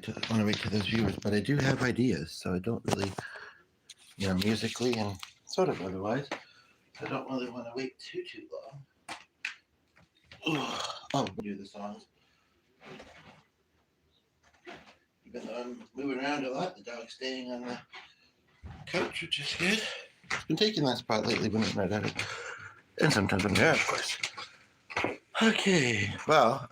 to wait to those viewers, but I do have ideas, so I don't really, musically and sort of otherwise. I don't really want to wait too long. Oh, do the songs. Even though I'm moving around a lot, the dog's staying on the couch, which is good. It's been taking that spot lately when I'm not at it, and sometimes when I'm there, of course. Okay, well,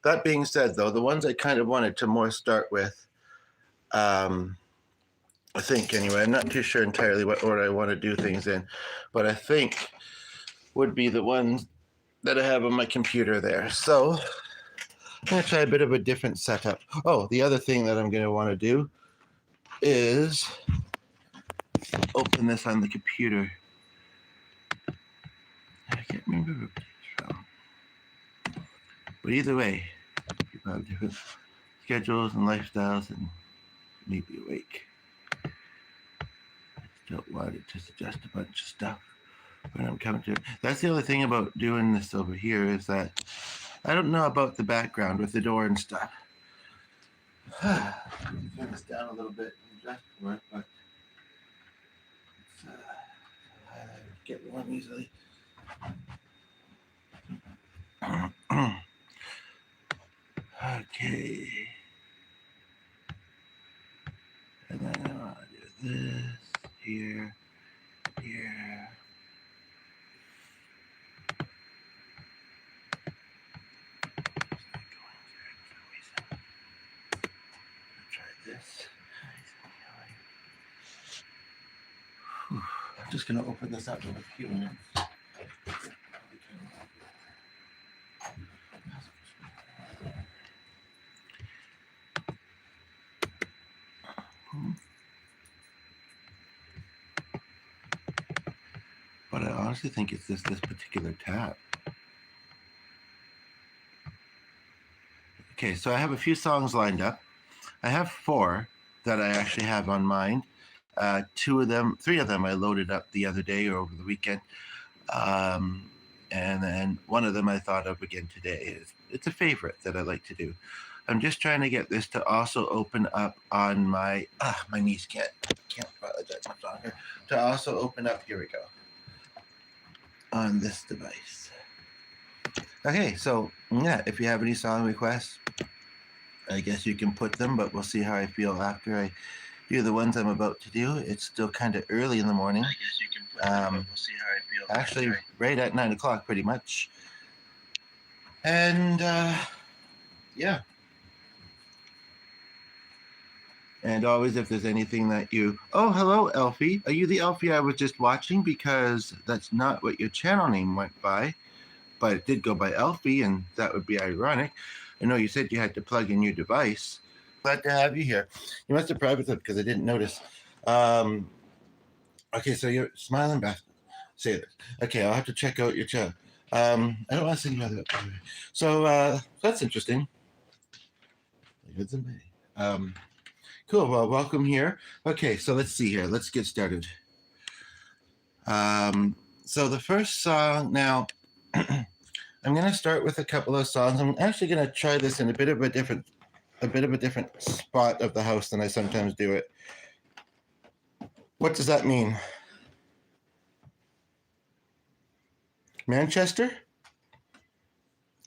that being said, though, the ones I kind of wanted to more start with, I think anyway, I'm not too sure entirely what order I want to do things in, but I think would be the ones that I have on my computer there. So I'm going to try a bit of a different setup. Oh, the other thing that I'm going to want to do is open this on the computer. I can't remember where it's from. But either way, people have different schedules and lifestyles and need to be awake. I don't want it to suggest a bunch of stuff when I'm coming to it. That's the other thing about doing this over here is that I don't know about the background with the door and stuff. Turn this down a little bit and adjust for it, but it's get one easily. Okay. And then I want to do this here. This. I'm just going to open this up in a few minutes. But I honestly think it's this particular tab. Okay, so I have a few songs lined up. I have 4 that I actually have on mind. 3 of them I loaded up the other day or over the weekend. And then one of them I thought of again today. It's a favorite that I like to do. I'm just trying to get this to also open up on my niece can't apologize much longer. To also open up, here we go, on this device. Okay, so yeah, if you have any song requests, I guess you can put them, but we'll see how I feel after I do the ones I'm about to do. It's still kind of early in the morning. I guess you can put them, but we'll see how I feel. Actually, right at 9 o'clock, pretty much. And yeah. And always, if there's anything that you... Oh, hello, Elfie. Are you the Elfie I was just watching? Because that's not what your channel name went by. But it did go by Elfie, and that would be ironic. I know you said you had to plug in your device. Glad to have you here. You must have privated it because I didn't notice. Okay, so you're smiling back. Say this. Okay, I'll have to check out your chat. I don't want to send you other. So that's interesting. Cool. Well, welcome here. Okay, so let's see here. Let's get started. So the first song now. I'm going to start with a couple of songs. I'm actually going to try this in a bit of a different spot of the house than I sometimes do it. What does that mean? Manchester?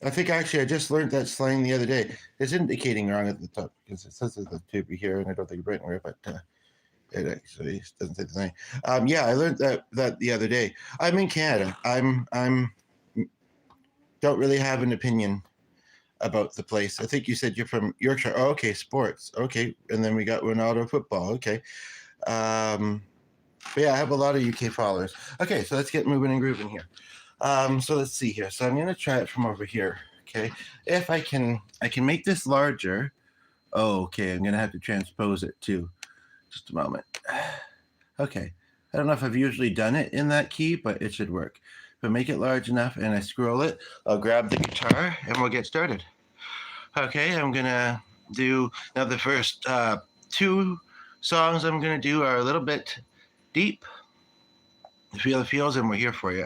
I think actually I just learned that slang the other day. It's indicating wrong at the top because it says there's a tube here, and I don't think it's right where, but it actually doesn't say the thing. Yeah, I learned that the other day. I'm in Canada. I'm don't really have an opinion about the place. I think you said you're from Yorkshire. Oh, okay, sports. Okay, and then we got Ronaldo football. Okay. But yeah, I have a lot of UK followers. Okay, so let's get moving and grooving here. So let's see here. So I'm going to try it from over here. Okay, if I can make this larger. Oh, okay, I'm going to have to transpose it too. Just a moment. Okay, I don't know if I've usually done it in that key, but it should work. If I make it large enough and I scroll it, I'll grab the guitar and we'll get started. Okay, I'm going to do, now the first 2 songs I'm going to do are a little bit deep. Feel the feels, and we're here for you.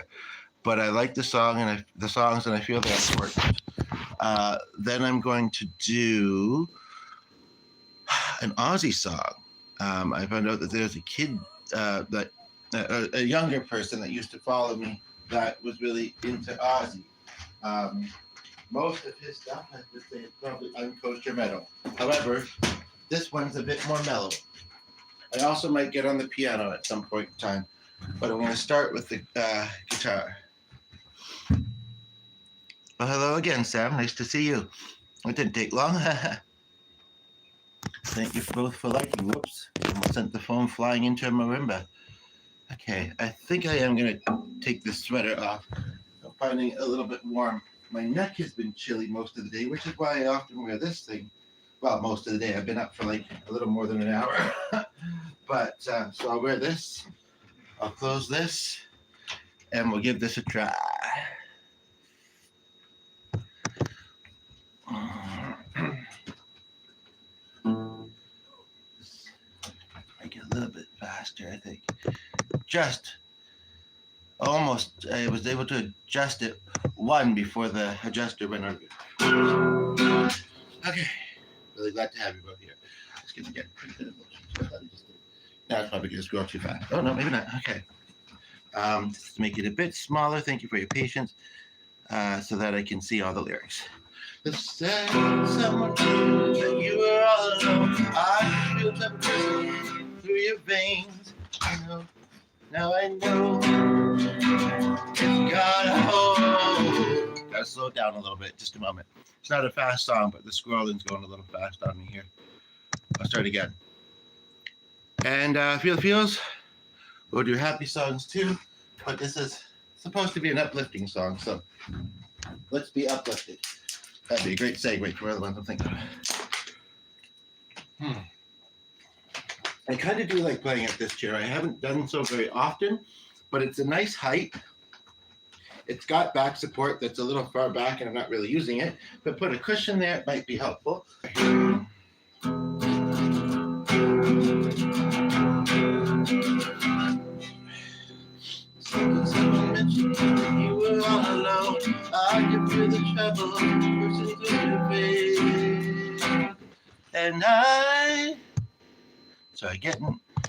But I like the song and I feel they're important. Then I'm going to do an Aussie song. I found out that there's a kid a younger person that used to follow me that was really into Aussie. Most of his stuff, I would say, is probably unkosher metal. However, this one's a bit more mellow. I also might get on the piano at some point in time, but I'm going to start with the guitar. Well, hello again, Sam. Nice to see you. It didn't take long. Thank you both for liking. Whoops. Almost sent the phone flying into a marimba. Okay, I think I am going to take this sweater off. I'm finding it a little bit warm. My neck has been chilly most of the day, which is why I often wear this thing. Well, most of the day. I've been up for like a little more than an hour. But, so I'll wear this. I'll close this. And we'll give this a try. Make it a little bit faster, I think. Just almost, I was able to adjust it one before the adjuster went on. Okay, really glad to have you both here. It's going to get pretty good emotion. Now it's probably going to scroll too fast. Oh, no, maybe not. Okay. Just to make it a bit smaller, thank you for your patience, so that I can see all the lyrics. The someone that you were all alone. I feel temperature through your veins. I know. Now I know it's gotta hold. Gotta slow it down a little bit, just a moment. It's not a fast song, but the scrolling's going a little fast on me here. I'll start again. And feel the feels. We'll do happy songs too, but this is supposed to be an uplifting song, so let's be uplifted. That'd be a great segue for other ones I'm thinking of. I kind of do like playing at this chair. I haven't done so very often, but it's a nice height. It's got back support that's a little far back and I'm not really using it, but put a cushion there, it might be helpful. Someone mentioned you were all alone. I can feel the trouble pushing through your face. And so you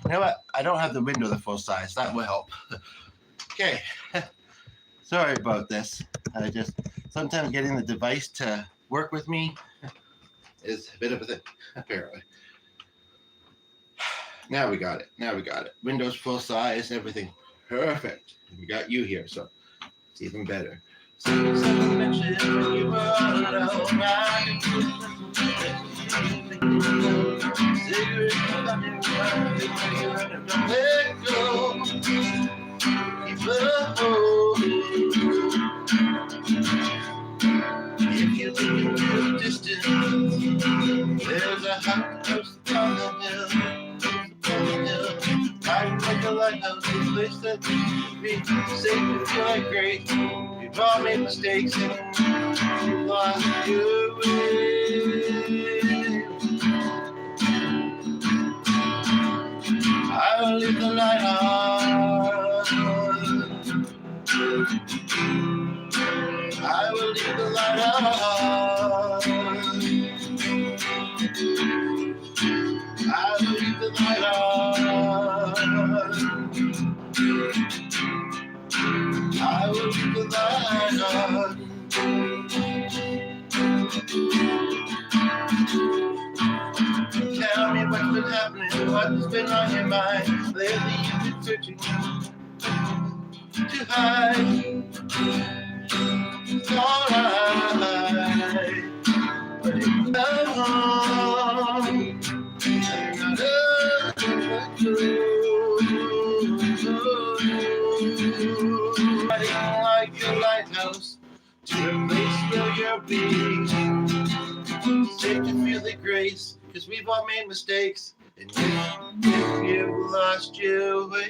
know what? I don't have the window the full size. That will help. Okay. Sorry about this. I just, sometimes getting the device to work with me is a bit of a thing, apparently. Now we got it. Windows full size, everything perfect. We got you here, so it's even better. Someone mentioned you were all alone. Cigarettes on your mind, don't let go. Keep a hold. If you look into the distance, there's a house on the hill. I like a lighthouse, a place that should be safe and feel like great. We've all made mistakes and we've lost your way. I will leave the light on. I will leave the light on. I will leave the light on. I will leave the light on. Tell me what's been happening, what's been on your mind. Lately you've been searching to hide. It's alright, but it's not wrong. Fighting like your lighthouse to a place where you're being safe to feel the grace, cause we've all made mistakes, and if you've lost your way,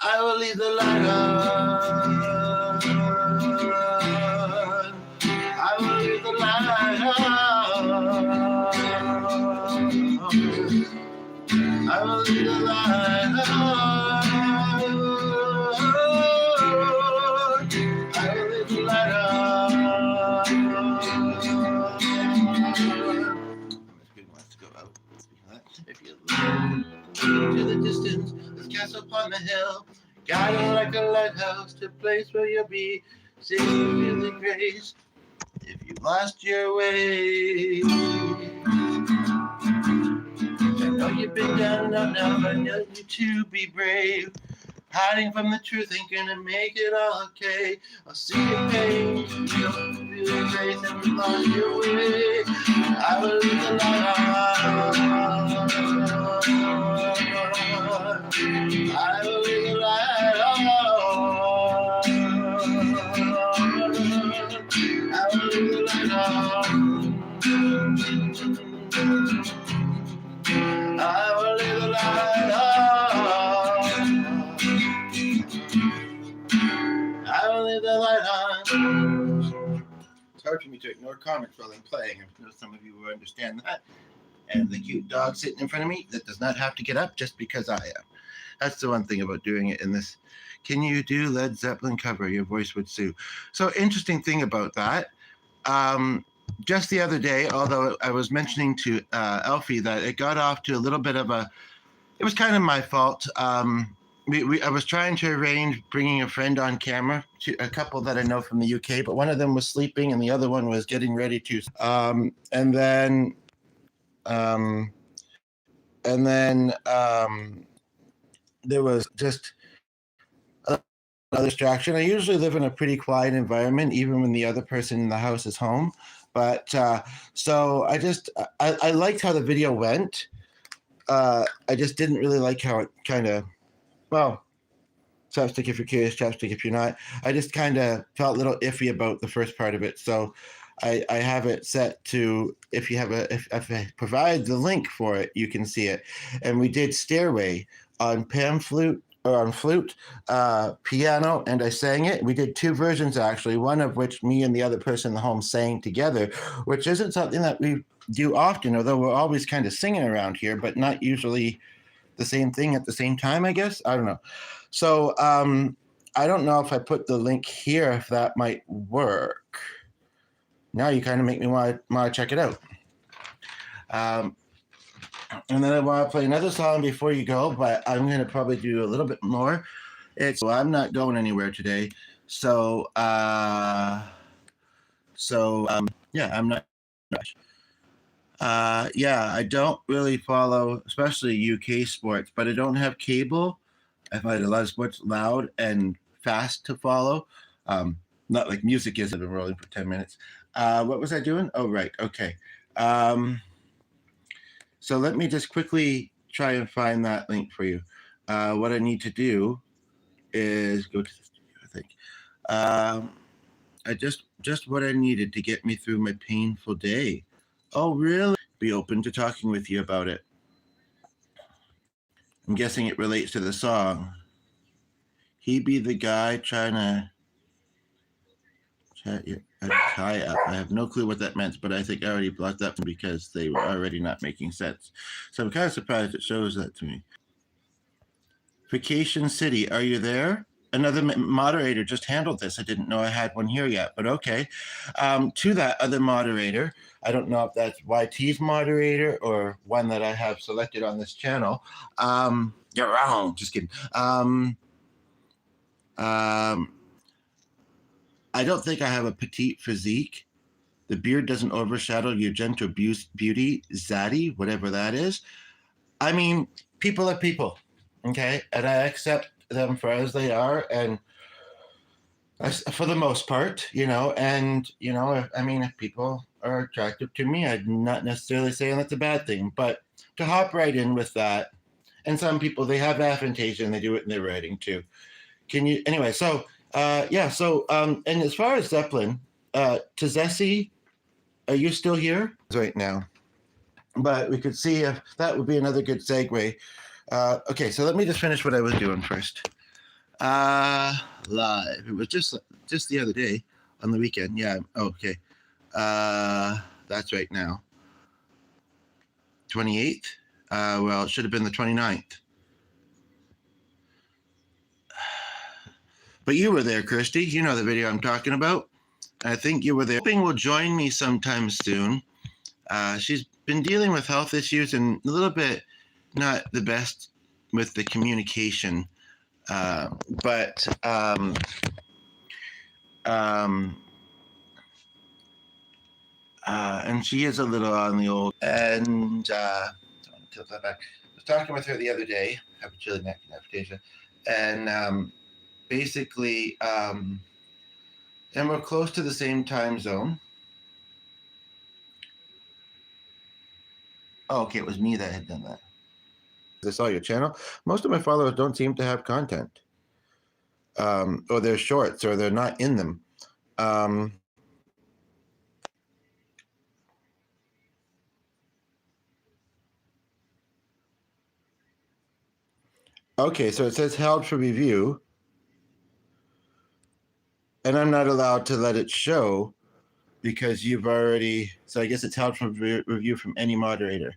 I will leave the light on. I will leave the light on. I will leave the light on. I will leave the light on. If you look to the distance, there's castle upon the hill. Guiding like a lighthouse to a place where you'll be safe and feel the grace. If you lost your way, I know you've been down and out, but I know you to be brave. Hiding from the truth ain't gonna make it all okay. I'll see your pain, you don't feel the grace, and you lost your way. I will leave the light on. I will leave the light on. I will leave the light on. I will leave the light on. I will leave the light on. It's hard for me to ignore comments while I'm playing. I know some of you will understand that. And the cute dog sitting in front of me that does not have to get up just because I am. That's the one thing about doing it in this. Can you do Led Zeppelin cover? Your voice would sue. So interesting thing about that. Just the other day, although I was mentioning to Elfie that it got off to a little bit of a, it was kind of my fault. I was trying to arrange bringing a friend on camera, to a couple that I know from the UK, but one of them was sleeping and the other one was getting ready to. And then there was just another distraction. I usually live in a pretty quiet environment, even when the other person in the house is home. But so I liked how the video went. I just didn't really like how it kind of, well, chapstick if you're curious, chapstick if you're not. I just kind of felt a little iffy about the first part of it. So I have it set to, if I provide the link for it, you can see it. And we did Stairway on flute, piano, and I sang it. We did two versions actually, one of which me and the other person in the home sang together, which isn't something that we do often, although we're always kind of singing around here, but not usually the same thing at the same time, I guess. I don't know. So I don't know if I put the link here, if that might work. Now you kind of make me want to check it out. And then I want to play another song before you go, but I'm going to probably do a little bit more. I'm not going anywhere today. So yeah, I'm not. Yeah, I don't really follow, especially UK sports, but I don't have cable. I find a lot of sports loud and fast to follow. Not like music is. I've been rolling for 10 minutes. What was I doing? Oh, right. Okay. So let me just quickly try and find that link for you. What I need to do is go to the studio, I think. I just what I needed to get me through my painful day. Oh, really? Be open to talking with you about it. I'm guessing it relates to the song. He be the guy trying to tie up. I have no clue what that meant, but I think I already blocked that because they were already not making sense. So I'm kind of surprised it shows that to me. Vacation City, are you there? Another moderator just handled this. I didn't know I had one here yet, but okay. To that other moderator, I don't know if that's YT's moderator or one that I have selected on this channel. You're wrong. Just kidding. I don't think I have a petite physique. The beard doesn't overshadow your gentle beauty, zaddy, whatever that is. I mean, people are people, okay? And I accept them for as they are, and for the most part, and, I mean, if people are attractive to me, I'm not necessarily saying that's a bad thing, but to hop right in with that, and some people, they have aphantasia and they do it in their writing too. Anyway, so, yeah, so, and as far as Zeppelin, Tazessi, are you still here? Right now. But we could see if that would be another good segue. Okay, so let me just finish what I was doing first. Live. It was just the other day on the weekend. Yeah, okay. That's right now. 28th? Well, it should have been the 29th. But you were there, Christy. You know the video I'm talking about. I think you were there. Hoping will join me sometime soon. She's been dealing with health issues and a little bit not the best with the communication. But and she is a little on the old. And tilt that back. I was talking with her the other day. Have a chili neck invitation, and basically, and we're close to the same time zone. Oh, okay, it was me that had done that. I saw your channel. Most of my followers don't seem to have content, or they're shorts, or they're not in them. Okay, so it says held for review, and I'm not allowed to let it show because you've already. So I guess it's held for review from any moderator.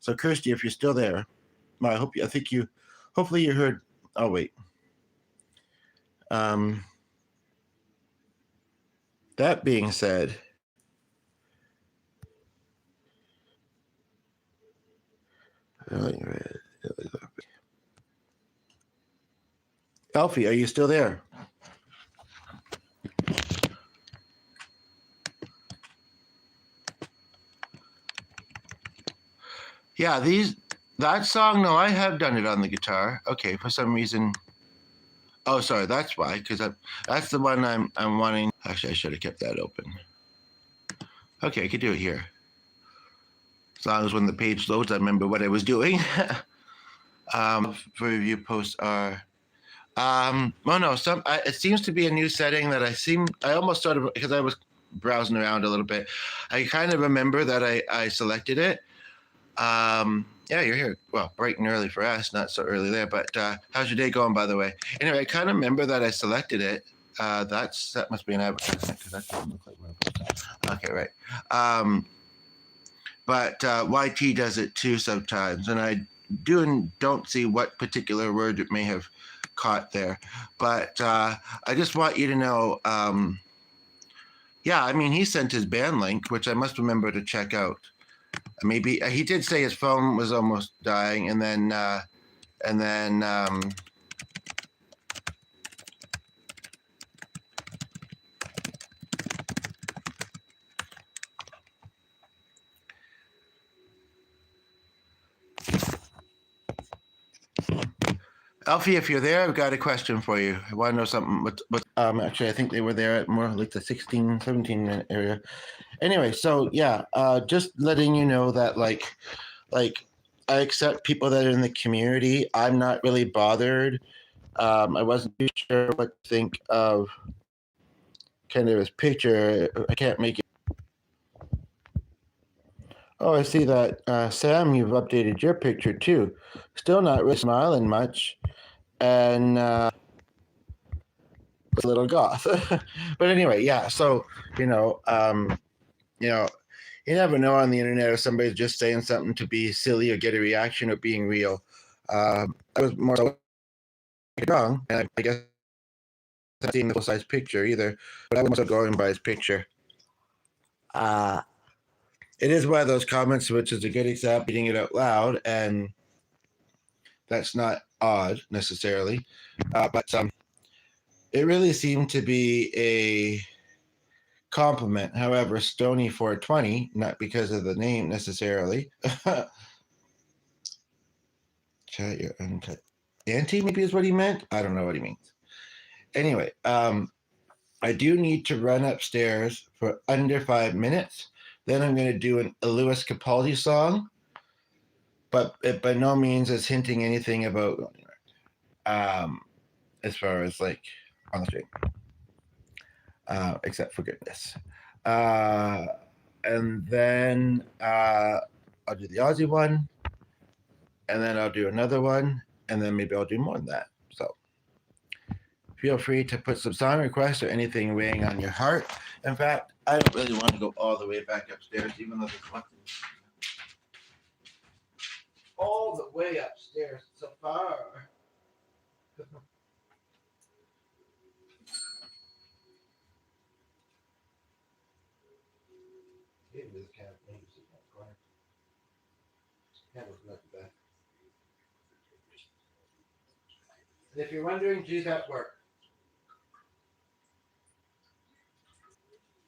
So Kirsty, if you're still there, well, I think you. Hopefully you heard. Oh wait. That being said, Alfie, are you still there? Yeah, that song. No, I have done it on the guitar. Okay, for some reason. Oh, sorry, that's why. Because that's the one I'm wanting. Actually, I should have kept that open. Okay, I could do it here. As long as when the page loads, I remember what I was doing. For review posts are. Oh no, it seems to be a new setting that I almost sort of, because I was browsing around a little bit. I kind of remember that I selected it. Yeah, you're here. Well, bright and early for us, not so early there. But how's your day going, by the way? Anyway, I kind of remember that I selected it. That must be an advertisement because that doesn't look like what I posted. Okay, right. But YT does it too sometimes, and I don't see what particular word it may have caught there. But I just want you to know. Yeah, I mean, he sent his band link, which I must remember to check out. Maybe he did say his phone was almost dying, and then Alfie, if you're there, I've got a question for you. I want to know something. Actually, I think they were there at more like the 16, 17 minute area. Anyway, so yeah, just letting you know that like I accept people that are in the community. I'm not really bothered. I wasn't too sure what to think of kind of his picture. I can't make it. Oh, I see that. Sam, you've updated your picture too. Still not really smiling much. And a little goth. But anyway, yeah. So, you know, you never know on the internet if somebody's just saying something to be silly or get a reaction or being real. I was more wrong, and I guess not seeing the full size picture either, but I was also going by his picture. It is one of those comments which is a good example reading it out loud, and that's not odd necessarily, but it really seemed to be a compliment. However, Stony 420, not because of the name necessarily. Chat your uncut. Auntie maybe is what he meant. I don't know what he means. Anyway, I do need to run upstairs for under 5 minutes. Then I'm going to do a Lewis Capaldi song, but it by no means is hinting anything about as far as like on the street, except for goodness. And then I'll do the Aussie one, and then I'll do another one, and then maybe I'll do more than that. So feel free to put some song requests or anything weighing on your heart. In fact, I don't really want to go all the way back upstairs, even though there's one all the way upstairs so far. Maybe this cat maybe sit in that corner. Yeah, not too bad. And if you're wondering, geez, that work.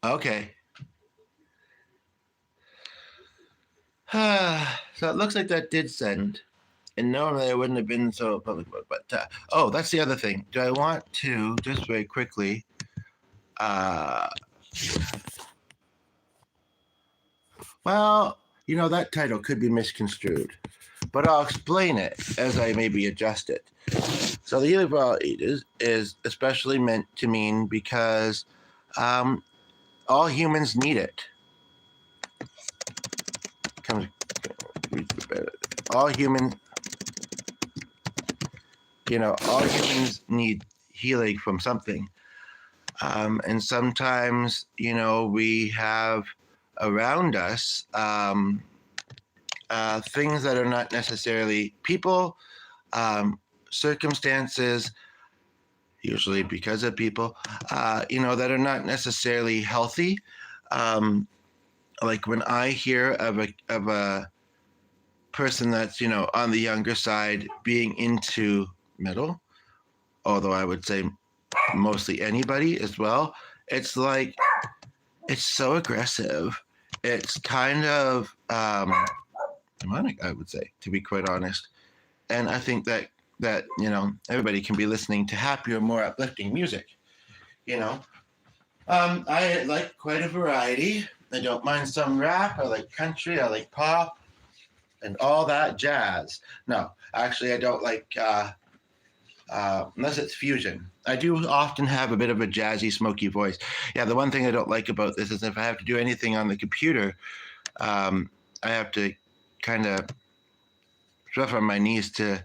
Okay. So it looks like that did send. And normally I wouldn't have been so public about it. But oh, that's the other thing. Do I want to just very quickly? Uh, well, that title could be misconstrued, but I'll explain it as I maybe adjust it. So the healing for all ages is especially meant to mean because all humans need it. All humans, all humans need healing from something. And sometimes, we have around us things that are not necessarily people, circumstances, usually because of people, that are not necessarily healthy. Like when I hear of a person that's on the younger side being into metal, although I would say mostly anybody as well, it's like it's so aggressive. It's kind of demonic, I would say, to be quite honest. And I think that everybody can be listening to happier, more uplifting music. I like quite a variety. I don't mind some rap. I like country. I like pop, and all that jazz. No, actually, I don't like unless it's fusion. I do often have a bit of a jazzy, smoky voice. Yeah, the one thing I don't like about this is if I have to do anything on the computer, I have to kind of rough on my knees to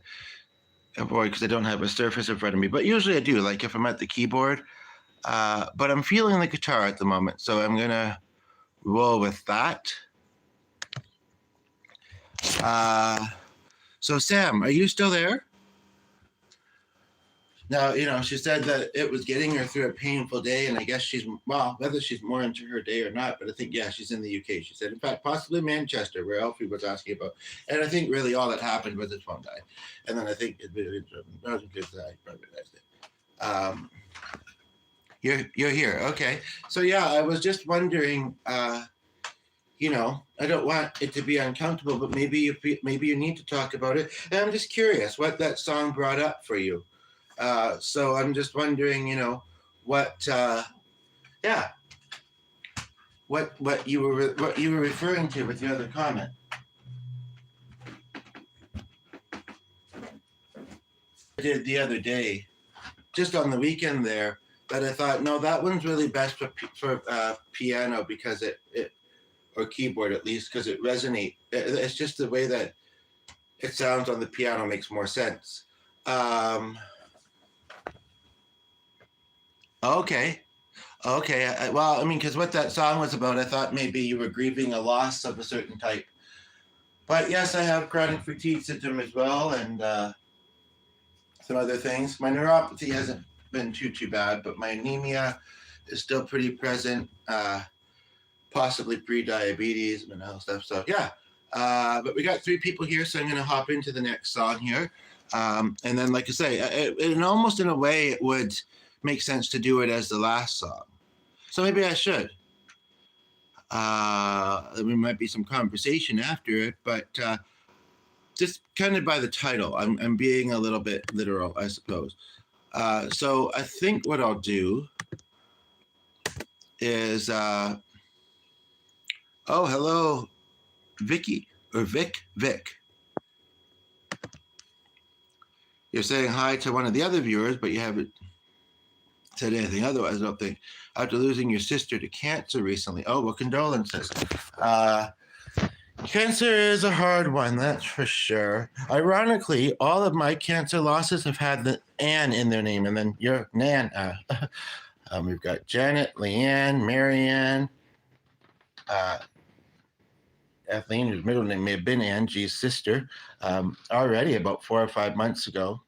avoid because I don't have a surface in front of me. But usually I do, like if I'm at the keyboard. But I'm feeling the guitar at the moment, so I'm gonna roll with that. So Sam, are you still there? Now, she said that it was getting her through a painful day, and I guess whether she's more into her day or not, but I think, yeah, she's in the UK. She said, in fact, possibly Manchester, where Alfie was asking about. And I think really all that happened was his phone died. And then I think it wasn't because I recognized it. You're here. Okay. So, yeah, I was just wondering, I don't want it to be uncomfortable, but maybe you need to talk about it. And I'm just curious what that song brought up for you. So I'm just wondering, what you were referring to with the other comment. I did the other day, just on the weekend there, but I thought, no, that one's really best for piano because it or keyboard at least because it resonates. It's just the way that it sounds on the piano makes more sense. Okay. Well, I mean, because what that song was about, I thought maybe you were grieving a loss of a certain type. But yes, I have chronic fatigue syndrome as well, and some other things. My neuropathy hasn't been too bad, but my anemia is still pretty present. Possibly pre-diabetes and all stuff. So yeah, but we got 3 people here, so I'm going to hop into the next song here. And then, like I say, it almost in a way it would make sense to do it as the last song. So maybe I should. There might be some conversation after it, but just kind of by the title, I'm being a little bit literal, I suppose. So I think what I'll do is, oh, hello, Vicky, or Vic. You're saying hi to one of the other viewers, but you haven't said anything otherwise, I don't think. After losing your sister to cancer recently. Oh, well, condolences. Cancer is a hard one, that's for sure. Ironically, all of my cancer losses have had the Ann in their name, and then you're Nan. We've got Janet, Leanne, Marianne, Kathleen, whose middle name may have been Angie's sister, already about 4 or 5 months ago.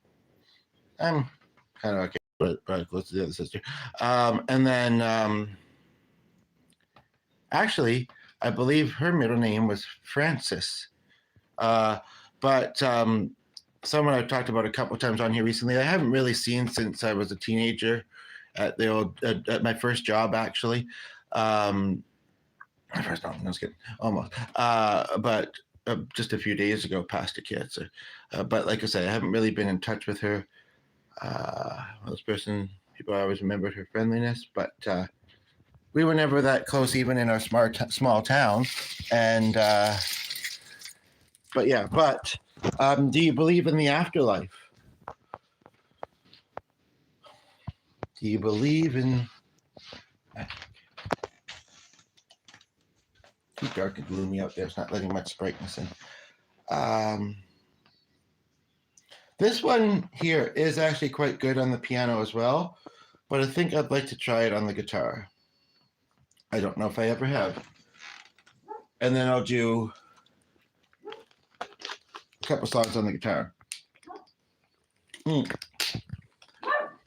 I'm kind of okay, but probably close to the other sister. And then, actually, I believe her middle name was Frances. But someone I've talked about a couple of times on here recently, I haven't really seen since I was a teenager at the old at my first job, actually. My first, no, I was kidding, almost. But just a few days ago, passed a kid. So, but like I said, I haven't really been in touch with her. This person, people always remembered her friendliness, but we were never that close, even in our small town. And but yeah, but do you believe in the afterlife? Do you believe in? Too dark and gloomy out there. It's not letting much brightness in. This one here is actually quite good on the piano as well, but I think I'd like to try it on the guitar. I don't know if I ever have. And then I'll do a couple songs on the guitar.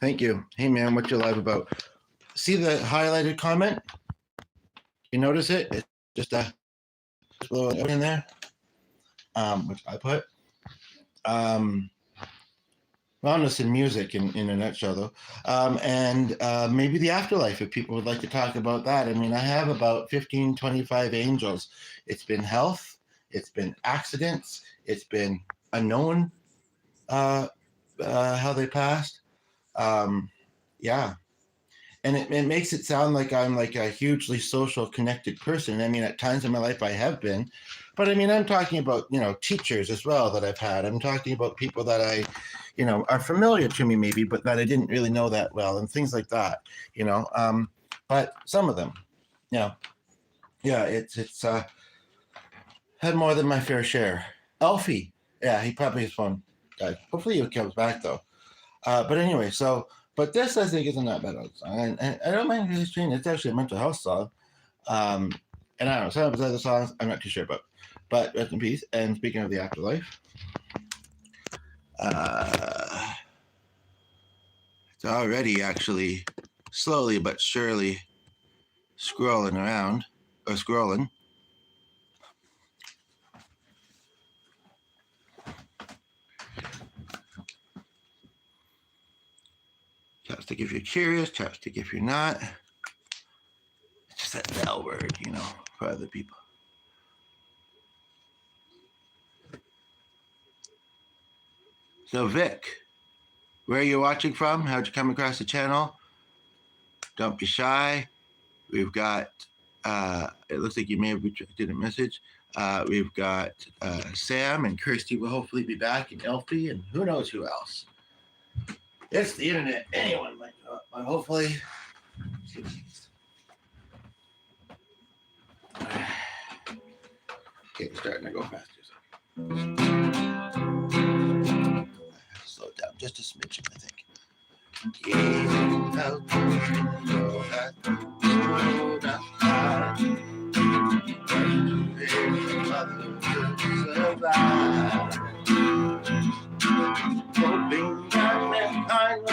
Thank you. Hey man, what you live about? See the highlighted comment? You notice it? It's just a little in there, which I put. Wellness and music in a nutshell, though. And maybe the afterlife, if people would like to talk about that. I mean, I have about 15, 25 angels. It's been health. It's been accidents. It's been unknown how they passed. Yeah. And it makes it sound like I'm like a hugely social connected person. I mean, at times in my life I have been. But I mean, I'm talking about, teachers as well that I've had. I'm talking about people that I, are familiar to me maybe, but that I didn't really know that well and things like that, but some of them, yeah, it's had more than my fair share. Alfie, yeah, he probably his phone died. Hopefully he comes back though. But anyway, but this I think isn't that bad of a song. And I don't mind really streaming. It's actually a mental health song. And I don't know, some of his other songs I'm not too sure about. But rest in peace. And speaking of the afterlife, it's already actually slowly but surely scrolling. Chapstick if you're curious, chapstick if you're not. It's just that L word, for other people. So Vic, where are you watching from? How'd you come across the channel? Don't be shy. We've got, it looks like you may have retracted a message. We've got Sam and Kirsty will hopefully be back, and Elfie, and who knows who else. It's the internet. Anyone might know it, but hopefully. Okay, it's starting to go faster. Slow it down just a smidgen, I think. Hoping that I was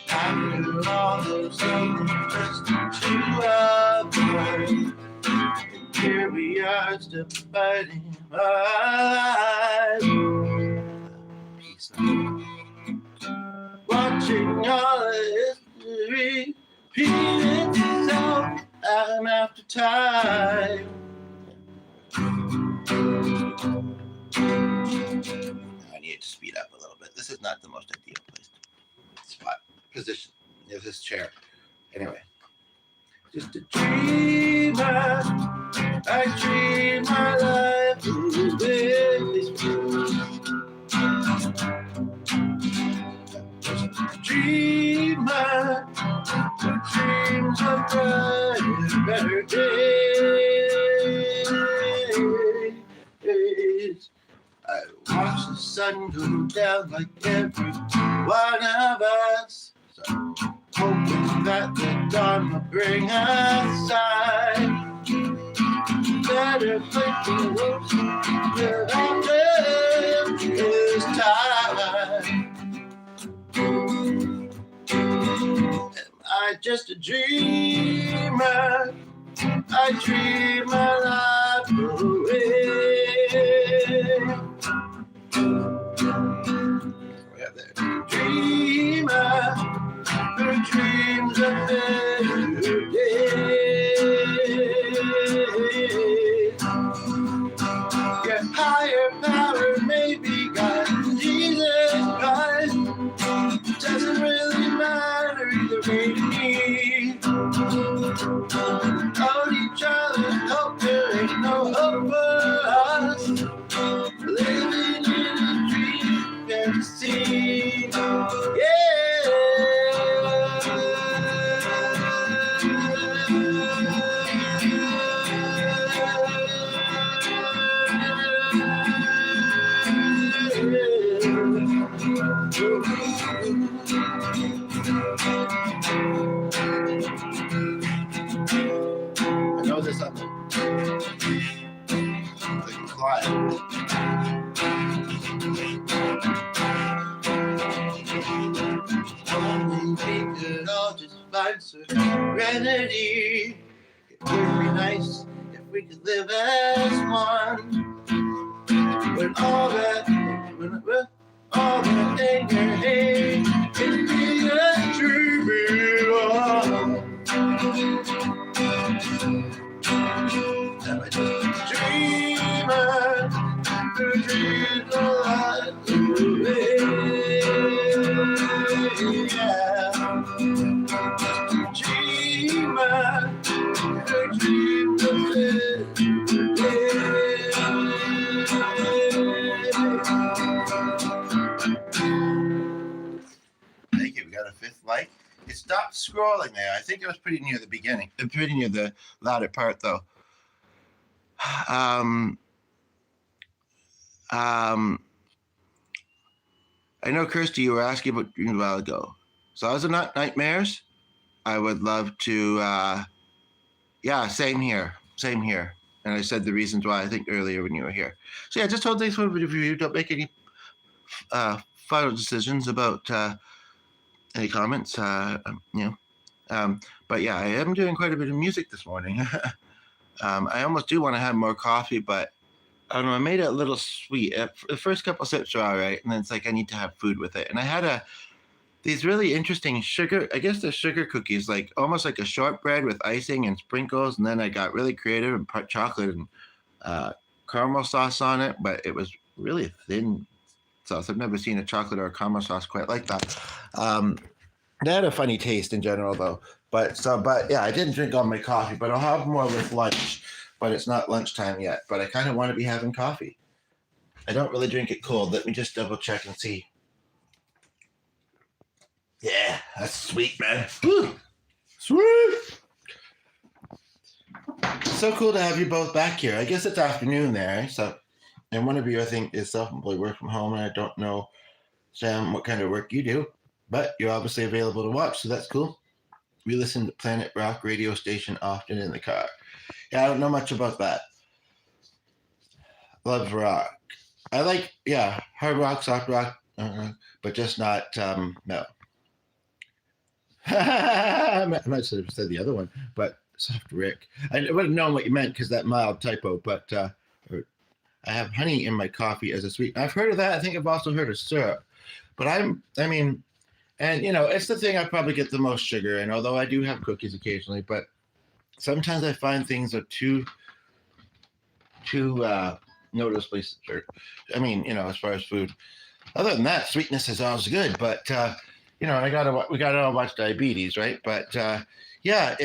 after all those things just to avoid. Here we are still fighting hard. Peace. Watching all the history repeat itself time after time. I need to speed up a little bit. This is not the most ideal place spot position. There's this chair. Anyway. Just a dreamer, I dream my life away. Just a dreamer who dreams of brighter, better days. I watch the sun go down like every one of us. So hoping that the dawn will bring us sight. Better place the ropes without them this time. I just a dreamer. I dream my life away. We have that dreamer who dreams of better days. Your higher power may be God, Jesus Christ. Doesn't really matter either way to me. Hold each other, hope there ain't no hope for us. Living in a dream fantasy. I know there's something. Like a climb. We could all just find serenity. It would be nice if we could live as one. When all that anger, hate, can be a dream. Am I just a dreamer who dreams a lot away? Yeah. Dreamer who dreams a Thank you. We got a fifth like. It stopped scrolling there. I think it was pretty near the beginning. Pretty near the latter part, though. I know, Kirsty, you were asking about dreams a while ago. So as a nightmares, I would love to. Yeah, same here. Same here. And I said the reasons why, I think, earlier when you were here. So yeah, just hold things for you. Don't make any final decisions about any comments. But yeah, I am doing quite a bit of music this morning. I almost do want to have more coffee, but I don't know. I made it a little sweet. The first couple sips are all right, and then it's like I need to have food with it. And I had these really interesting sugar. I guess they're sugar cookies, like almost like a shortbread with icing and sprinkles. And then I got really creative and put chocolate and caramel sauce on it, but it was really thin sauce. I've never seen a chocolate or a caramel sauce quite like that. They had a funny taste in general, though. But yeah, I didn't drink all my coffee, but I'll have more with lunch. But it's not lunchtime yet. But I kind of want to be having coffee. I don't really drink it cold. Let me just double check and see. Yeah, that's sweet, man. Woo! Sweet. So cool to have you both back here. I guess it's afternoon there. So, and one of you, I think, is self-employed, work from home. And I don't know, Sam, what kind of work you do. But you're obviously available to watch, so that's cool. We listen to Planet Rock radio station often in the car. Yeah, I don't know much about that. Love rock. I like, hard rock, soft rock, but just not metal. I might have said the other one, but soft Rick. I would have known what you meant because that mild typo, but I have honey in my coffee as a sweet. I've heard of that. I think I've also heard of syrup. But and it's the thing I probably get the most sugar in, although I do have cookies occasionally, but sometimes I find things are too noticeably sugar. As far as food. Other than that, sweetness is always good, but we gotta watch diabetes, right? But yeah.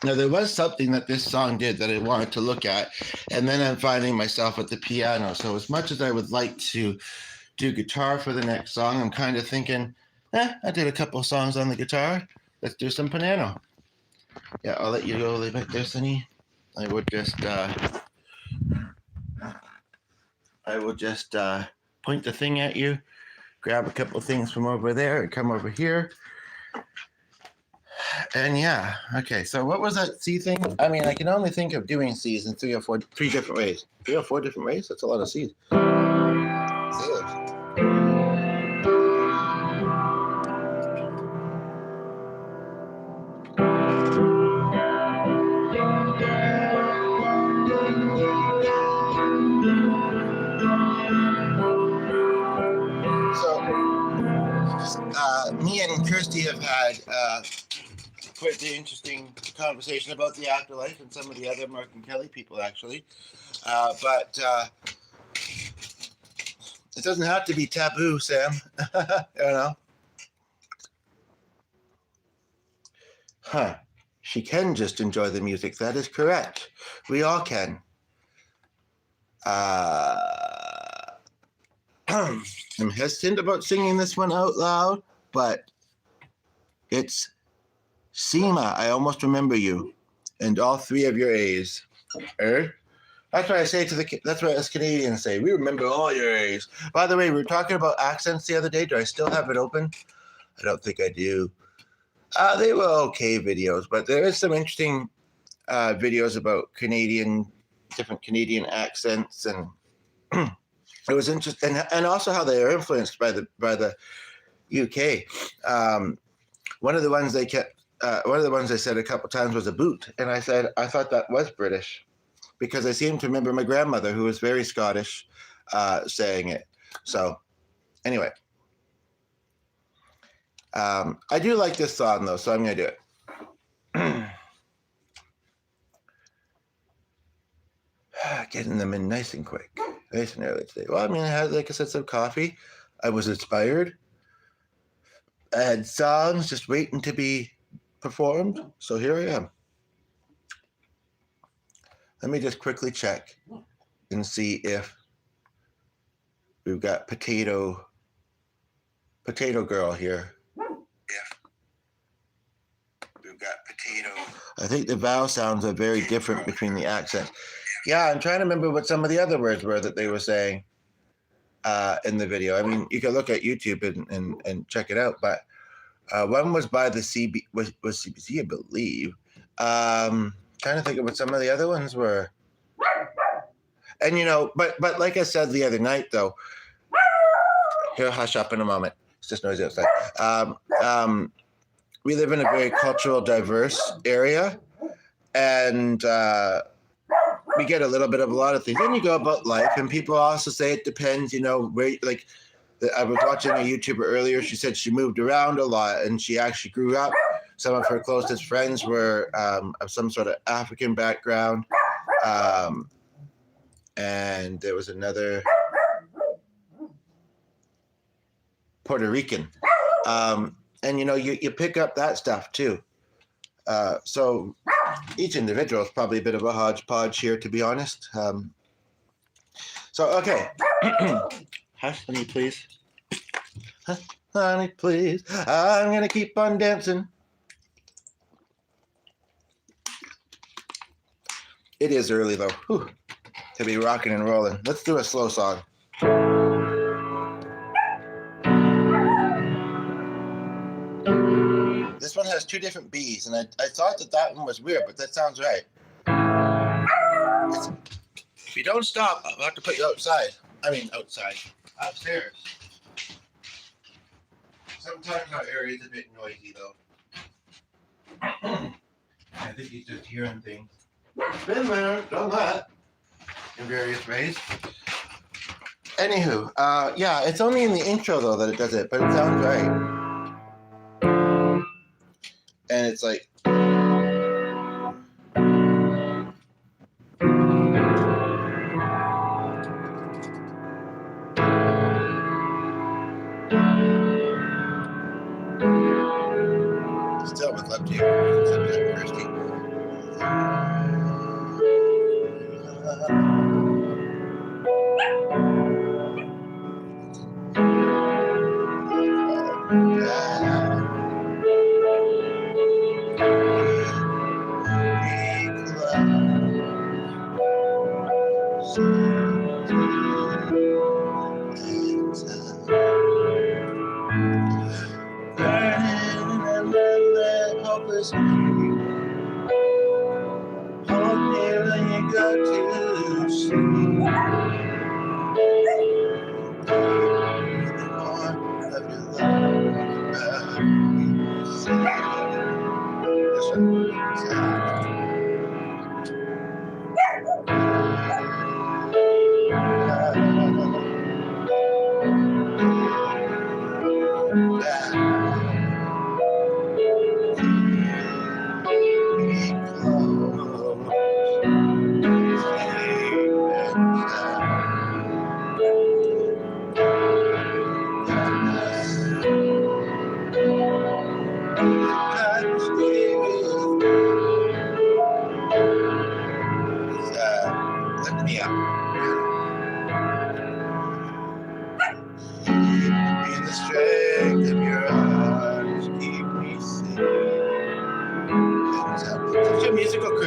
Now, there was something that this song did that I wanted to look at, and then I'm finding myself at the piano. So as much as I would like to do guitar for the next song, I'm kind of thinking, I did a couple of songs on the guitar. Let's do some piano. Yeah, I'll let you go a little bit there, Sunny. I will just point the thing at you, grab a couple of things from over there, and come over here. And yeah, okay, so what was that C thing? I can only think of doing C's in three different ways. 3 or 4 different ways? That's a lot of C's. me and Kirsty have had quite the interesting conversation about the afterlife and some of the other Mark and Kelly people, actually. But it doesn't have to be taboo, Sam. You know? Huh. She can just enjoy the music. That is correct. We all can. I'm hesitant about singing this one out loud, but it's Seema. I almost remember you, and all three of your A's. That's what I say to that's what us Canadians say. We remember all your A's. By the way, we were talking about accents the other day. Do I still have it open? I don't think I do. They were okay videos, but there is some interesting videos about different Canadian accents, and it was interesting, and also how they are influenced by the UK. One of the ones they said a couple times was a boot, and I said I thought that was British, because I seem to remember my grandmother, who was very Scottish, saying it. So, anyway. I do like this song, though, so I'm going to do it. Getting them in nice and quick. Nice and early today. Well, I mean, I had, like I said, some coffee. I was inspired. I had songs just waiting to be performed. So here I am. Let me just quickly check and see if we've got Potato Girl here. I think the vowel sounds are very different between the accents. Yeah, I'm trying to remember what some of the other words were that they were saying in the video. I mean, you can look at YouTube and check it out, but one was by the was CBC, I believe. Trying to think of what some of the other ones were. And, you know, but like I said the other night, though, he'll hush up in a moment. It's just noisy outside. We live in a very cultural, diverse area, and we get a little bit of a lot of things. Then you go about life, and people also say it depends, you know, where, like, I was watching a YouTuber earlier. She said she moved around a lot, and she actually grew up. Some of her closest friends were of some sort of African background, and there was another Puerto Rican. And, you know, you pick up that stuff, too. So each individual is probably a bit of a hodgepodge here, to be honest. So, okay. Hush, honey, please. Hush, honey, please. I'm going to keep on dancing. It is early, though. Whew. To be rocking and rolling. Let's do a slow song. This one has two different B's, and I thought that one was weird, but that sounds right. If you don't stop, I'll have to put you outside. I mean, upstairs. Sometimes our area is a bit noisy, though. I think he's just hearing things. Been there, done that, in various ways. Anywho, yeah, it's only in the intro, though, that it does it, but it sounds right. And it's like, still would love to hear sometime, Kirsty.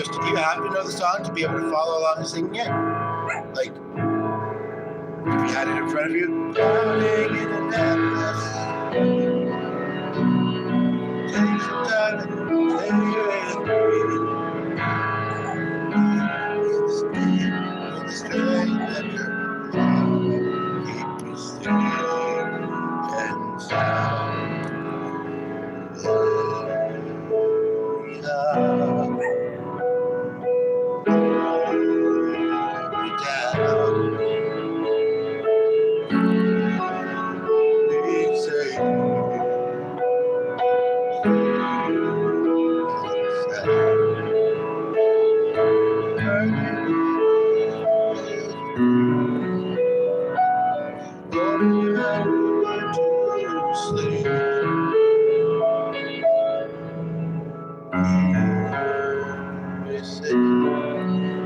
Chris, did you have to know the song to be able to follow along and sing it? Like, if you had it in front of you, drowning in a necklace, take some time and take it away. In the strength that you're keep me still and sound.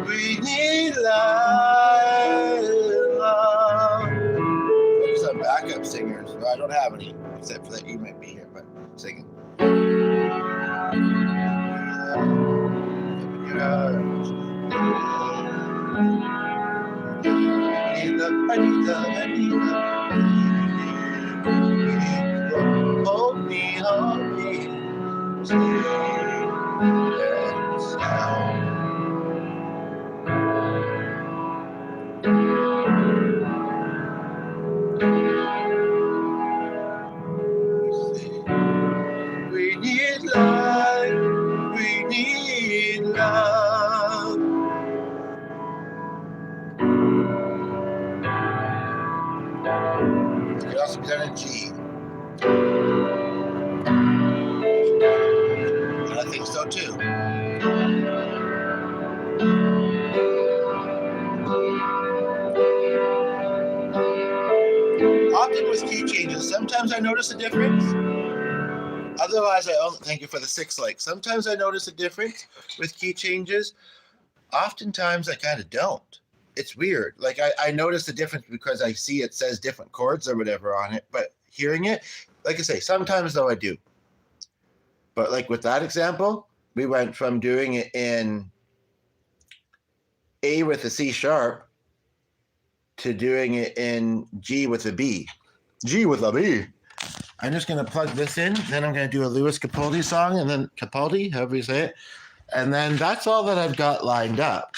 We need love. Focus on backup singers. Well, I don't have any, except for that you might be here, but singing. Hold me, hold me. We need love. We need love. It could also be done in G. And I think so too. Often with key changes, sometimes I notice a difference. Otherwise, thank you for the 6 likes. Sometimes I notice a difference with key changes. Oftentimes, I kind of don't. It's weird. Like, I notice the difference because I see it says different chords or whatever on it. But hearing it, like I say, sometimes though I do. But like with that example, we went from doing it in A with a C sharp to doing it in G with a B. G with a B. I'm just going to plug this in. Then I'm going to do a Lewis Capaldi song, and then Capaldi, however you say it. And then that's all that I've got lined up.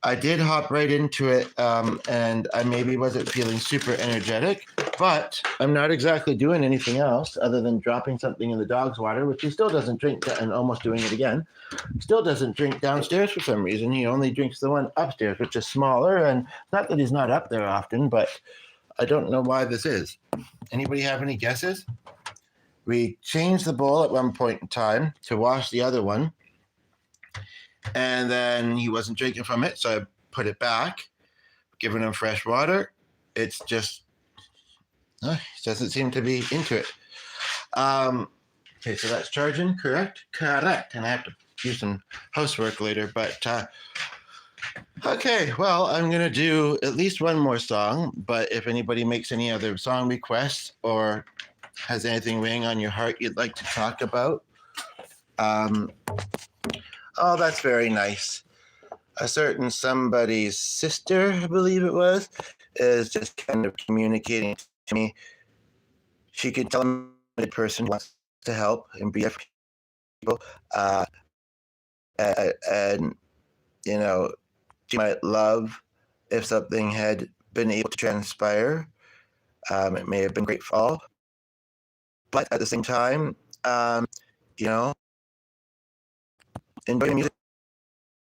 I did hop right into it, and I maybe wasn't feeling super energetic, but I'm not exactly doing anything else other than dropping something in the dog's water, which he still doesn't drink, and almost doing it again. Still doesn't drink downstairs for some reason. He only drinks the one upstairs, which is smaller, and not that he's not up there often, but I don't know why this is. Anybody have any guesses? We changed the bowl at one point in time to wash the other one, and then he wasn't drinking from it, so I put it back, giving him fresh water. It's just, he doesn't seem to be into it. Okay, so that's charging, correct? Correct. And I have to do some housework later, but okay, well, I'm going to do at least one more song, but if anybody makes any other song requests or has anything weighing on your heart you'd like to talk about, oh, that's very nice. A certain somebody's sister, I believe it was, is just kind of communicating to me. She could tell me a person wants to help and be there for people. And, you know, she might love if something had been able to transpire. It may have been great for all. But at the same time, you know, enjoy the music.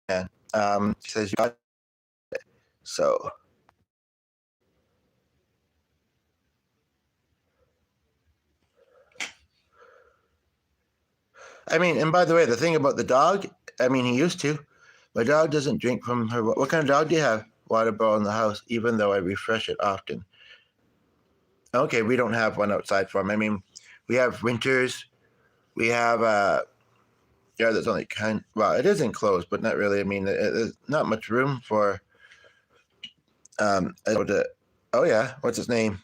Yeah. She says you got it. So I mean, and by the way, the thing about the dog, I mean, he used to. My dog doesn't drink from her. What kind of dog do you have? Water bottle in the house, even though I refresh it often. Okay, we don't have one outside for him. I mean, we have winters. We have yeah, that's only well, it is enclosed, but not really. I mean, there's not much room for oh yeah, what's his name?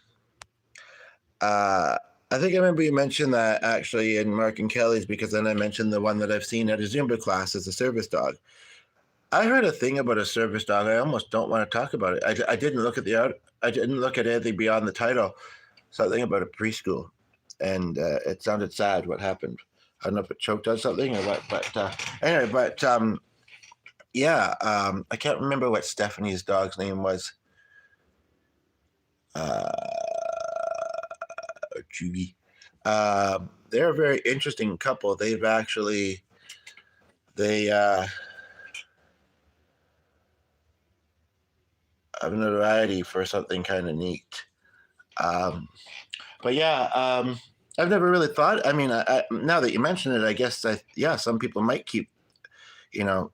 I think I remember you mentioned that actually in Mark and Kelly's, because then I mentioned the one that I've seen at a Zumba class as a service dog. I heard a thing about a service dog. I almost don't want to talk about it. I didn't look at the art. I didn't look at anything beyond the title. Something about a preschool, and it sounded sad what happened. I don't know if it choked on something or what, but anyway, but yeah, I can't remember what Stephanie's dog's name was. Judy. They're a very interesting couple. They've actually they have a notoriety for something kind of neat. But yeah, I've never really thought. I mean, now that you mention it, I guess some people might keep, you know.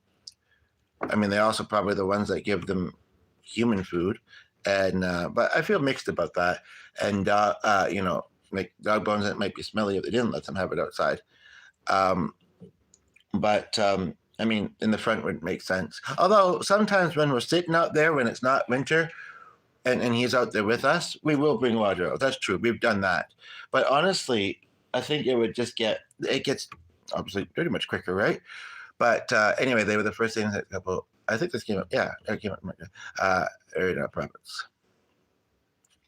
I mean, they're also probably the ones that give them human food, and but I feel mixed about that. And like dog bones, it might be smelly if they didn't let them have it outside. But I mean, in the front would make sense. Although sometimes when we're sitting out there when it's not winter, and he's out there with us, we will bring water out. That's true. We've done that. But honestly, I think it gets obviously pretty much quicker, right? But anyway, they were the first things that couple. I think this came up. Yeah, it came up. Area province.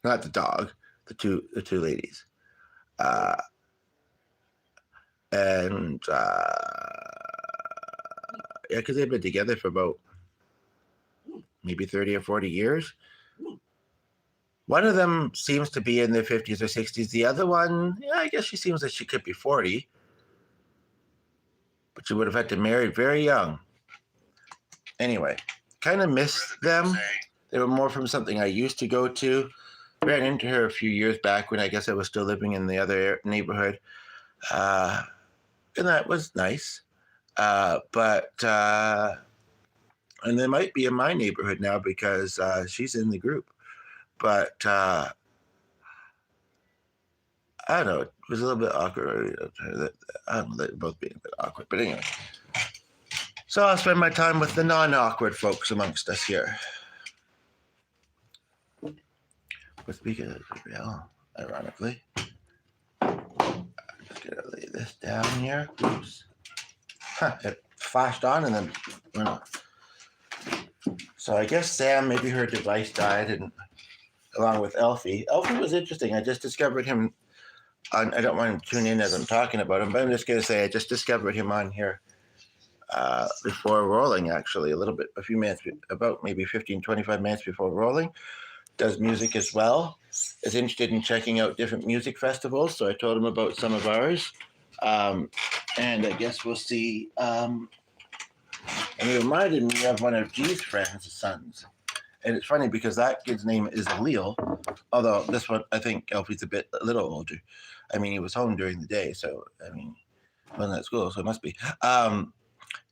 Not the dog. The two ladies. And yeah, because they've been together for about maybe 30 or 40 years. One of them seems to be in their 50s or 60s. The other one, yeah, I guess she seems like she could be 40. But she would have had to marry very young. Anyway, kind of missed them. They were more from something I used to go to. Ran into her a few years back when I guess I was still living in the other neighborhood. And that was nice. But and they might be in my neighborhood now because she's in the group. But I don't know. It was a little bit awkward. I don't know, they're both being a bit awkward. But anyway. So I'll spend my time with the non-awkward folks amongst us here. But speaking of real, ironically, I'm just gonna lay this down here. Oops. It flashed on and then went off. So I guess Sam, maybe her device died, and along with Elfie. Elfie was interesting. I just discovered him. I don't want to tune in as I'm talking about him, but I'm just going to say I just discovered him on here before rolling, actually, a few minutes, about maybe 15, 25 minutes before rolling. Does music as well. Is interested in checking out different music festivals, so I told him about some of ours. And I guess we'll see. And he reminded me of one of G's friends' sons. And it's funny because that kid's name is Leo, although this one, I think Elfie's a little older. I mean, he was home during the day, so, I mean, wasn't at school, so it must be.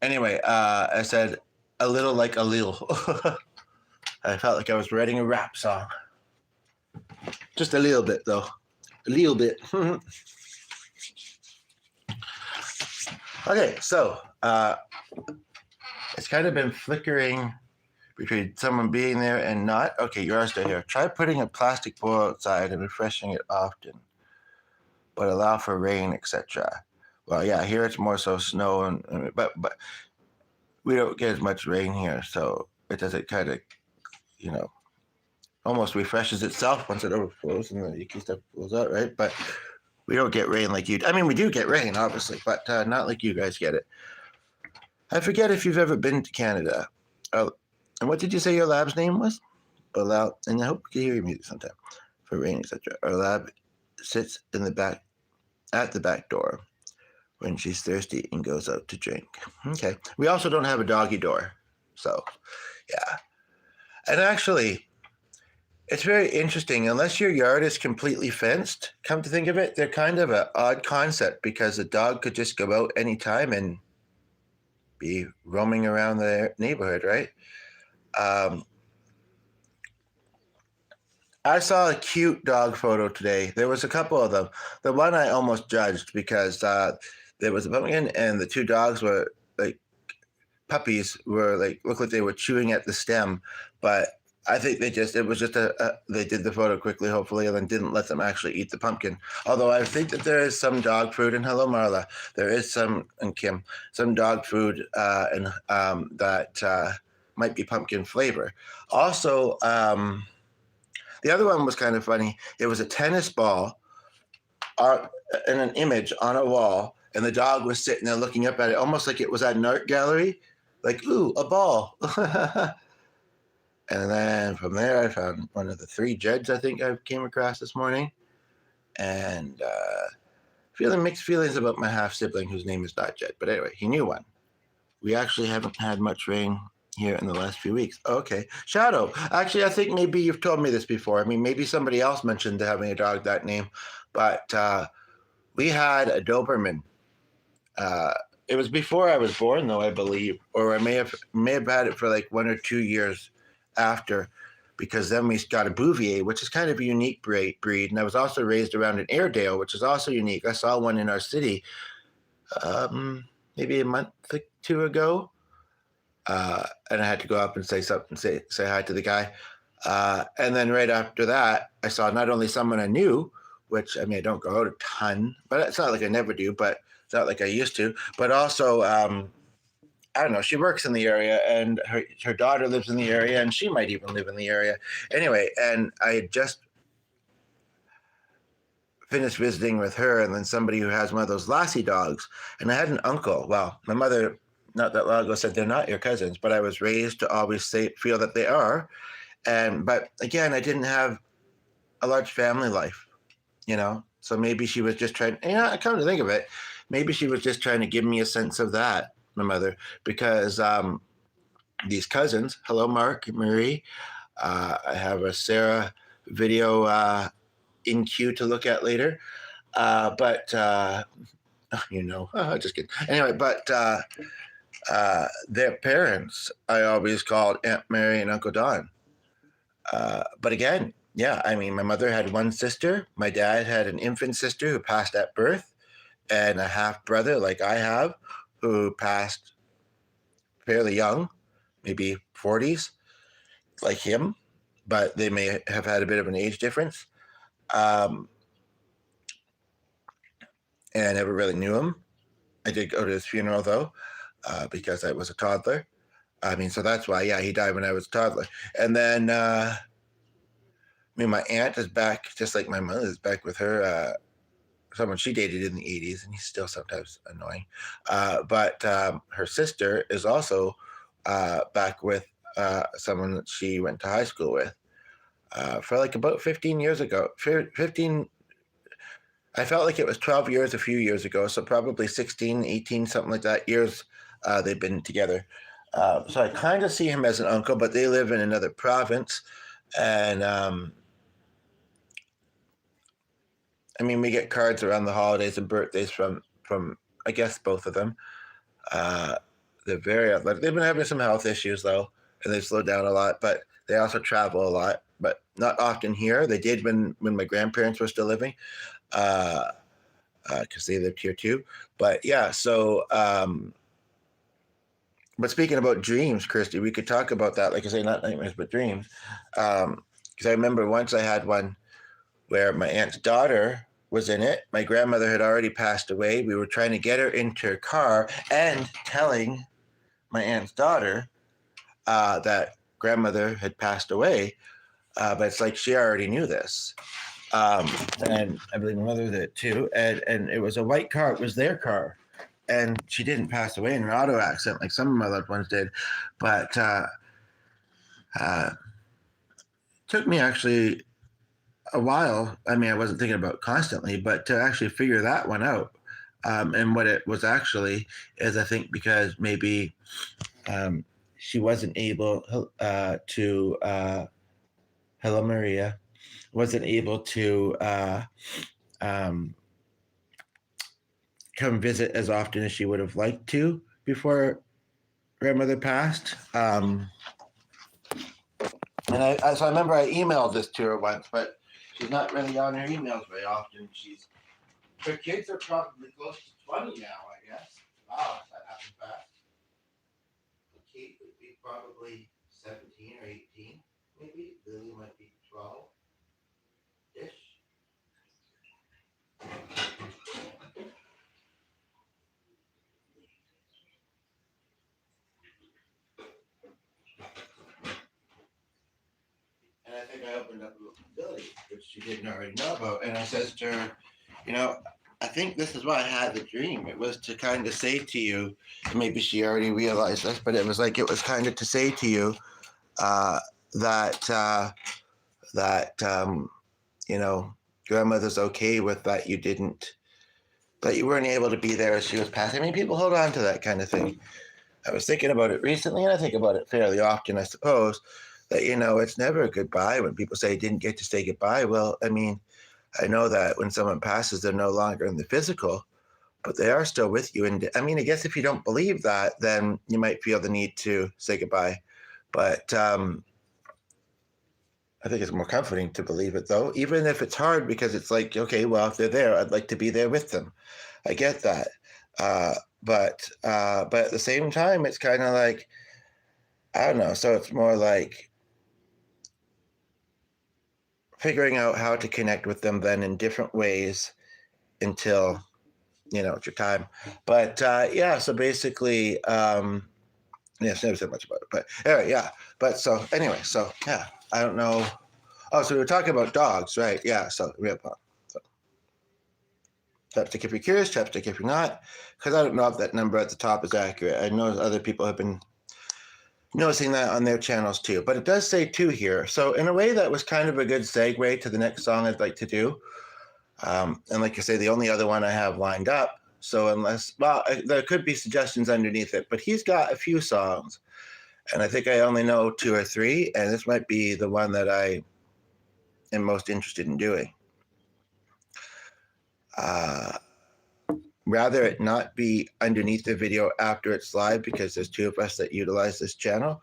Anyway, I said, a little like a Lil. I felt like I was writing a rap song. Just a little bit, though. A little bit. Okay, so it's kind of been flickering between someone being there and not. Okay, you're still here. Try putting a plastic bowl outside and refreshing it often, but allow for rain, etc. Well, yeah, here it's more so snow, but we don't get as much rain here, so it doesn't kind of, almost refreshes itself once it overflows and the yucky stuff flows out, right? But we don't get rain like you. I mean, we do get rain, obviously, but not like you guys get it. I forget if you've ever been to Canada. And what did you say your lab's name was? Allow, and I hope you can hear your music sometime. For rain, etc. Our lab sits in the back, at the back door, when she's thirsty and goes out to drink. Okay. We also don't have a doggy door, so yeah. And actually, it's very interesting. Unless your yard is completely fenced, come to think of it, they're kind of an odd concept because a dog could just go out anytime and be roaming around the neighborhood, right? I saw a cute dog photo today. There was a couple of them. The one I almost judged because there was a pumpkin and the two dogs were like puppies, were like looked like they were chewing at the stem, but I think it was just they did the photo quickly, hopefully, and then didn't let them actually eat the pumpkin. Although I think that there is some dog food, and hello, Marla, there is some, and Kim, some dog food and that might be pumpkin flavor. Also, the other one was kind of funny. It was a tennis ball uh, in an image on a wall, and the dog was sitting there looking up at it, almost like it was at an art gallery, like, ooh, a ball. And then from there, I found one of the 3 Jeds I think I came across this morning, and feeling mixed feelings about my half sibling whose name is not Jed. But anyway, he knew one. We actually haven't had much rain here in the last few weeks. Okay, Shadow. Actually, I think maybe you've told me this before. I mean, maybe somebody else mentioned having a dog that name, but we had a Doberman. It was before I was born, though, I believe, or I may have had it for like 1 or 2 years after, because then we got a Bouvier, which is kind of a unique breed, and I was also raised around an Airedale, which is also unique. I saw one in our city maybe a month or 2 ago, and I had to go up and say something, say hi to the guy. And then right after that, I saw not only someone I knew, which I mean I don't go out a ton, but it's not like I never do, but it's not like I used to. But also, I don't know. She works in the area, and her daughter lives in the area, and she might even live in the area. Anyway, and I had just finished visiting with her, and then somebody who has one of those lassie dogs, and I had an uncle. Well, my mother not that long ago said they're not your cousins, but I was raised to always feel that they are. And but again, I didn't have a large family life, you know. So maybe she was just trying. You know, I come to think of it, maybe she was just trying to give me a sense of that, my mother, because these cousins. Hello, Mark, Marie. I have a Sarah video in queue to look at later. But you know, just kidding. Anyway, but their parents, I always called Aunt Mary and Uncle Don. But again, yeah, I mean, my mother had one sister. My dad had an infant sister who passed at birth, and a half brother, like I have, who passed fairly young, maybe 40s, like him, but they may have had a bit of an age difference. Um, and I never really knew him. I did go to his funeral, though, because I was a toddler. I mean, so that's why, yeah, he died when I was a toddler. And then, I mean, my aunt is back, just like my mother is back with her, someone she dated in the 80s, and he's still sometimes annoying. But her sister is also back with someone that she went to high school with for like about 15 years ago. 15, I felt like it was 12 years a few years ago, so probably 16, 18, something like that years they've been together. So I kind of see him as an uncle, but they live in another province. And I mean, we get cards around the holidays and birthdays from I guess both of them. Uh, they're very athletic. They've been having some health issues though, and they've slowed down a lot. But they also travel a lot, but not often here. They did when my grandparents were still living, because they lived here too. But yeah, so. But speaking about dreams, Christy, we could talk about that. Like I say, not nightmares, but dreams. Because I remember once I had one where my aunt's daughter was in it. My grandmother had already passed away. We were trying to get her into her car and telling my aunt's daughter that grandmother had passed away. But it's like she already knew this. And I believe my mother did too. And it was a white car. It was their car. And she didn't pass away in an auto accident like some of my loved ones did. But took me actually a while. I mean, I wasn't thinking about it constantly, but to actually figure that one out. And what it was actually is, I think, because maybe she wasn't able to, hello, Maria, wasn't able to come visit as often as she would have liked to before grandmother passed. And so I remember I emailed this to her once, but she's not really on her emails very often. Her kids are probably close to 20 now, I guess. Wow, that happened fast. Kate would be probably 17 or 18. Maybe Lily might be 12-ish. And I think I opened up a little ability, which she didn't already know about. And I says to her, you know, I think this is why I had the dream. It was to kind of say to you, maybe she already realized this, but it was like it was kind of to say to you uh, that that you know, grandmother's okay with that you didn't, that you weren't able to be there as she was passing. I mean, people hold on to that kind of thing. I was thinking about it recently, and I think about it fairly often, I suppose, that, you know, it's never a goodbye when people say didn't get to say goodbye. Well, I mean, I know that when someone passes, they're no longer in the physical, but they are still with you. And I mean, I guess if you don't believe that, then you might feel the need to say goodbye. But I think it's more comforting to believe it, though, even if it's hard, because it's like, okay, well, if they're there, I'd like to be there with them. I get that. Uh, but at the same time, it's kind of like, I don't know. So it's more like figuring out how to connect with them then in different ways until, you know, it's your time. But yeah, so basically, yeah, I never said much about it. But anyway, yeah. But so anyway, so yeah, I don't know. Oh, so we were talking about dogs, right? Yeah, so real pop. So chapstick if you're curious, chapstick if you're not, because I don't know if that number at the top is accurate. I know other people have been noticing that on their channels too, but it does say two here. So in a way, that was kind of a good segue to the next song I'd like to do. And like I say, the only other one I have lined up. So unless, well, there could be suggestions underneath it, but he's got a few songs, and I think I only know two or three, and this might be the one that I am most interested in doing. Uh, Rather it not be underneath the video after it's live, because there's two of us that utilize this channel.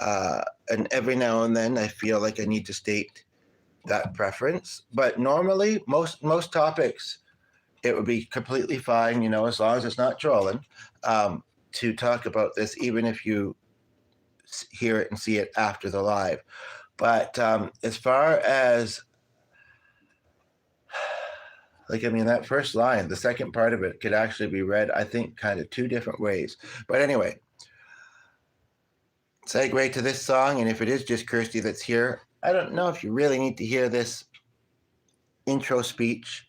And every now and then I feel like I need to state that preference. But normally, most topics, it would be completely fine, you know, as long as it's not trolling, to talk about this, even if you hear it and see it after the live. But as far as, like, I mean, that first line, the second part of it could actually be read, I think, kind of two different ways. But anyway, segue to this song. And if it is just Kirsty that's here, I don't know if you really need to hear this intro speech.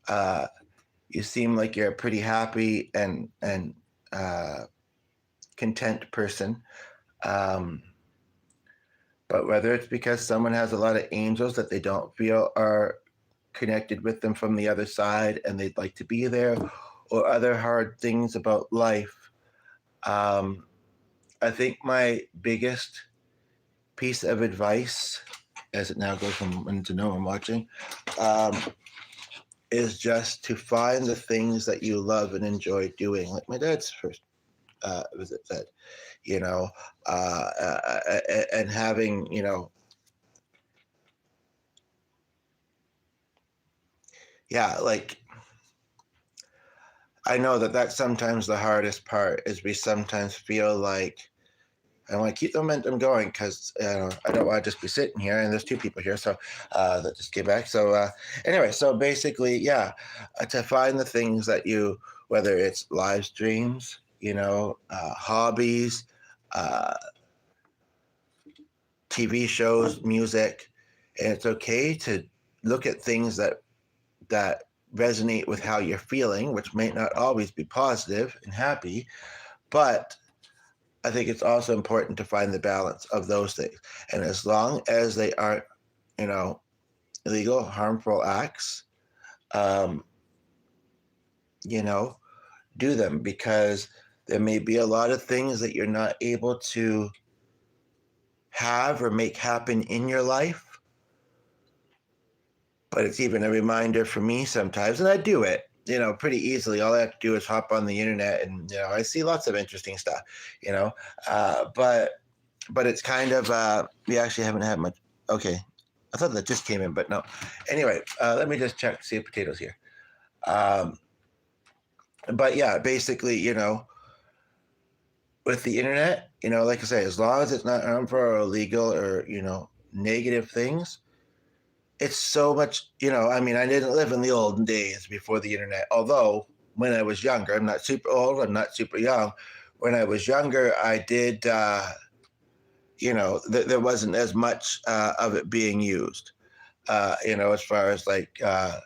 You seem like you're a pretty happy and content person. Um, but whether it's because someone has a lot of angels that they don't feel are connected with them from the other side and they'd like to be there, or other hard things about life, I think my biggest piece of advice, as it now goes from when to no one watching, is just to find the things that you love and enjoy doing. Like my dad's first visit said, you know, and having, you know, yeah, like, I know that that's sometimes the hardest part, is we sometimes feel like I want to keep the momentum going, because I don't want to just be sitting here, and there's two people here, so that just came back. So anyway, so basically, yeah, to find the things that you, whether it's live streams, you know, hobbies, uh, TV shows, music, and it's okay to look at things that resonate with how you're feeling, which may not always be positive and happy, but I think it's also important to find the balance of those things. And as long as they aren't, you know, illegal, harmful acts, um, you know, do them, because there may be a lot of things that you're not able to have or make happen in your life. But it's even a reminder for me sometimes, and I do it, you know, pretty easily. All I have to do is hop on the internet, and, you know, I see lots of interesting stuff, you know, but it's kind of, we actually haven't had much. Okay. I thought that just came in, but no. Anyway, let me just check, see if potatoes here. Um, but yeah, basically, you know, with the internet, you know, like I say, as long as it's not harmful or illegal or, you know, negative things. It's so much, I mean, I didn't live in the olden days before the internet, although when I was younger, I'm not super old, I'm not super young. When I was younger, I did, there wasn't as much of it being used, as far as like the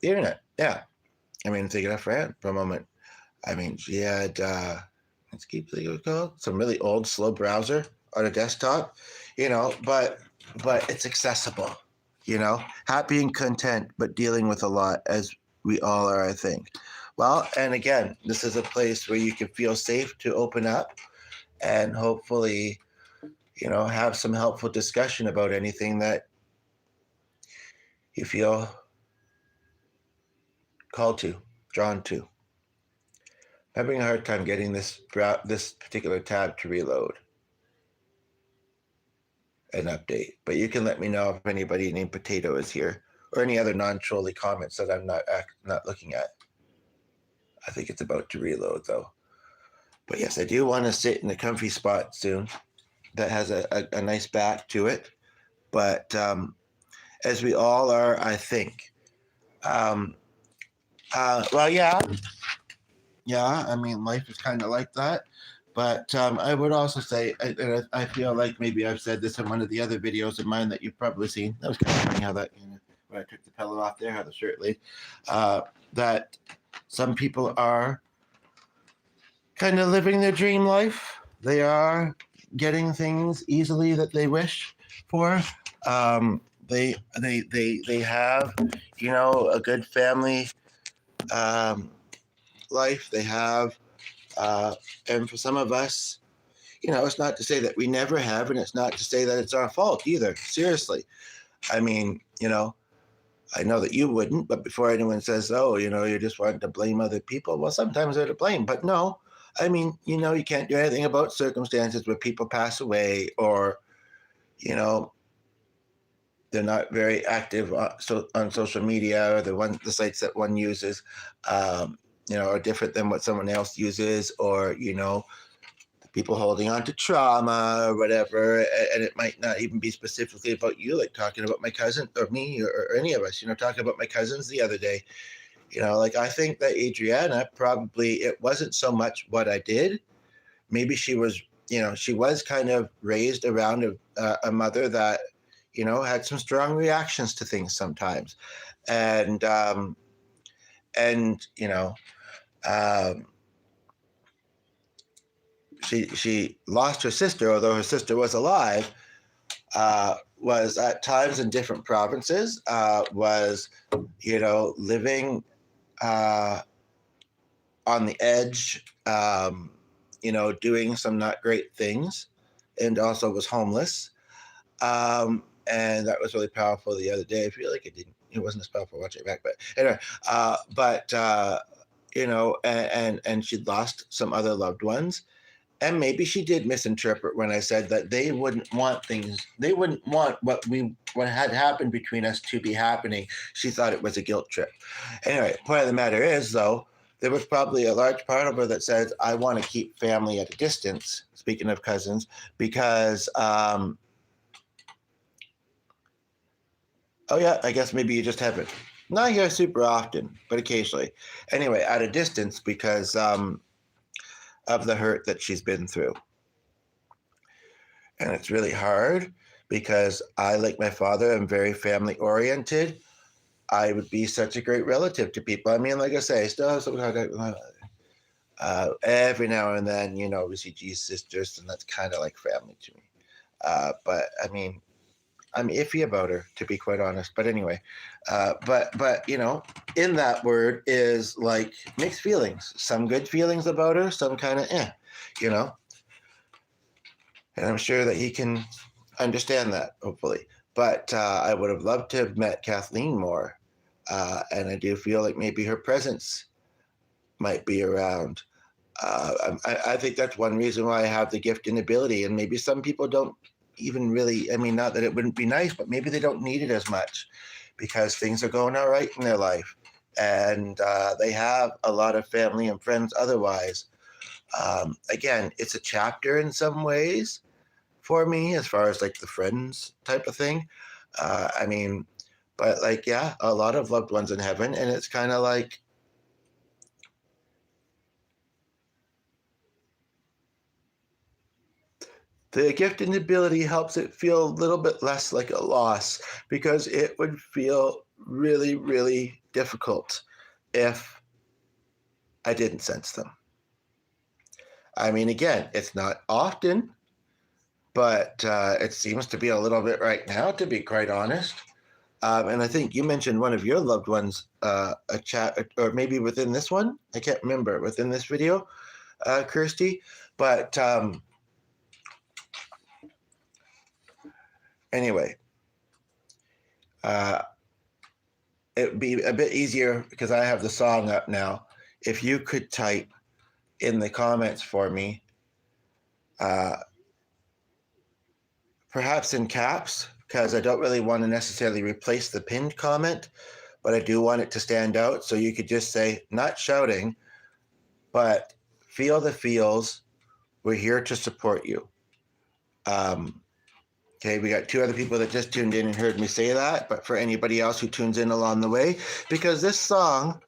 internet. Yeah. I mean, thinking of Fran for a moment. I mean, she had, let's keep thinking it was called, some really old, slow browser on a desktop, but it's accessible, happy and content, but dealing with a lot, as we all are, I think. Well, and again, this is a place where you can feel safe to open up and hopefully, have some helpful discussion about anything that you feel called to, drawn to. I'm having a hard time getting this particular tab to reload and update, but you can let me know if anybody named Potato is here or any other non-trolly comments that I'm not looking at. I think it's about to reload though. But yes, I do want to sit in a comfy spot soon that has a nice back to it. But as we all are, I think. Well, yeah. I mean, life is kind of like that. But I would also say, I feel like maybe I've said this in one of the other videos of mine that you've probably seen. That was kind of funny how that, when I took the pillow off there, how the shirt laid. That some people are kind of living their dream life. They are getting things easily that they wish for. They have, a good family life. They have, and for some of us, it's not to say that we never have, and it's not to say that it's our fault either. Seriously. I mean, I know that you wouldn't, but before anyone says, oh, you just want to blame other people, well, sometimes they're to blame, but no. I mean, you can't do anything about circumstances where people pass away or, they're not very active on social media, or the sites that one uses, are different than what someone else uses, or, people holding on to trauma or whatever. And it might not even be specifically about you, like talking about my cousin or me or any of us, talking about my cousins the other day. Like I think that Adriana probably, it wasn't so much what I did. Maybe she was, she was kind of raised around a mother that, had some strong reactions to things sometimes. And she lost her sister, although her sister was alive, was at times in different provinces, was, living on the edge, doing some not great things, and also was homeless. And that was really powerful the other day. I feel like it wasn't as powerful watching it back, but anyway, and she'd lost some other loved ones. And maybe she did misinterpret when I said that they wouldn't want what had happened between us to be happening. She thought it was a guilt trip. Anyway, point of the matter is, though, there was probably a large part of her that says, I want to keep family at a distance, speaking of cousins, because, oh yeah, I guess maybe you just haven't. Not here super often, but occasionally. Anyway, at a distance because of the hurt that she's been through. And it's really hard because I, like my father, am very family oriented. I would be such a great relative to people. I mean, like I say, I still have some every now and then, we see G's sisters, and that's kind of like family to me. But I mean, I'm iffy about her, to be quite honest. But anyway, but in that word is like mixed feelings. Some good feelings about her, some kind of And I'm sure that he can understand that, hopefully. But I would have loved to have met Kathleen more. And I do feel like maybe her presence might be around. I think that's one reason why I have the gift and ability. And maybe some people don't even really, I mean, not that it wouldn't be nice, but maybe they don't need it as much because things are going all right in their life. And they have a lot of family and friends otherwise. Again, it's a chapter in some ways for me as far as like the friends type of thing. I mean, but like, yeah, a lot of loved ones in heaven, and it's kind of like, the gift and ability helps it feel a little bit less like a loss, because it would feel really, really difficult if I didn't sense them. I mean, again, it's not often, but it seems to be a little bit right now, to be quite honest. And I think you mentioned one of your loved ones, a chat, or maybe within this one. I can't remember, within this video, Kirsty. But anyway, it would be a bit easier because I have the song up now. If you could type in the comments for me, perhaps in caps, because I don't really want to necessarily replace the pinned comment, but I do want it to stand out. So you could just say, not shouting, but feel the feels. We're here to support you. Okay, we got 2 other people that just tuned in and heard me say that, but for anybody else who tunes in along the way, because this song,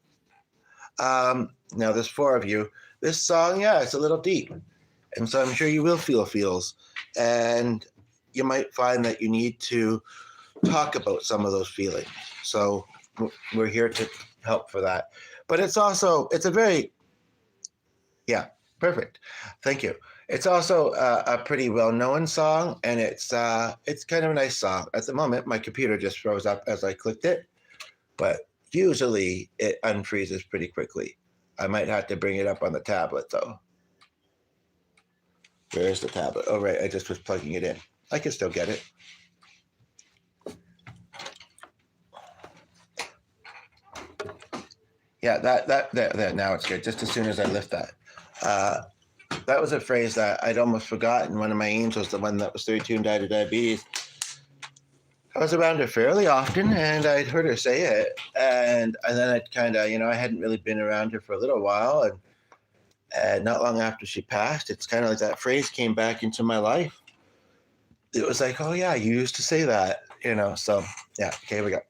now there's 4 of you, this song, yeah, it's a little deep. And so I'm sure you will feel feels. And you might find that you need to talk about some of those feelings. So we're here to help for that. But it's also, it's a very, yeah, perfect. Thank you. It's also a pretty well-known song, and it's kind of a nice song. At the moment, my computer just froze up as I clicked it, but usually it unfreezes pretty quickly. I might have to bring it up on the tablet, though. Where's the tablet? Oh, right, I just was plugging it in. I can still get it. Yeah, that now it's good. Just as soon as I lift that. That was a phrase that I'd almost forgotten. One of my angels, the one that was 32 and died of diabetes, I was around her fairly often, and I'd heard her say it. And then I'd kind of, I hadn't really been around her for a little while. And not long after she passed, it's kind of like that phrase came back into my life. It was like, oh, yeah, you used to say that, So, yeah, okay, here we go.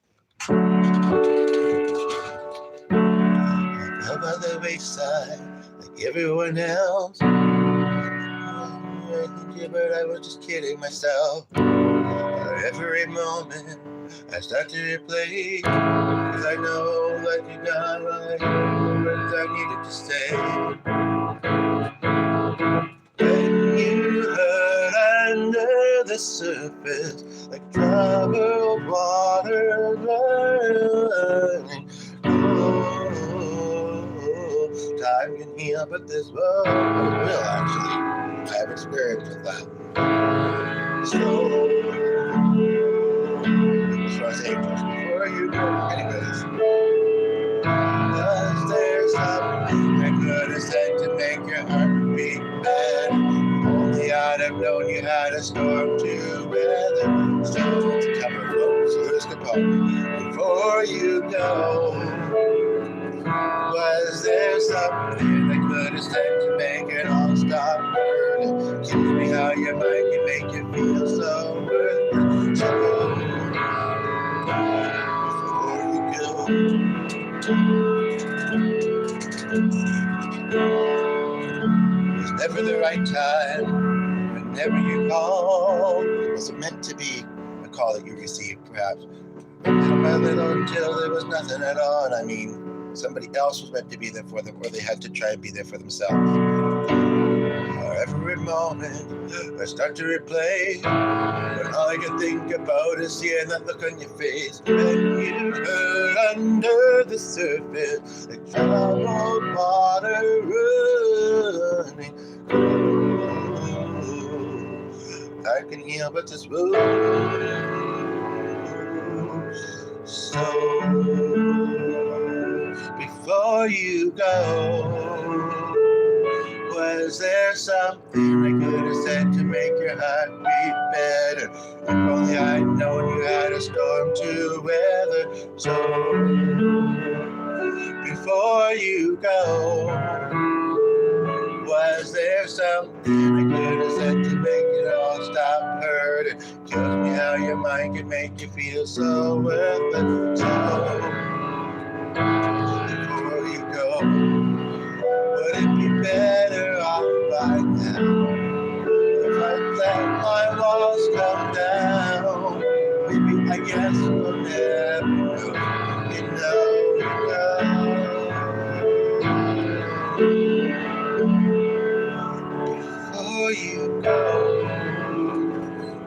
Up by the wayside, like everyone else. But I was just kidding myself. Every moment I start to replay, cause I know that you got right words I needed to say. When you hurt under the surface, like troubled water running. Time can heal, but this world will actually. I have experience with that. So, trust angels before you go. Anyways, was there something I could have said to make your heart beat better? Only I'd have known you had a storm to weather. Storms to cover folks, who's the pump before you go? Was there something I could have said to make it all stop burning? Teach me how your mind can make you feel so worth it. So, before you go, it was never the right time. Whenever you called, it wasn't meant to be a call that you received, perhaps. Little by little until there was nothing at all. And I mean, somebody else was meant to be there for them, or they had to try and be there for themselves. Every moment I start to replay, but all I can think about is seeing that look on your face. When you hurt under the surface, like troubled water running. I can heal, but this wound. So before you go, was there something I could have said to make your heart beat better? If only I'd known you had a storm to weather. So before you go, was there something I could have said to make it all stop your mind can make you feel so worth it. So before you go, would it be better off right now if I let my walls come down? Maybe I guess we'll never know. You know. Before you go,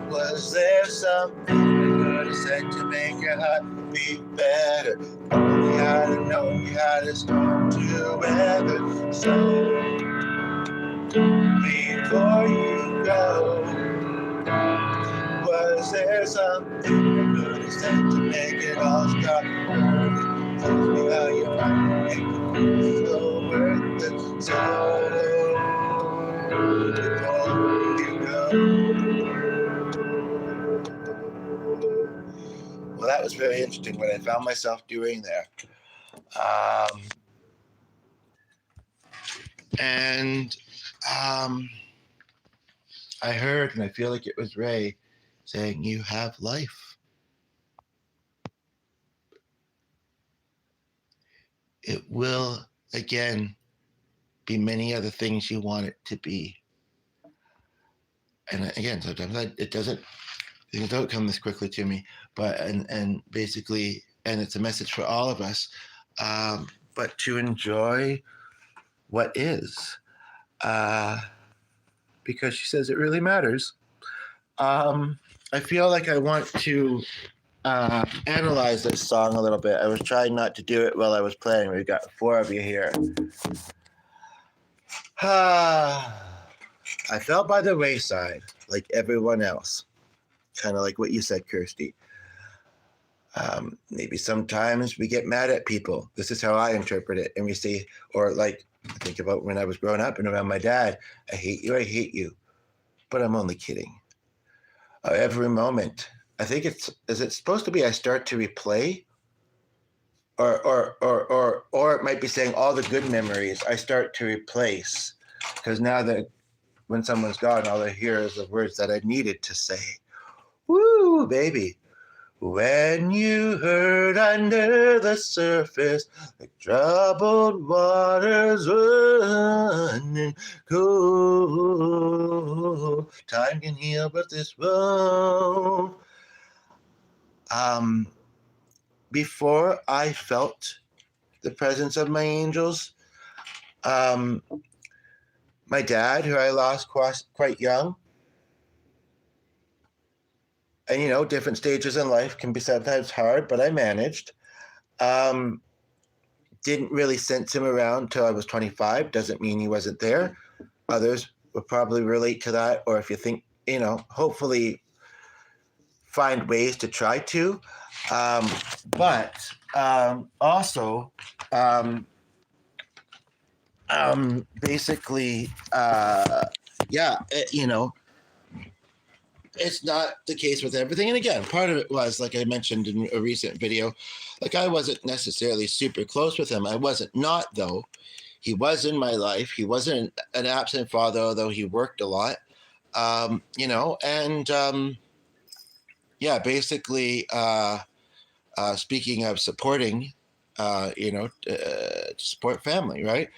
was there something I could have said to make your heart beat better? Only had to know you had a storm to weather. So before you go, was there something I could have said to make it all stop hurting? Tell me how you might make it feel so worth it. So before you go. Well, that was very interesting what I found myself doing there. And I heard, and I feel like it was Ray, saying, "You have life. It will, again, be many other things you want it to be." And again, sometimes it doesn't, things don't come this quickly to me, but, and basically, and it's a message for all of us, but to enjoy what is, because she says it really matters. I feel like I want to analyze this song a little bit. I was trying not to do it while I was playing. We've got 4 of you here. I fell by the wayside like everyone else. Kind of like what you said, Kirsty. Maybe sometimes we get mad at people. This is how I interpret it. And we say, or like, I think about when I was growing up and around my dad, I hate you. But I'm only kidding. Every moment. I think is it supposed to be I start to replay? Or it might be saying all the good memories I start to replace. Because now that when someone's gone, all I hear is the words that I needed to say. Woo, baby. When you hurt under the surface, like troubled waters running cold, time can heal, but this won't. Before I felt the presence of my angels, my dad, who I lost quite young, and different stages in life can be sometimes hard, but I managed. Didn't really sense him around till I was 25. Doesn't mean he wasn't there. Others will probably relate to that, or if you think, hopefully find ways to try to. But also, basically, it's not the case with everything. And again, part of it was, like I mentioned in a recent video, like I wasn't necessarily super close with him. I wasn't not, though. He was in my life. He wasn't an absent father, although he worked a lot. Basically, speaking of supporting, support family, right?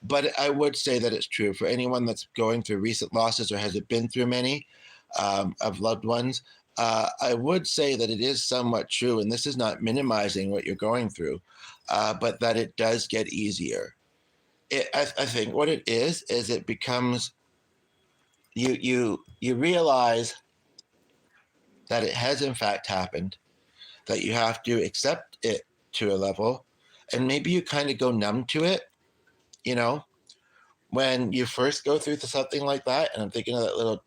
But I would say that it's true for anyone that's going through recent losses or hasn't been through many of loved ones. I would say that it is somewhat true, and this is not minimizing what you're going through, but that it does get easier. I think what it is it becomes, you realize that it has in fact happened, that you have to accept it to a level, and maybe you kind of go numb to it, when you first go through something like that. And I'm thinking of that little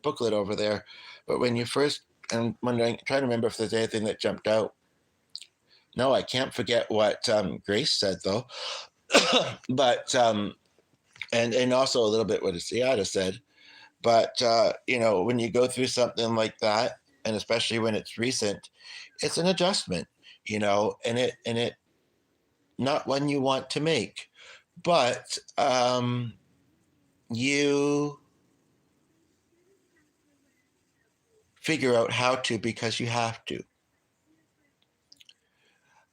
booklet over there, but when you first, and wondering, trying to remember if there's anything that jumped out. No, I can't forget what Grace said though. But and also a little bit what Seada said. But when you go through something like that, and especially when it's recent, it's an adjustment, and it not one you want to make, but you figure out how to because you have to.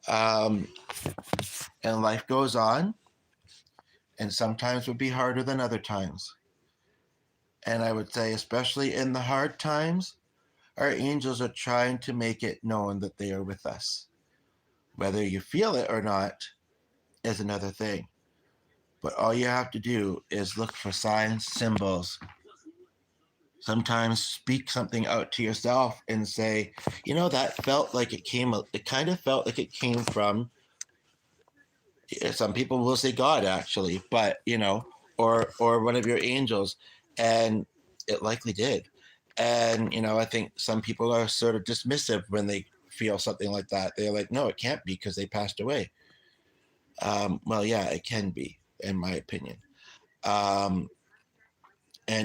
And life goes on, and sometimes would be harder than other times. And I would say, especially in the hard times, our angels are trying to make it known that they are with us. Whether you feel it or not is another thing. But all you have to do is look for signs, symbols. Sometimes speak something out to yourself and say, that felt like it kind of felt like it came from, some people will say God actually, but, or one of your angels. And it likely did. And, I think some people are sort of dismissive when they feel something like that. They're like, no, it can't be because they passed away. Well, yeah, it can be, in my opinion. And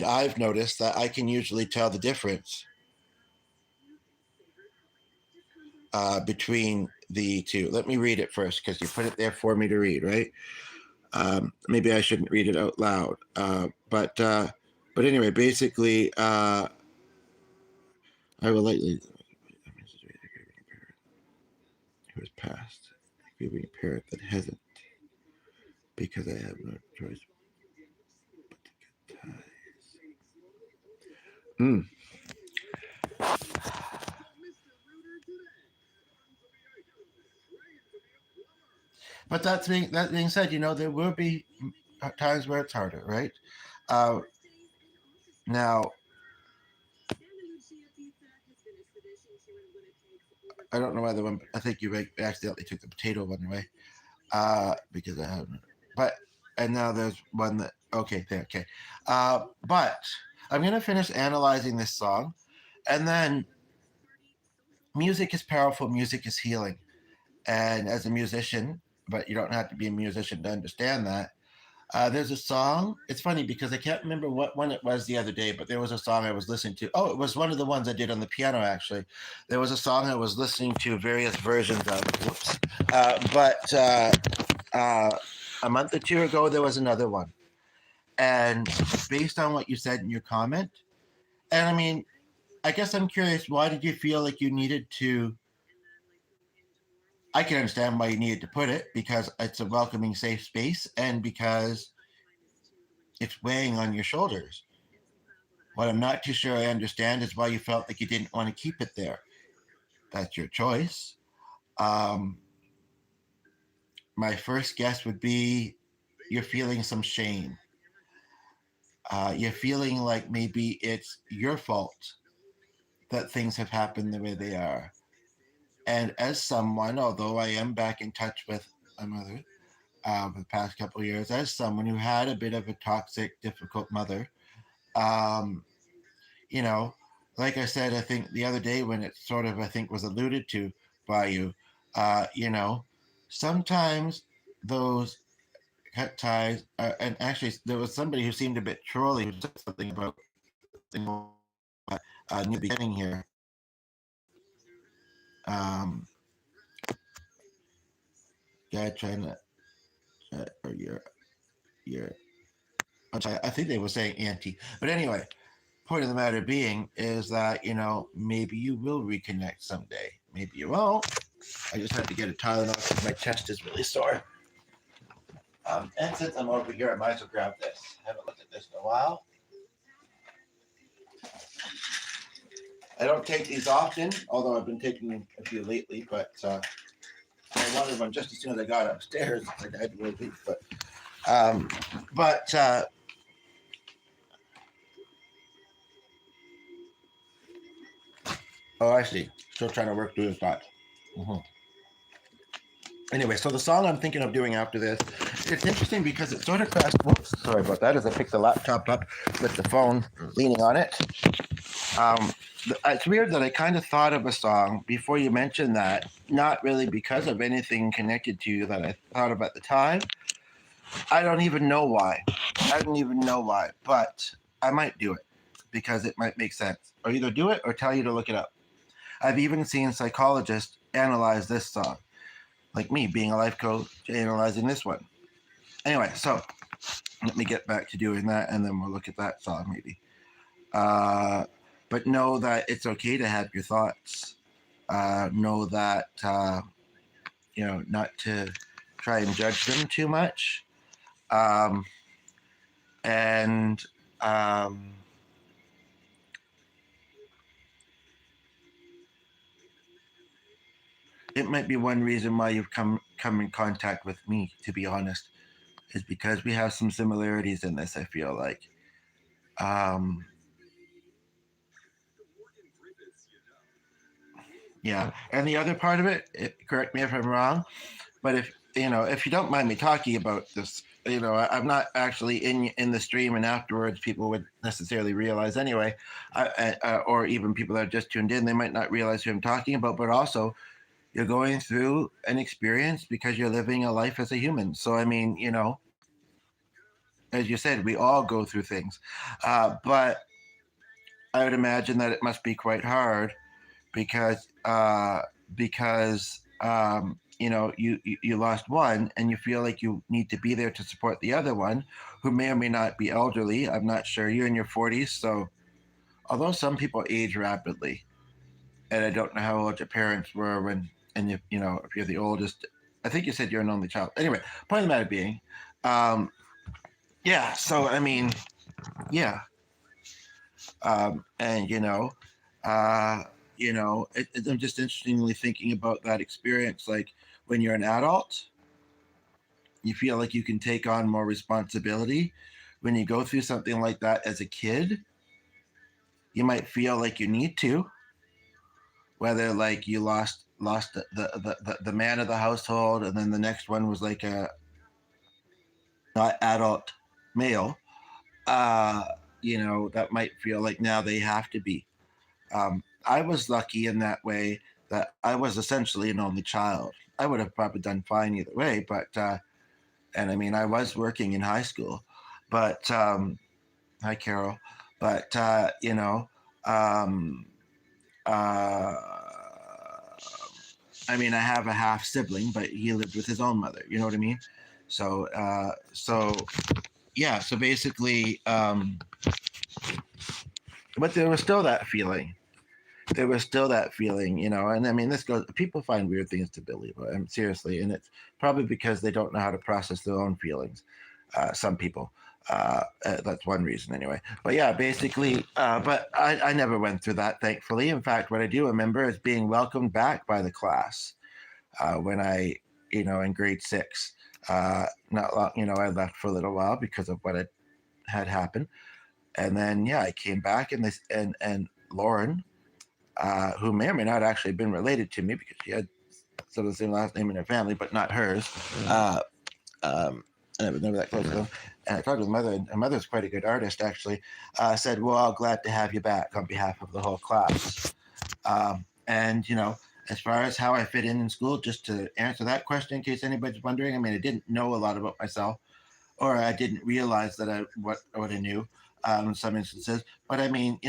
I've noticed that I can usually tell the difference between the two. Let me read it first because you put it there for me to read, right? Maybe I shouldn't read it out loud. But anyway, basically, I will lightly who has passed, grieving a parent that hasn't, because I have no choice but to get ties. But that being said, there will be times where it's harder, right? Now, I don't know whether one. I think you accidentally took the potato one away because I haven't. But and now there's one that okay there okay. But I'm gonna finish analyzing this song, and then music is powerful. Music is healing, and as a musician, but you don't have to be a musician to understand that. There's a song. It's funny because I can't remember what one it was the other day, but there was a song I was listening to. Oh, it was one of the ones I did on the piano, actually. There was a song I was listening to various versions of. Whoops. But a month or two ago, there was another one. And based on what you said in your comment, and I mean, I guess I'm curious, why did you feel like you needed to? I can understand why you needed to put it because it's a welcoming, safe space, and because it's weighing on your shoulders. What I'm not too sure I understand is why you felt like you didn't want to keep it there. That's your choice. Um, my first guess would be you're feeling some shame. You're feeling like maybe it's your fault that things have happened the way they are. And as someone, although I am back in touch with my mother for the past couple of years, as someone who had a bit of a toxic, difficult mother, um, you know, like I said, I think the other day when it sort of, I think, was alluded to by you, you know, sometimes those cut ties, and actually, there was somebody who seemed a bit trolly who said something about new beginning here. Um, guy trying to, or your, I think they were saying anti, but anyway, point of the matter being is that maybe you will reconnect someday. Maybe you won't. I just had to get a Tylenol because my chest is really sore. And since I'm over here, I might as well grab this. I haven't looked at this in a while. I don't take these often, although I've been taking a few lately. But I wanted one just as soon as I got upstairs. It's like I had to really leave. But oh, I see. Still trying to work through this thought. Mm-hmm. Anyway, so the song I'm thinking of doing after this, it's interesting because it sort of crossed. Whoops, sorry about that. As I picked the laptop up with the phone leaning on it. It's weird that I kind of thought of a song before you mentioned that, not really because of anything connected to you that I thought of at the time. I don't even know why. But I might do it because it might make sense. Or either do it or tell you to look it up. I've even seen psychologists analyze this song, like me being a life coach, analyzing this one. Anyway, so let me get back to doing that, and then we'll look at that song maybe. but know that it's okay to have your thoughts. Know that not to try and judge them too much, um, and um, it might be one reason why you've come in contact with me. To be honest, is because we have some similarities in this. I feel like. Um, yeah, and the other part of correct me if I'm wrong, but if you don't mind me talking about this, I'm not actually in the stream, and afterwards people would necessarily realize anyway, or even people that are just tuned in, they might not realize who I'm talking about. But also, you're going through an experience because you're living a life as a human. So I mean, as you said, we all go through things, but I would imagine that it must be quite hard because you lost one and you feel like you need to be there to support the other one, who may or may not be elderly. I'm not sure. You're in your 40s, so although some people age rapidly, and I don't know how old your parents were when, and if you're the oldest, I think you said you're an only child. Anyway, point of the matter being, um, yeah. So I mean, yeah, and uh, I'm just interestingly thinking about that experience. Like when you're an adult, you feel like you can take on more responsibility. When you go through something like that as a kid, you might feel like you need to, whether like you lost the man of the household, and then the next one was like a not adult male. Uh, that might feel like now they have to be. I was lucky in that way that I was essentially an only child. I would have probably done fine either way, but and I mean, I was working in high school, but hi, Carol. But um, uh, I mean, I have a half sibling, but he lived with his own mother. You know what I mean? So yeah. So basically, but there was still that feeling. There was still that feeling, and I mean, this goes. People find weird things to believe. Seriously, and it's probably because they don't know how to process their own feelings. Some people. That's one reason, anyway. But yeah, basically, but I never went through that, thankfully. In fact, what I do remember is being welcomed back by the class when in grade six. Not long, I left for a little while because of what had happened, and then yeah, I came back, and this and Lauren, who may or may not actually have been related to me because she had sort of the same last name in her family, but not hers. Um, and I was never that close to them. And I talked to the mother, and her mother's quite a good artist, actually. Said, "Well, glad to have you back on behalf of the whole class." And as far as how I fit in school, just to answer that question, in case anybody's wondering, I mean, I didn't know a lot about myself, or I didn't realize that what I knew in some instances. But I mean,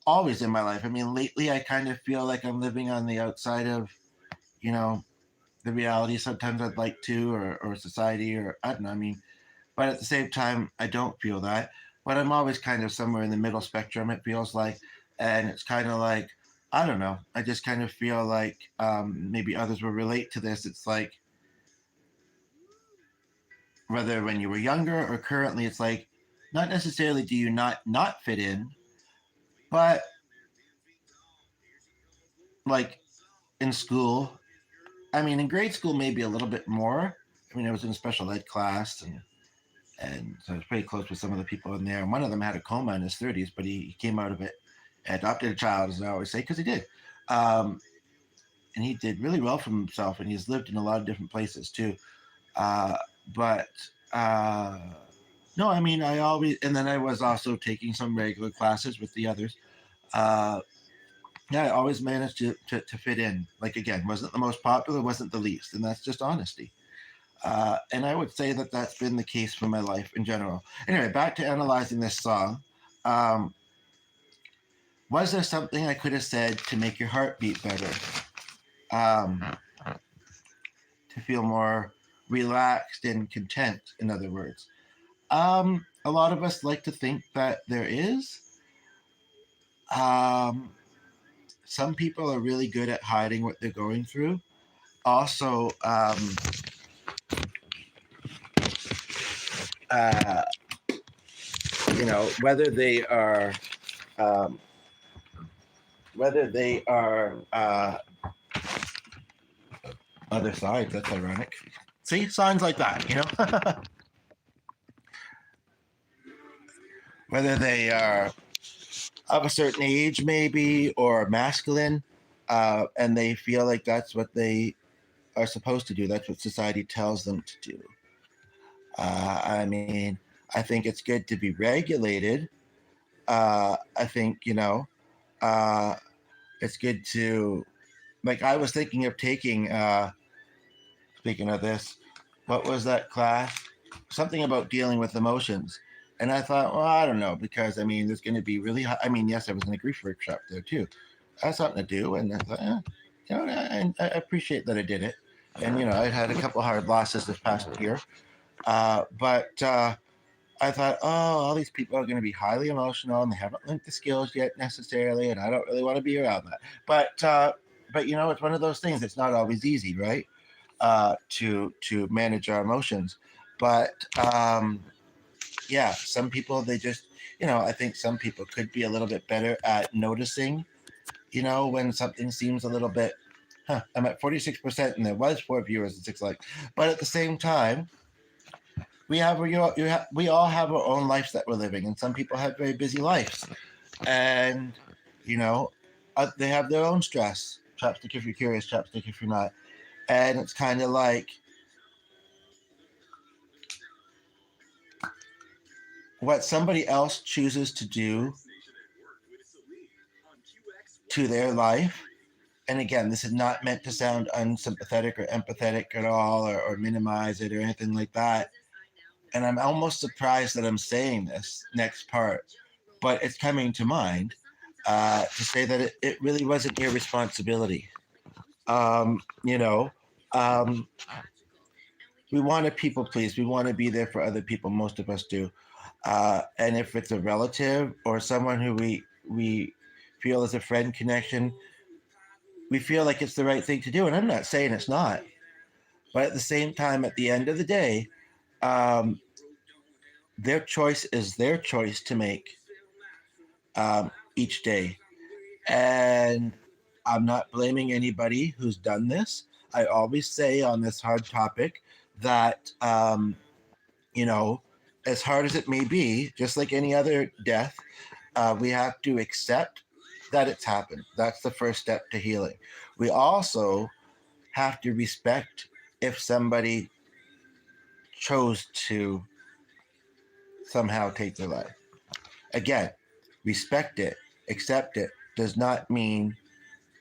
always in my life. I mean, lately I kind of feel like I'm living on the outside of, you know, the reality. Sometimes I'd like to, or society, or I don't know. I mean, but at the same time, I don't feel that. But I'm always kind of somewhere in the middle spectrum, it feels like. And it's kind of like, I don't know. I just kind of feel like maybe others will relate to this. It's like, whether when you were younger or currently, it's like, not necessarily do you not fit in, but like in school, I mean, in grade school, maybe a little bit more. I mean, I was in a special ed class, and so I was pretty close with some of the people in there. And one of them had a coma in his 30s, but he came out of it, adopted a child, as I always say, because he did. Um, and he did really well for himself, and he's lived in a lot of different places too. Uh, but no, I mean, I always, and then I was also taking some regular classes with the others. Uh, yeah, I always managed to fit in. Like, again, wasn't the most popular, wasn't the least, and that's just honesty. And I would say that that's been the case for my life in general. Anyway, back to analyzing this song. Um, was there something I could have said to make your heart beat better? Um, to feel more relaxed and content, in other words. A lot of us like to think that there is. Um, some people are really good at hiding what they're going through. Also, uh, whether they are um, other sides. That's ironic. See, signs like that, whether they are of a certain age, maybe, or masculine, and they feel like that's what they are supposed to do. That's what society tells them to do. I mean, I think it's good to be regulated. I think, uh, it's good to, like, I was thinking of taking, speaking of this, what was that class? Something about dealing with emotions. And I thought, well, I don't know, because I mean, there's going to be really high. I mean, yes, I was in a grief workshop there too. I had something to do. And I thought, I appreciate that I did it. And, I had a couple hard losses this past year. But I thought, oh, all these people are going to be highly emotional and they haven't learned the skills yet necessarily, and I don't really want to be around that. But it's one of those things. It's not always easy, right? To manage our emotions, but yeah, some people they just, I think some people could be a little bit better at noticing, when something seems a little bit. Huh, I'm at 46%, and there was 4 viewers and 6 likes. But at the same time, we all have our own lives that we're living, and some people have very busy lives, and you know, they have their own stress. Chopstick if you're curious, chopstick if you're not. And it's kind of like what somebody else chooses to do to their life. And again, this is not meant to sound unsympathetic or empathetic at all, or minimize it or anything like that. And I'm almost surprised that I'm saying this next part, but it's coming to mind, to say that it really wasn't your responsibility. Um, you know, um, we want to people please. We want to be there for other people. Most of us do. And if it's a relative or someone who we feel is a friend connection, we feel like it's the right thing to do. And I'm not saying it's not, but at the same time, at the end of the day, um, their choice is their choice to make, each day. And I'm not blaming anybody who's done this. I always say on this hard topic that, you know, as hard as it may be, just like any other death, we have to accept that it's happened. That's the first step to healing. We also have to respect if somebody chose to somehow take their life. Again, respect it, accept it, does not mean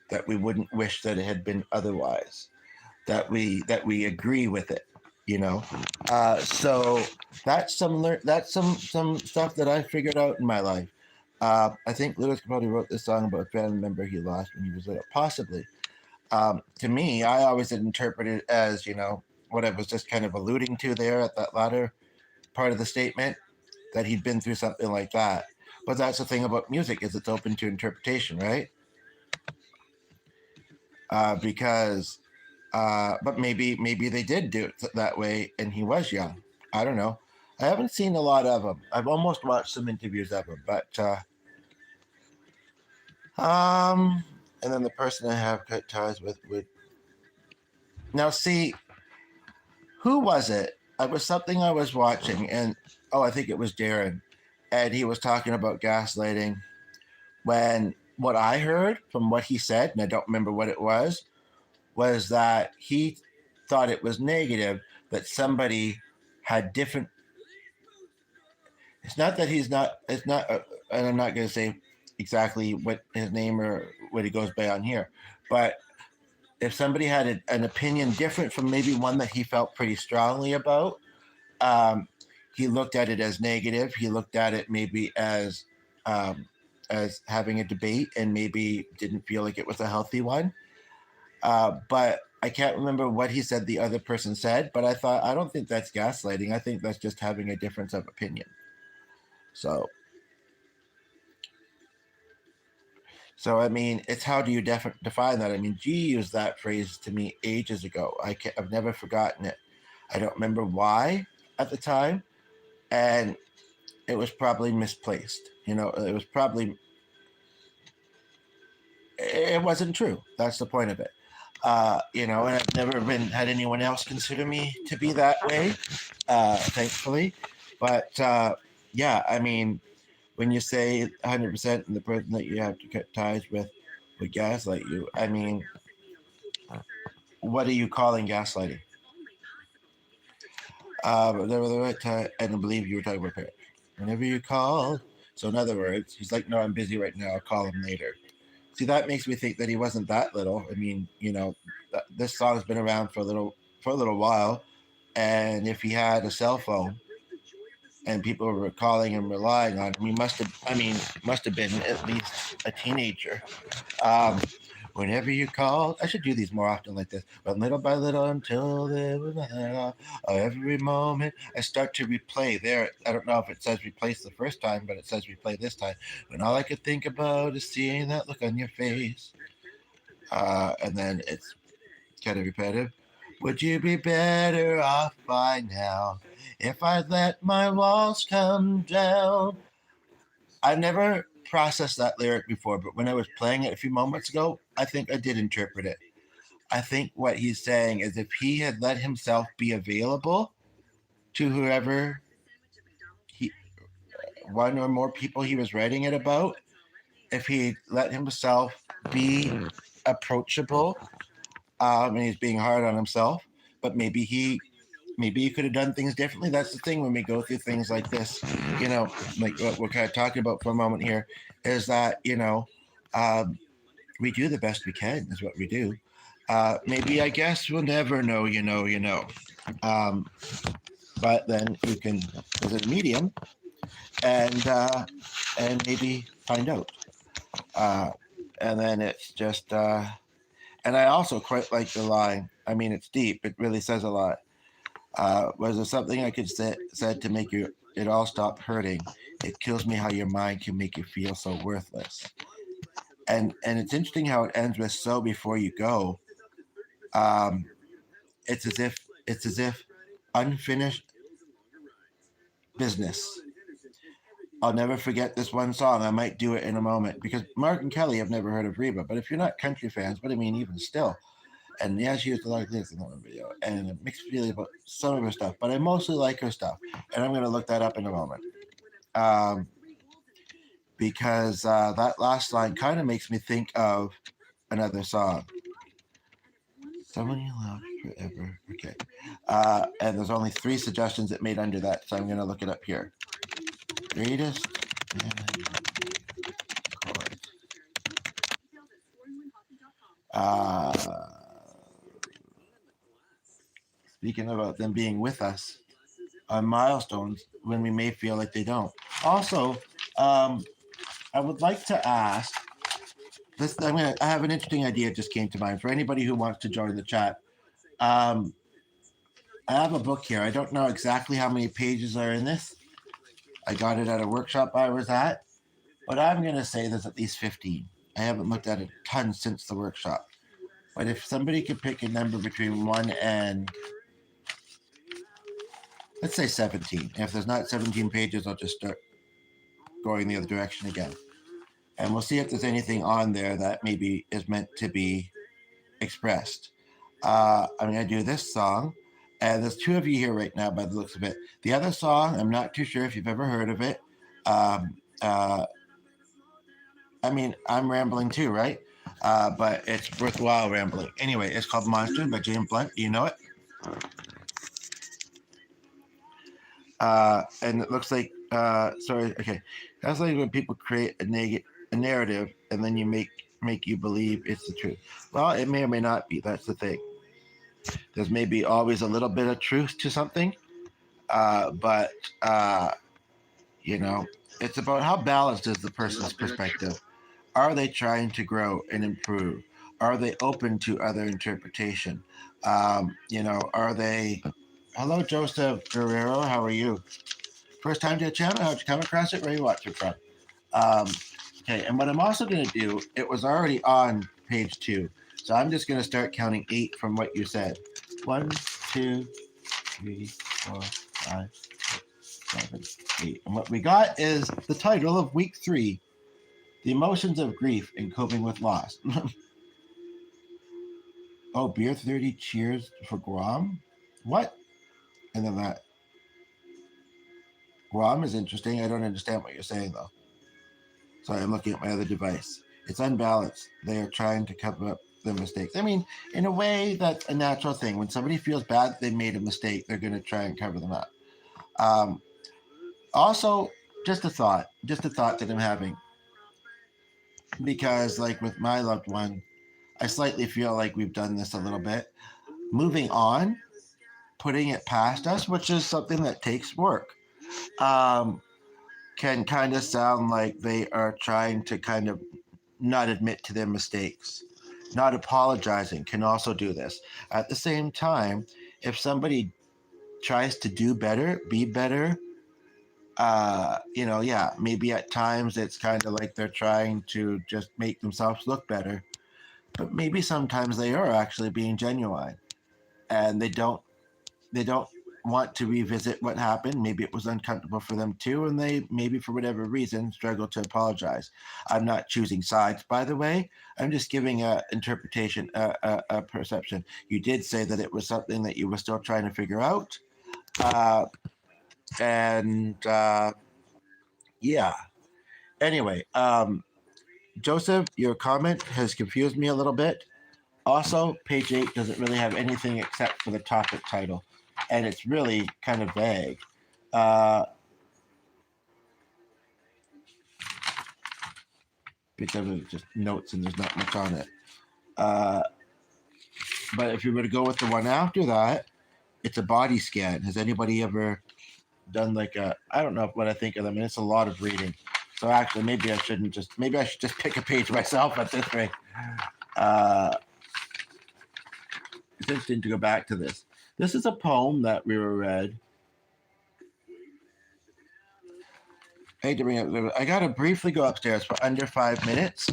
that we wouldn't wish that it had been otherwise. That we agree with it, you know. So that's some stuff that I figured out in my life. I think Lewis probably wrote this song about a family member he lost when he was little, possibly. To me, I always interpreted it as, what I was just kind of alluding to there at that latter part of the statement, that he'd been through something like that. But that's the thing about music, is it's open to interpretation, right? Because but maybe they did do it that way, and he was young. I don't know. I haven't seen a lot of him. I've almost watched some interviews of him, but and then the person I have cut ties with would now see, who was it? It was something I was watching, and oh, I think it was Darren, and he was talking about gaslighting. When what I heard from what he said, and I don't remember what it was that he thought it was negative that somebody had different. It's not that he's not. It's not, and I'm not going to say exactly what his name or what he goes by on here, but if somebody had an opinion different from maybe one that he felt pretty strongly about, um, he looked at it as negative. He looked at it maybe um, as having a debate, and maybe didn't feel like it was a healthy one. But I can't remember what he said the other person said, but I thought, I don't think that's gaslighting. I think that's just having a difference of opinion. So, So I mean, it's how do you define that? I mean, G used that phrase to me ages ago. I've never forgotten it. I don't remember why at the time, and it was probably misplaced. You know, it was probably it wasn't true. That's the point of it. You know, and I've never been had anyone else consider me to be that way, thankfully. But yeah, I mean, when you say 100% and the person that you have to cut ties with would gaslight you, I mean, what are you calling gaslighting? But there was the right time, and I believe you were talking about parents. Whenever you call, so in other words, he's like, "No, I'm busy right now. I'll call him later." See, that makes me think that he wasn't that little. I mean, you know, this song's been around for a little while, and if he had a cell phone and people were calling and relying on him, he must have. I mean, must have been at least a teenager. Um, Whenever you called, I should do these more often like this. But little by little, until there was nothing at all, every moment I start to replay. There, I don't know if it says replace the first time, but it says replay this time. When all I could think about is seeing that look on your face, and then it's kind of repetitive. Would you be better off by now if I let my walls come down? I've never processed that lyric before, but when I was playing it a few moments ago, I think I did interpret it. I think what he's saying is if he had let himself be available to whoever he, one or more people he was writing it about, if he let himself be approachable, and he's being hard on himself, but maybe he could have done things differently. That's the thing when we go through things like this, you know, like what we're kind of talking about for a moment here, is that um, we do the best we can, is what we do. Maybe I guess we'll never know, um, but then you can visit a medium and maybe find out. Uh, and then it's just, and I also quite like the line. I mean, it's deep. It really says a lot. Was there something I could said to make you it all stop hurting? It kills me how your mind can make you feel so worthless. And it's interesting how it ends with "so before you go." Um, it's as if it's as if unfinished business. I'll never forget this one song. I might do it in a moment because Mark and Kelly have never heard of Reba. But if you're not country fans, but I mean, even still, and yeah, she used a lot of lyrics in that one video, and mixed feelings about some of her stuff. But I mostly like her stuff, and I'm going to look that up in a moment. Um, because that last line kind of makes me think of another song. Someone you love forever. Okay. And there's only 3 suggestions it made under that, so I'm going to look it up here. Greatest chords. Uh, Speaking about them being with us on milestones when we may feel like they don't. Also, I would like to ask this. I have an interesting idea just came to mind for anybody who wants to join the chat. Um, I have a book here. I don't know exactly how many pages are in this. I got it at a workshop I was at, but I'm going to say there's at least 15. I haven't looked at a ton since the workshop. But if somebody could pick a number between 1 and, let's say 17. If there's not 17 pages, I'll just start going the other direction again. And we'll see if there's anything on there that maybe is meant to be expressed. I'm going to do this song. And there's 2 of you here right now by the looks of it. The other song, I'm not too sure if you've ever heard of it. Um, uh, I mean, I'm rambling too, right? But it's worthwhile rambling. Anyway, it's called Monster by James Blunt. Do you know it? And it looks like, sorry, okay. That's like when people create a narrative and then you make you believe it's the truth. Well, it may or may not be. That's the thing. There's maybe always a little bit of truth to something, but you know, it's about how balanced is the person's perspective. Are they trying to grow and improve? Are they open to other interpretation? Are they? Hello, Joseph Guerrero. How are you? First time to the channel? How'd you come across it? Where you watch it from? Um, Okay, and what I'm also going to do, it was already on page 2. So I'm just going to start counting 8 from what you said. 1, 2, 3, 4, 5, 6, 7, 8. And what we got is the title of week 3, The Emotions of Grief and Coping with Loss. Oh, beer 30 cheers for Guam? What? And then that. Guam is interesting. I don't understand what you're saying, though. Sorry, I'm looking at my other device. It's unbalanced. They are trying to cover up their mistakes. I mean, in a way, that's a natural thing. When somebody feels bad they made a mistake, they're going to try and cover them up. Also, just a thought that I'm having. Because, like with my loved one, I slightly feel like we've done this a little bit. Moving on, putting it past us, which is something that takes work, can kind of sound like they are trying to kind of not admit to their mistakes. Not apologizing can also do this. At the same time, if somebody tries to do better, be better, maybe at times it's kind of like they're trying to just make themselves look better, but maybe sometimes they are actually being genuine, and they don't want to revisit what happened. Maybe it was uncomfortable for them too, and they maybe for whatever reason struggle to apologize. I'm not choosing sides, by the way. I'm just giving a interpretation, a perception. You did say that it was something that you were still trying to figure out, yeah. Anyway, Joseph, your comment has confused me a little bit. Also, page 8 doesn't really have anything except for the topic title, and it's really kind of vague. Because it's just notes and there's not much on it. But if you were to go with the one after that, it's a body scan. Has anybody ever done like I don't know what I think of them, and it's a lot of reading. So actually, maybe I should just pick a page myself at this rate. It's interesting to go back to this. This is a poem that we were read. I hate to bring up. I got to briefly go upstairs for under 5 minutes.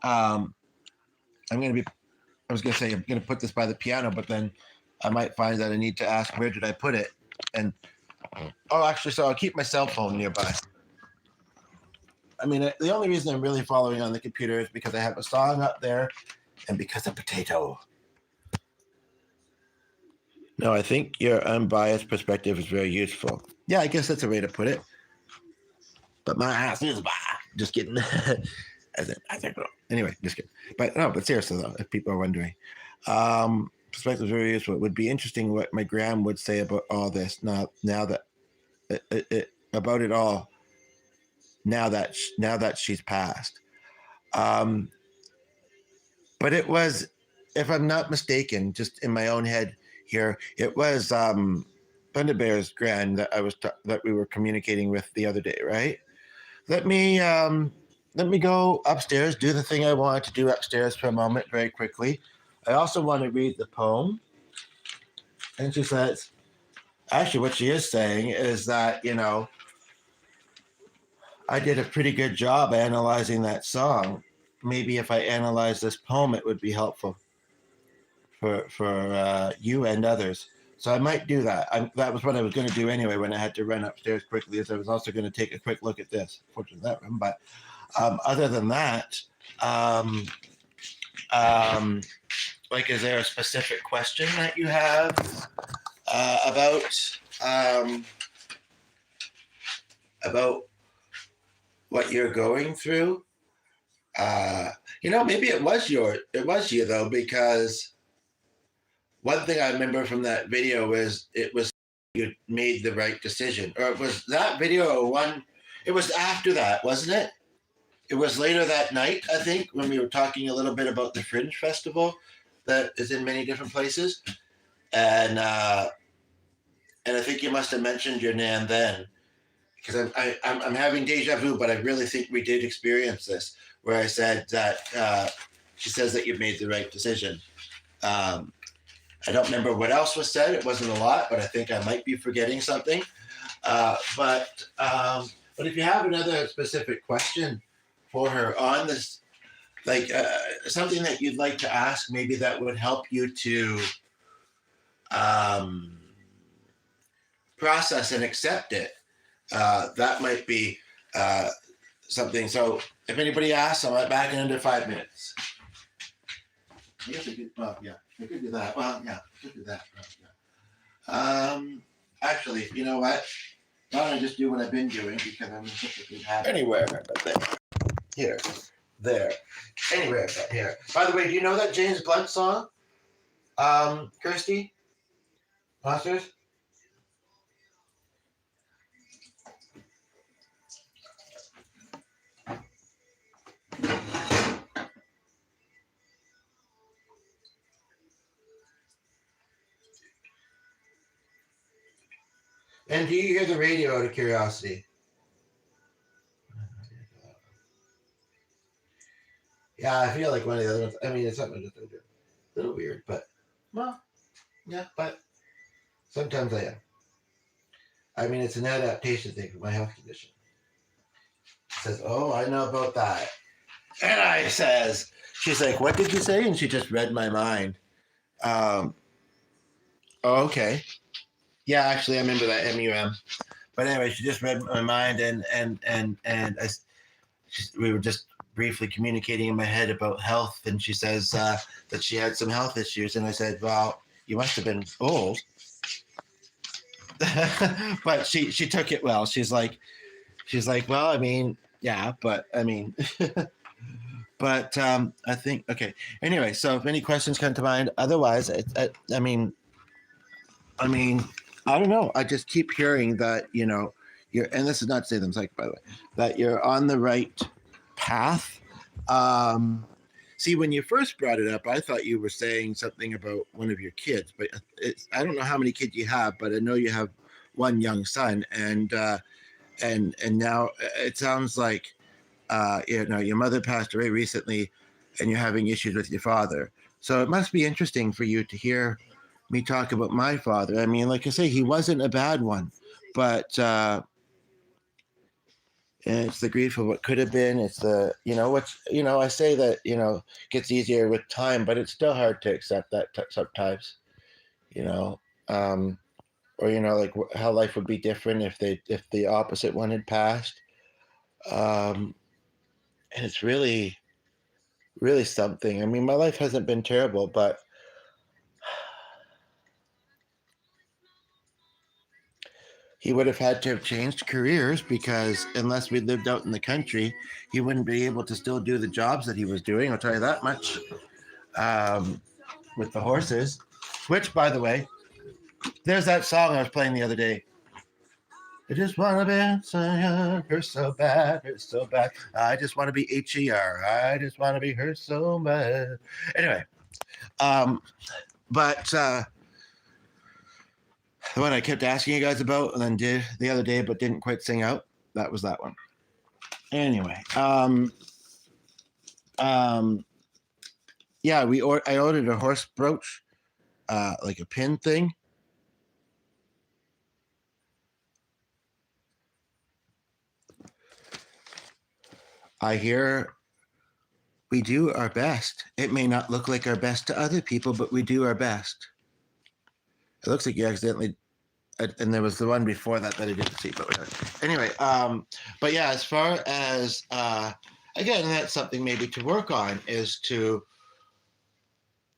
I was going to say I'm going to put this by the piano, but then I might find that I need to ask where did I put it. And actually, so I'll keep my cell phone nearby. I mean, the only reason I'm really following on the computer is because I have a song up there, and because of potato. No, I think your unbiased perspective is very useful. Yeah, I guess that's a way to put it. But my ass is just kidding. Anyway, just kidding. But seriously though, if people are wondering, perspective is very useful. It would be interesting what my gram would say about all this now that about it all. Now that she's passed, but it was, if I'm not mistaken, just in my own head here, it was Thunder Bear's grand that we were communicating with the other day, right? Let me go upstairs, do the thing I wanted to do upstairs for a moment very quickly. I also want to read the poem. And she says, actually what she is saying is that, I did a pretty good job analyzing that song. Maybe if I analyze this poem, it would be helpful for you and others. So I might do that. That was what I was going to do anyway when I had to run upstairs quickly, as I was also going to take a quick look at this. Fortunately, that room. But other than that, like, is there a specific question that you have about what you're going through? Maybe it was you though, because one thing I remember from that video is it was you made the right decision. Or it was that video one, it was after that, wasn't it? It was later that night, I think, when we were talking a little bit about the Fringe Festival that is in many different places. And I think you must have mentioned your Nan then, because I'm having deja vu, but I really think we did experience this, where I said that she says that you've made the right decision. I don't remember what else was said. It wasn't a lot, but I think I might be forgetting something. But if you have another specific question for her on this, like something that you'd like to ask, maybe that would help you to um, process and accept it. That might be something. So if anybody asks, I'm back in under 5 minutes. I guess I could, well, yeah, I could do that. Well, yeah, I could do that. Yeah. Actually, you know what? Why don't I just do what I've been doing, because I'm in such a good habit. Anywhere. There. Here. There. Anywhere but here. By the way, do you know that James Blunt song? Kirsty? Monsters? And do you hear the radio out of curiosity? Yeah, I feel like one of the other ones. I mean, it's something just a little weird, but well, yeah, but sometimes I am. I mean, it's an adaptation thing for my health condition. It says, "Oh, I know about that," and I says, "She's like, what did you say?" And she just read my mind. Oh, okay, yeah, actually, I remember that MUM. But anyway, she just read my mind, and we were just briefly communicating in my head about health, and she says that she had some health issues, and I said, "Well, you must have been old." But she took it well. She's like, "Well, I mean, yeah, but I mean." But I think okay. Anyway, so if any questions come to mind, otherwise, I mean, I don't know. I just keep hearing that you're, and this is not to say them psych, by the way, that you're on the right path. See, when you first brought it up, I thought you were saying something about one of your kids, but I don't know how many kids you have, but I know you have one young son, and now it sounds like your mother passed away recently, and you're having issues with your father. So it must be interesting for you to hear me talk about my father. I mean, like I say, he wasn't a bad one, but it's the grief of what could have been. It's the I say that gets easier with time, but it's still hard to accept that sometimes. You know, or like how life would be different if the opposite one had passed. And it's really, really something. I mean, my life hasn't been terrible, but he would have had to have changed careers, because unless we lived out in the country, he wouldn't be able to still do the jobs that he was doing. I'll tell you that much. With the horses, which, by the way, there's that song I was playing the other day. I just want to be her so bad, her so bad. I just want to be HER. I just want to be her so bad. Anyway, but the one I kept asking you guys about and then did the other day but didn't quite sing out, that was that one. Anyway, yeah, I ordered a horse brooch, like a pin thing. I hear we do our best. It may not look like our best to other people, but we do our best. It looks like you accidentally, and there was the one before that I didn't see, but anyway, but yeah, as far as, again, that's something maybe to work on, is to,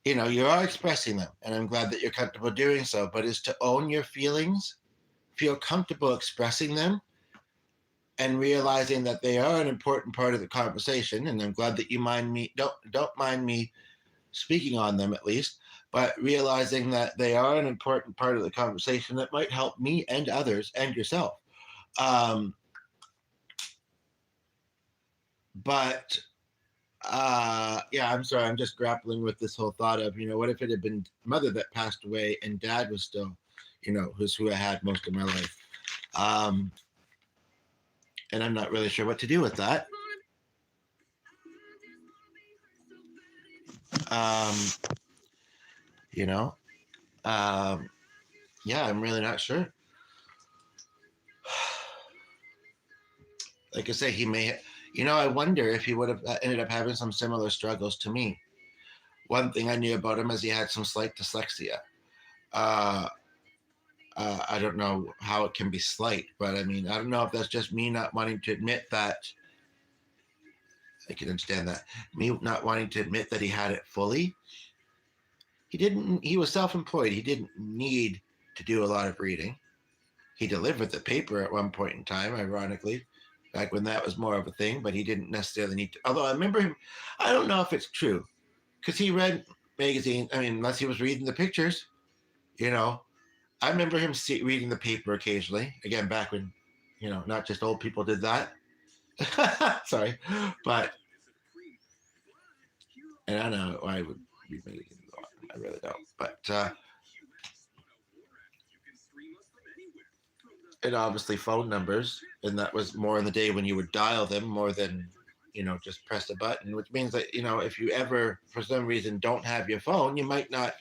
you are expressing them, and I'm glad that you're comfortable doing so, but is to own your feelings, feel comfortable expressing them, and realizing that they are an important part of the conversation. And I'm glad that you don't mind me speaking on them, at least, but realizing that they are an important part of the conversation that might help me and others and yourself. But yeah, I'm sorry. I'm just grappling with this whole thought of, what if it had been mother that passed away and dad was still, who's who I had most of my life. And I'm not really sure what to do with that. Yeah, I'm really not sure. Like I say, he may, I wonder if he would have ended up having some similar struggles to me. One thing I knew about him is he had some slight dyslexia. Uh, I don't know how it can be slight, but I mean, I don't know if that's just me not wanting to admit that. I can understand that. Me not wanting to admit that he had it fully. He didn't, he was self employed. He didn't need to do a lot of reading. He delivered the paper at one point in time, ironically, back when that was more of a thing, but he didn't necessarily need to. Although I remember him, I don't know if it's true, because he read magazines. I mean, unless he was reading the pictures, you know. I remember him reading the paper occasionally. Again, back when, not just old people did that. Sorry, but and I don't know why I would read magazines. I really don't. But and obviously phone numbers, and that was more in the day when you would dial them more than just press a button, which means that if you ever for some reason don't have your phone, you might not,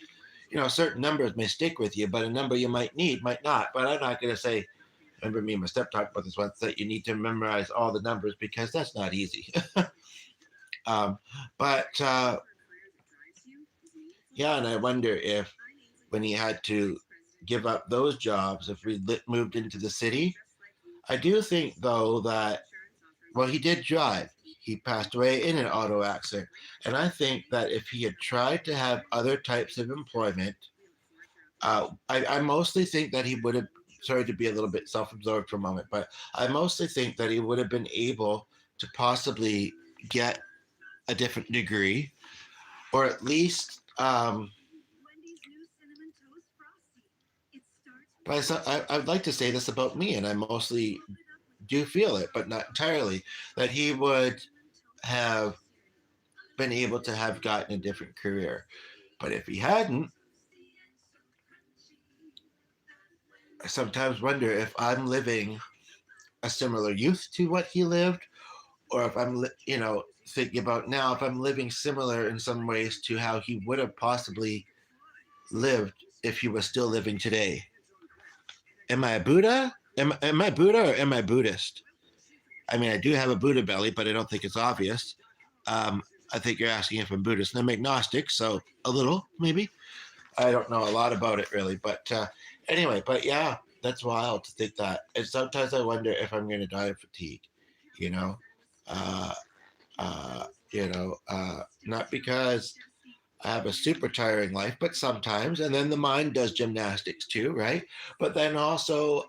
certain numbers may stick with you, but a number you might need might not. But I'm not going to say, remember me and my step talked about this once, that you need to memorize all the numbers, because that's not easy. um, but yeah, and I wonder if when he had to give up those jobs, if we moved into the city. I do think, though, that, well, he did drive. He passed away in an auto accident. And I think that if he had tried to have other types of employment, I mostly think that he would have, sorry to be a little bit self absorbed for a moment, but I mostly think that he would have been able to possibly get a different degree, or at least. But I'd like to say this about me, and I mostly do feel it, but not entirely, that he would have been able to have gotten a different career. But if he hadn't, I sometimes wonder if I'm living a similar youth to what he lived, or if I'm, thinking about now, if I'm living similar in some ways to how he would have possibly lived if he was still living today. Am I a Buddha? Am I Buddha or am I Buddhist? I mean, I do have a Buddha belly, but I don't think it's obvious. I think you're asking if I'm Buddhist. And I'm agnostic, so a little, maybe. I don't know a lot about it really, but anyway, but yeah, that's wild to think that. And sometimes I wonder if I'm going to die of fatigue, you know, uh, not because I have a super tiring life, but sometimes, and then the mind does gymnastics too, right? But then also,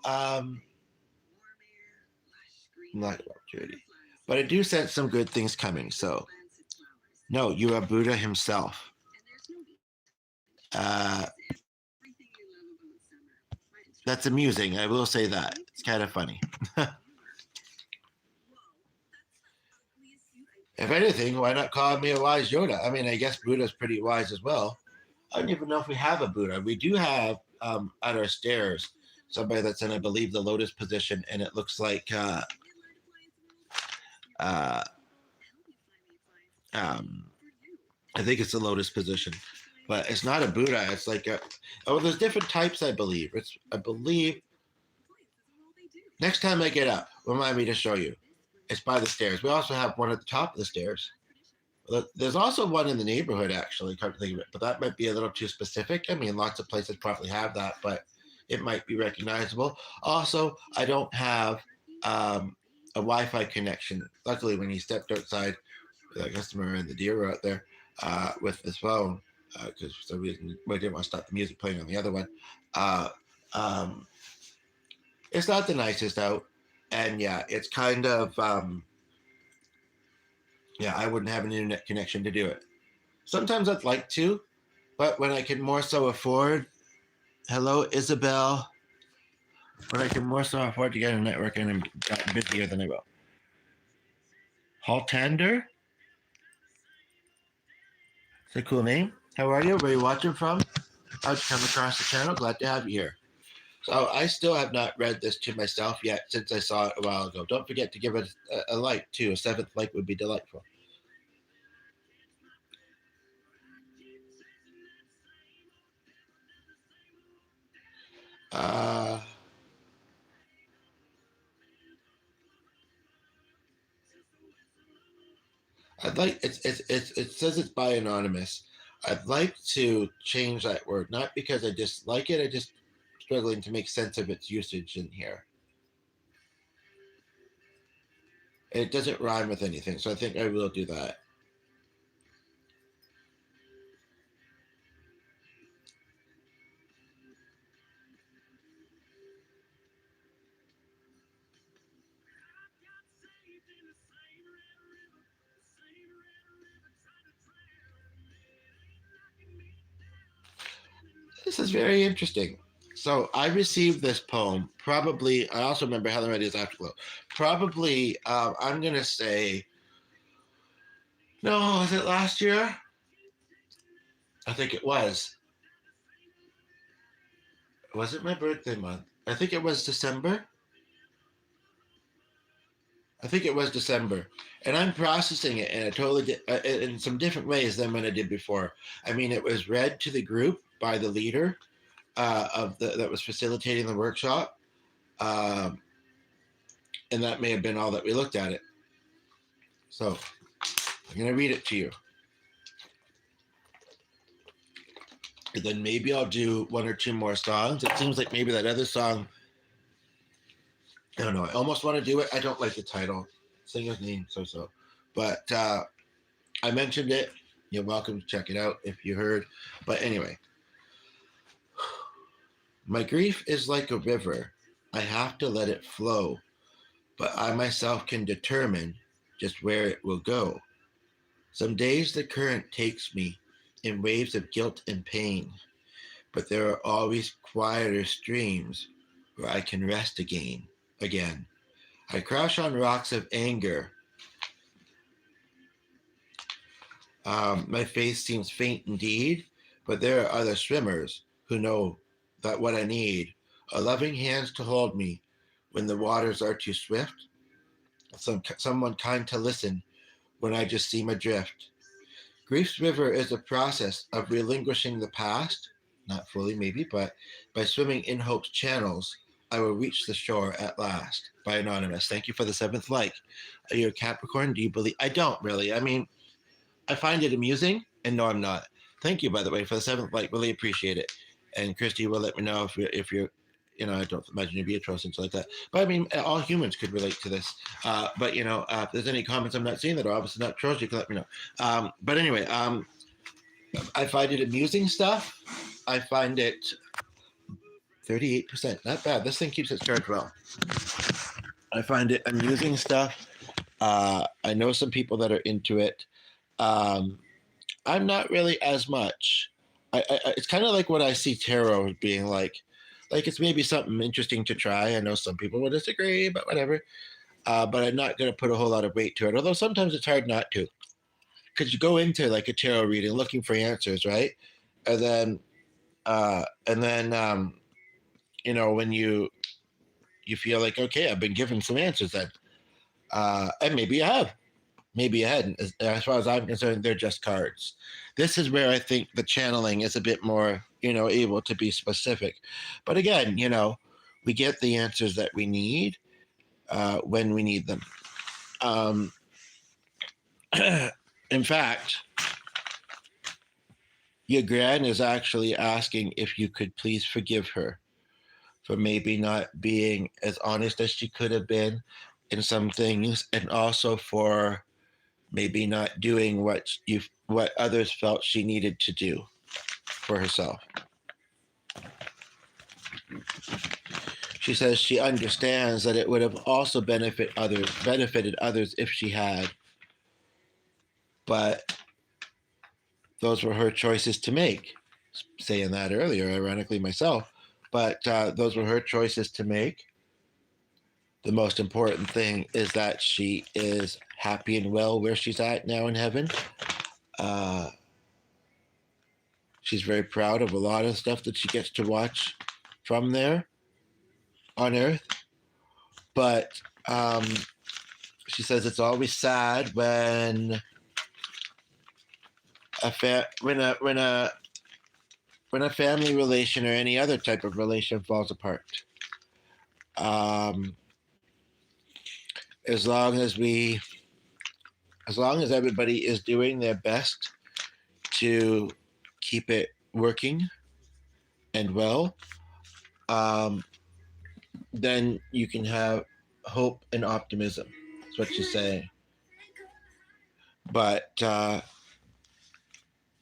not about Judy, but I do sense some good things coming. So, no, you are Buddha himself. Uh, that's amusing. I will say that. It's kind of funny. If anything, why not call me a wise Yoda? I mean, I guess Buddha's pretty wise as well. I don't even know if we have a Buddha. We do have at our stairs somebody that's in, I believe, the lotus position, and it looks like uh, um, I think it's the lotus position, but it's not a Buddha. It's like there's different types, I believe. I believe next time I get up, remind me to show you. It's by the stairs. We also have one at the top of the stairs. There's also one in the neighborhood, actually, come to think of it, but that might be a little too specific. I mean, lots of places probably have that, but it might be recognizable. Also, I don't have a Wi-Fi connection. Luckily, when he stepped outside, the customer and the deer were out there with his phone, because for some reason we didn't want to stop the music playing on the other one. Uh, um, it's not the nicest out, and yeah, it's kind of yeah, I wouldn't have an internet connection to do it. Sometimes I'd like to, but when I can more so afford, hello, Isabel, when I can more so afford to get a network and I'm gotten busier than I will. Haltander? It's a cool name. How are you? Where are you watching from? How'd you come across the channel? Glad to have you here. So I still have not read this to myself yet since I saw it a while ago. Don't forget to give it a like too. A seventh like would be delightful. Uh, I'd like it says it's by anonymous. I'd like to change that word, not because I dislike it. I just struggling to make sense of its usage in here. It doesn't rhyme with anything, so I think I will do that. This is very interesting. So I received this poem probably. I also remember Helen Reddy's Afterglow. Probably, I'm gonna say no. Was it last year? I think it was. Was it my birthday month? I think it was December. I think it was December, and I'm processing it in a totally in some different ways than when I did before. I mean, it was read to the group by the leader of the that was facilitating the workshop, um, and that may have been all that we looked at it. So I'm going to read it to you, and then maybe I'll do one or two more songs. It seems like maybe that other song. I don't know. I almost want to do it. I don't like the title. Singer's name, so. But I mentioned it. You're welcome to check it out if you heard. But anyway, my grief is like a river. I have to let it flow, but I myself can determine just where it will go. Some days the current takes me in waves of guilt and pain, but there are always quieter streams where I can rest again. I crash on rocks of anger. My face seems faint indeed, but there are other swimmers who know that what I need are loving hands to hold me when the waters are too swift, someone kind to listen when I just seem adrift. Grief's river is a process of relinquishing the past, not fully maybe, but by swimming in hope's channels, I will reach the shore at last. By Anonymous. Thank you for the seventh like. Are you a Capricorn? Do you believe? I don't really. I mean, I find it amusing, and no, I'm not. Thank you, by the way, for the seventh like. Really appreciate it. And Christy will let me know if you're I don't imagine you'd be a troll since like that. But I mean, all humans could relate to this. But if there's any comments I'm not seeing that are obviously not trolls, you can let me know. But anyway, I find it amusing stuff. I find it 38%, not bad. This thing keeps its charge well. I find it amusing stuff. I know some people that are into it. I'm not really as much. It's kind of like what I see tarot being like it's maybe something interesting to try. I know some people will disagree, but whatever. But I'm not going to put a whole lot of weight to it. Although sometimes it's hard not to, because you go into like a tarot reading looking for answers, right? And then, when you feel like, okay, I've been given some answers then, and maybe I have. Maybe I hadn't. As far as I'm concerned, they're just cards. This is where I think the channeling is a bit more, able to be specific. But again, we get the answers that we need when we need them. In fact, your gran is actually asking if you could please forgive her for maybe not being as honest as she could have been in some things, and also for maybe not doing what others felt she needed to do for herself. She says she understands that it would have also benefited others if she had, but those were her choices to make. Saying that earlier, ironically myself, but those were her choices to make. The most important thing is that she is happy and well where she's at now in heaven. She's very proud of a lot of stuff that she gets to watch from there on Earth. But she says it's always sad when when a family relation or any other type of relation falls apart. As long as we as long as everybody is doing their best to keep it working and well, um, then you can have hope and optimism. That's what you say. But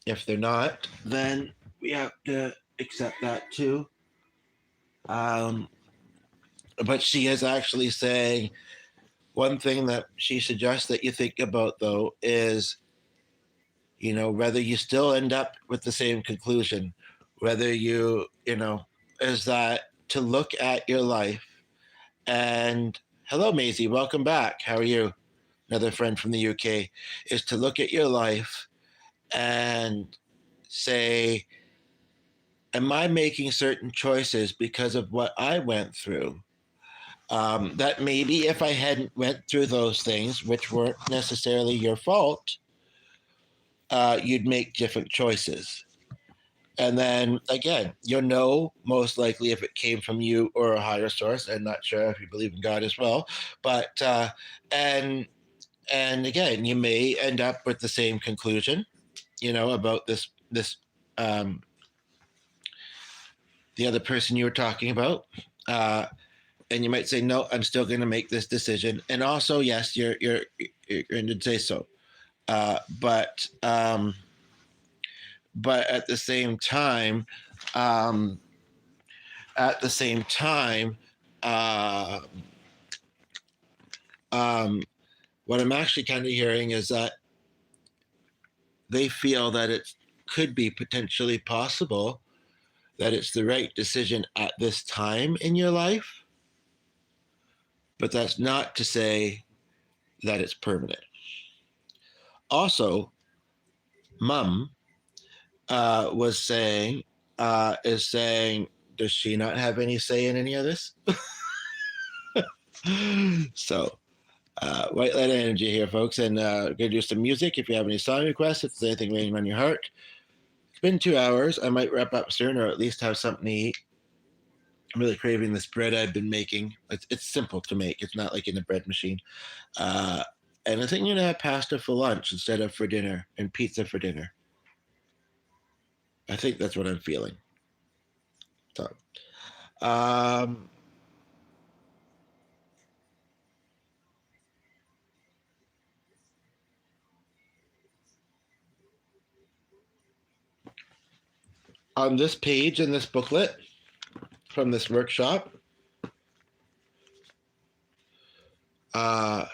if they're not, then we have to accept that too. Um, but she is actually saying one thing that she suggests that you think about, though, is whether you still end up with the same conclusion, whether is that to look at your life and hello, Maisie, welcome back. How are you? Another friend from the UK, is to look at your life and say, am I making certain choices because of what I went through? That maybe if I hadn't went through those things, which weren't necessarily your fault, you'd make different choices. And then again, you'll know most likely if it came from you or a higher source. I'm not sure if you believe in God as well, but and and again, you may end up with the same conclusion, about this um, the other person you were talking about. And you might say, no, I'm still going to make this decision. And also, yes, you're going to say so. Uh, but um, but at the same time, um, at the same time, uh, um, what I'm actually kind of hearing is that they feel that it could be potentially possible that it's the right decision at this time in your life, but that's not to say that it's permanent. Also, mom was saying, is saying, does she not have any say in any of this? So, white light energy here, folks, and gonna do some music. If you have any song requests, if there's anything weighing on your heart, it's been 2 hours. I might wrap up soon, or at least have something to eat. I'm really craving this bread I've been making. It's simple to make. It's not like in a bread machine. Uh, and I think I'm gonna have pasta for lunch instead of for dinner, and pizza for dinner. I think that's what I'm feeling. So, um, on this page in this booklet from this workshop, uh,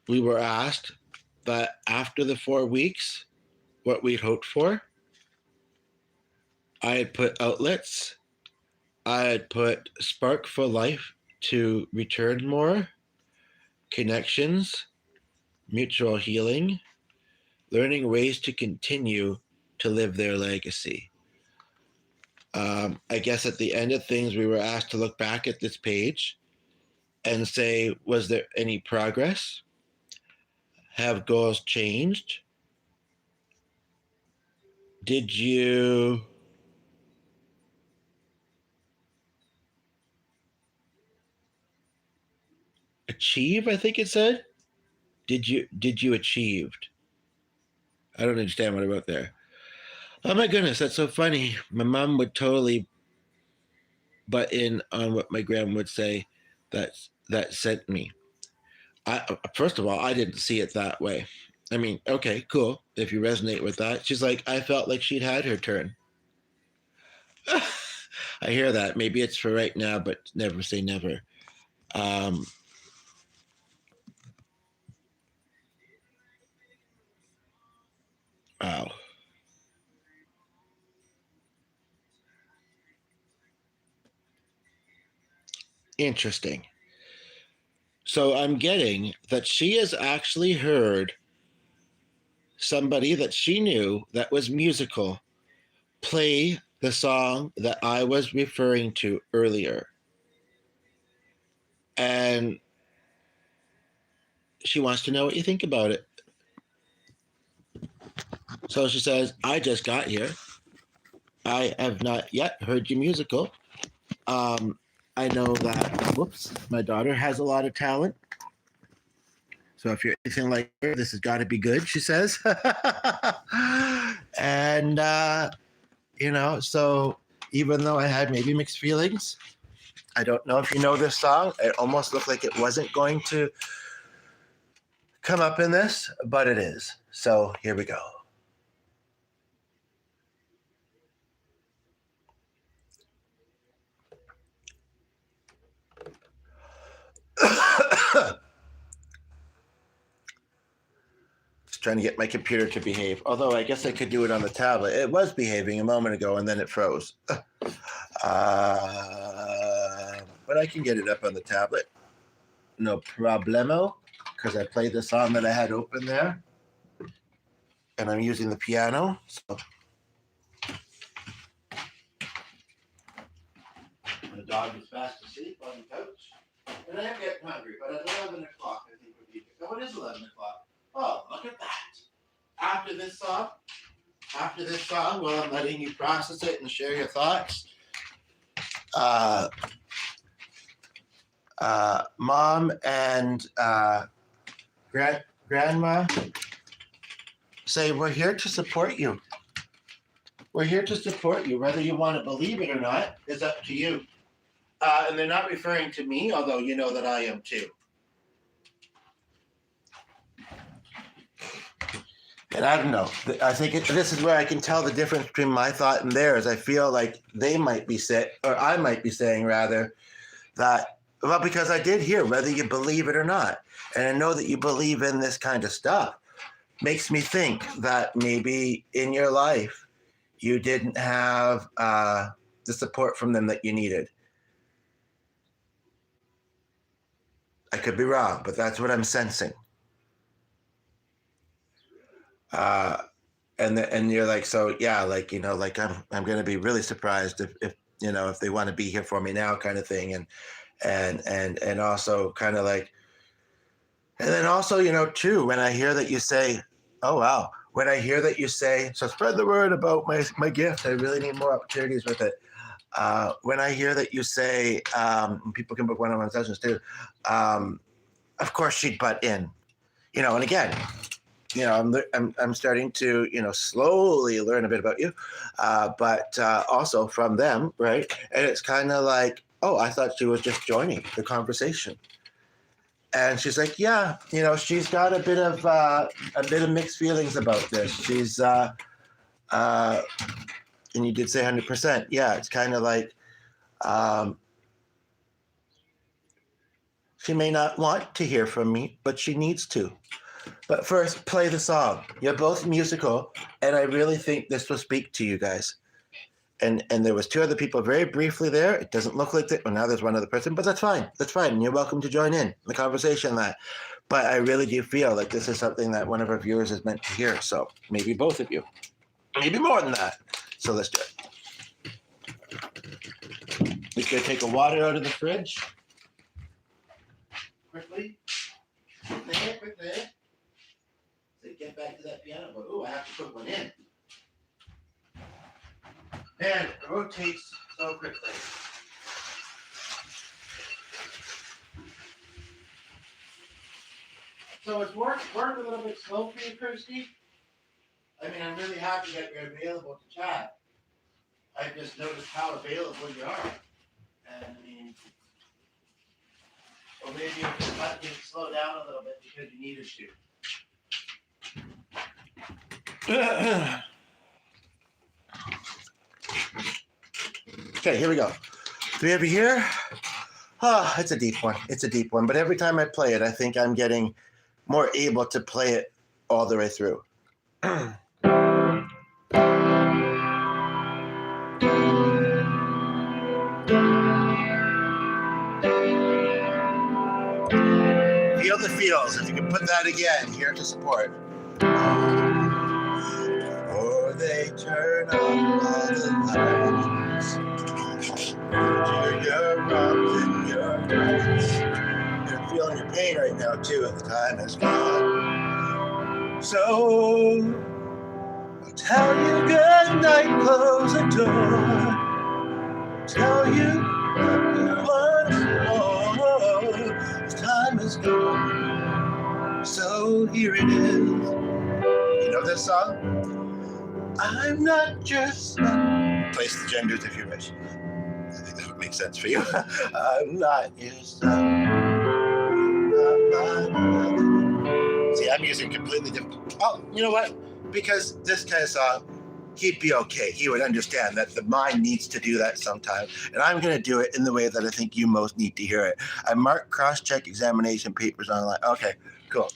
we were asked that after the 4 weeks, what we'd hoped for. I had put outlets. I had put spark for life to return more, connections, mutual healing, learning ways to continue to live their legacy. I guess at the end of things, we were asked to look back at this page and say, was there any progress? Have goals changed? Did you achieve? I think it said. Did you achieved? I don't understand what I wrote there. Oh my goodness, that's so funny. My mom would totally butt in on what my grandma would say. That sent me. First of all, I didn't see it that way. I mean, okay, cool. If you resonate with that, she's like, I felt like she'd had her turn. I hear that. Maybe it's for right now, but never say never. Um, wow, interesting. So I'm getting that she has actually heard somebody that she knew that was musical play the song that I was referring to earlier. And she wants to know what you think about it. So she says, I just got here. I have not yet heard your musical. I know that, whoops, my daughter has a lot of talent. So if you're anything like her, this has got to be good, she says. And, so even though I had maybe mixed feelings, I don't know if you know this song. It almost looked like it wasn't going to come up in this, but it is. So here we go. Just trying to get my computer to behave. Although I guess I could do it on the tablet. It was behaving a moment ago and then it froze. But I can get it up on the tablet. No problemo. Because I played the song that I had open there. And I'm using the piano. So the dog is fast asleep on the couch. And I am getting hungry, but at 11 o'clock, I think would be good. Oh, it is 11 o'clock. Oh, look at that. After this song, while I'm letting you process it and share your thoughts, Mom and Grandma say, we're here to support you. We're here to support you. Whether you want to believe it or not is up to you. And they're not referring to me, although you know that I am too. And I don't know. I think this is where I can tell the difference between my thought and theirs. I feel like they might be or I might be saying rather, that, well, because I did hear whether you believe it or not. And I know that you believe in this kind of stuff. Makes me think that maybe in your life, you didn't have the support from them that you needed. I could be wrong, but that's what I'm sensing. And you're like, so yeah, like, like I'm going to be really surprised if they want to be here for me now, kind of thing. And also kind of like, and then also, too, when I hear that you say, oh, wow, when I hear that you say, so spread the word about my gift, I really need more opportunities with it. When I hear that you say, people can book one-on-one sessions too, of course she'd butt in, and again, I'm starting to, slowly learn a bit about you, but also from them, right? And it's kind of like, oh, I thought she was just joining the conversation. And she's like, yeah, she's got a bit of mixed feelings about this. She's, and you did say 100%. Yeah, it's kind of like, she may not want to hear from me, but she needs to. But first, play the song. You're both musical, and I really think this will speak to you guys. And there was two other people very briefly there. It doesn't look like that. Well, now there's one other person, but that's fine. That's fine. You're welcome to join in the conversation. But I really do feel like this is something that one of our viewers is meant to hear. So maybe both of you, maybe more than that. So let's do it. Just gonna take a water out of the fridge. Quickly. Quickly. So get back to that piano. But I have to put one in. Man, it rotates so quickly. So it's work a little bit slow for you, Kirsty. I mean, I'm really happy that you're available to chat. I just noticed how available you are. And I mean, or maybe if you let me slow down a little bit because you needed to. Okay, here we go. Do we have you here? Oh, it's a deep one. It's a deep one. But every time I play it, I think I'm getting more able to play it all the way through. Feel the feels. If you can put that again, here to support. Or they turn on all the lights. You're rocking your nights. You're feeling your pain right now too, and the time has gone. So I'll tell you good night, close the door. Tell you once more, time is gone. So So here it is. You know this song? I'm not just... Place the genders if you wish. I think that would make sense for you. I'm not your son. See, I'm using completely different... Oh, you know what? Because this kind of song, he'd be okay. He would understand that the mind needs to do that sometime. And I'm going to do it in the way that I think you most need to hear it. I marked cross-check examination papers online. Okay, cool.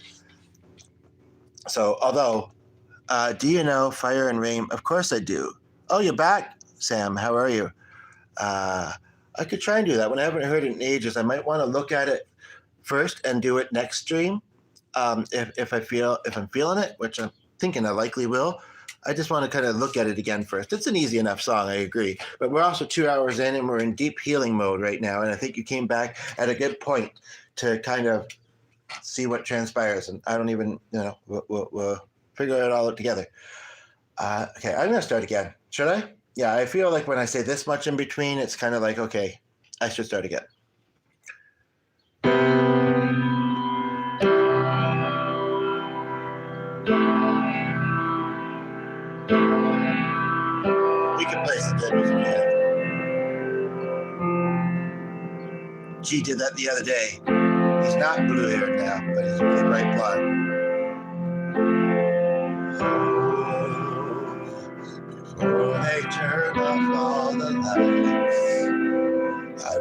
So, although, do you know Fire and Rain? Of course I do. Oh, you're back, Sam. How are you? I could try and do that. When I haven't heard it in ages, I might want to look at it first and do it next stream. If I'm feeling it, which I'm thinking I likely will. I just want to kind of look at it again first. It's an easy enough song, I agree. But we're also 2 hours in and we're in deep healing mode right now. And I think you came back at a good point to kind of see what transpires. And I don't even, we'll figure it all out together. Okay, I'm going to start again. Should I? Yeah, I feel like when I say this much in between, it's kind of like, okay, I should start again. We can play some good music again. G did that the other day. He's not blue-haired now, but he's really bright blonde. Before they turn off all the lights, I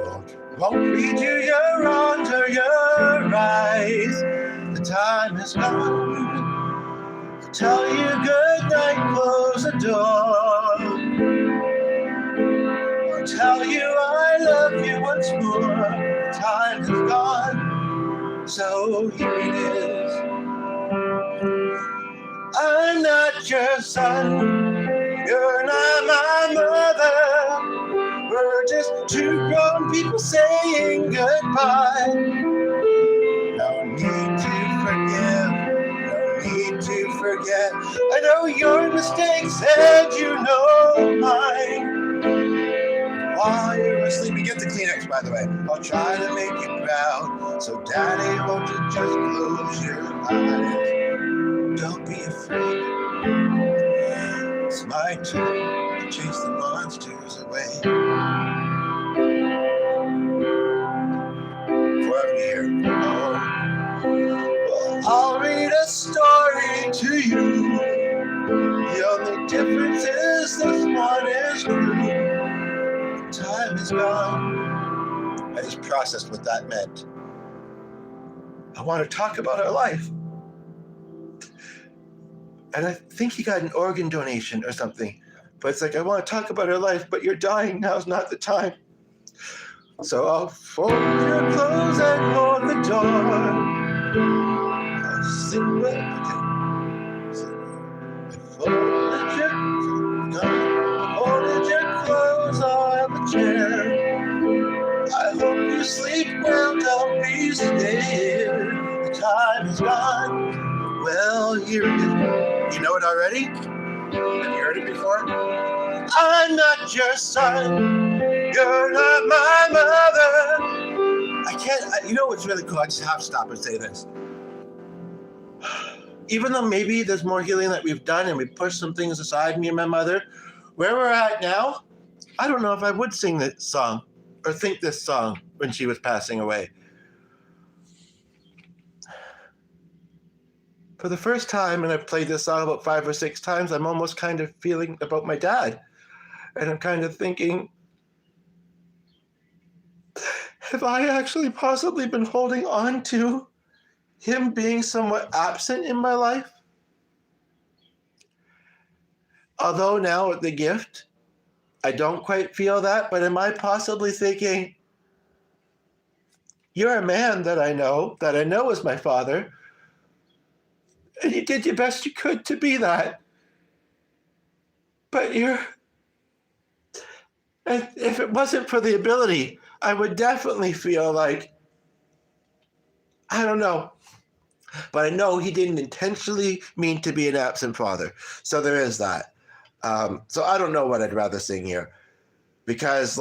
won't read you your wrongs or your rights. The time is gone. I'll tell you good night, close the door. I'll tell you I love you once more. The time is gone, so here it is. I'm not your son. You're not my mother. We're just two grown people saying goodbye. No need to forgive, no need to forget. I know your mistakes and you know mine. While you're asleep, you get the Kleenex, by the way. I'll try to make you proud, so Daddy, won't you just close your eyes? Don't be afraid. It's my turn to chase the monsters away. Forever here. Oh. Well, I'll read a story to you. The only difference is this one is true. Time is gone. I just processed what that meant. I want to talk about our life. And I think he got an organ donation or something. But it's like, I want to talk about her life, but you're dying. Now's not the time. So I'll fold your clothes and hold the door. I'll sit with you. Folded your clothes on the chair. I hope you sleep well, don't be scared. The time is gone. Well, here it is. You know it already? Have you heard it before? I'm not your son. You're not my mother. You know what's really cool? I just have to stop and say this. Even though maybe there's more healing that we've done and we pushed some things aside, me and my mother, where we're at now, I don't know if I would sing this song or think this song when she was passing away. For the first time, and I've played this song about 5 or 6 times, I'm almost kind of feeling about my dad. And I'm kind of thinking, have I actually possibly been holding on to him being somewhat absent in my life? Although now with the gift, I don't quite feel that, but am I possibly thinking, you're a man that I know is my father, and you did your best you could to be that. But and if it wasn't for the ability, I would definitely feel like, I don't know. But I know he didn't intentionally mean to be an absent father. So there is that. So I don't know what I'd rather sing here. Because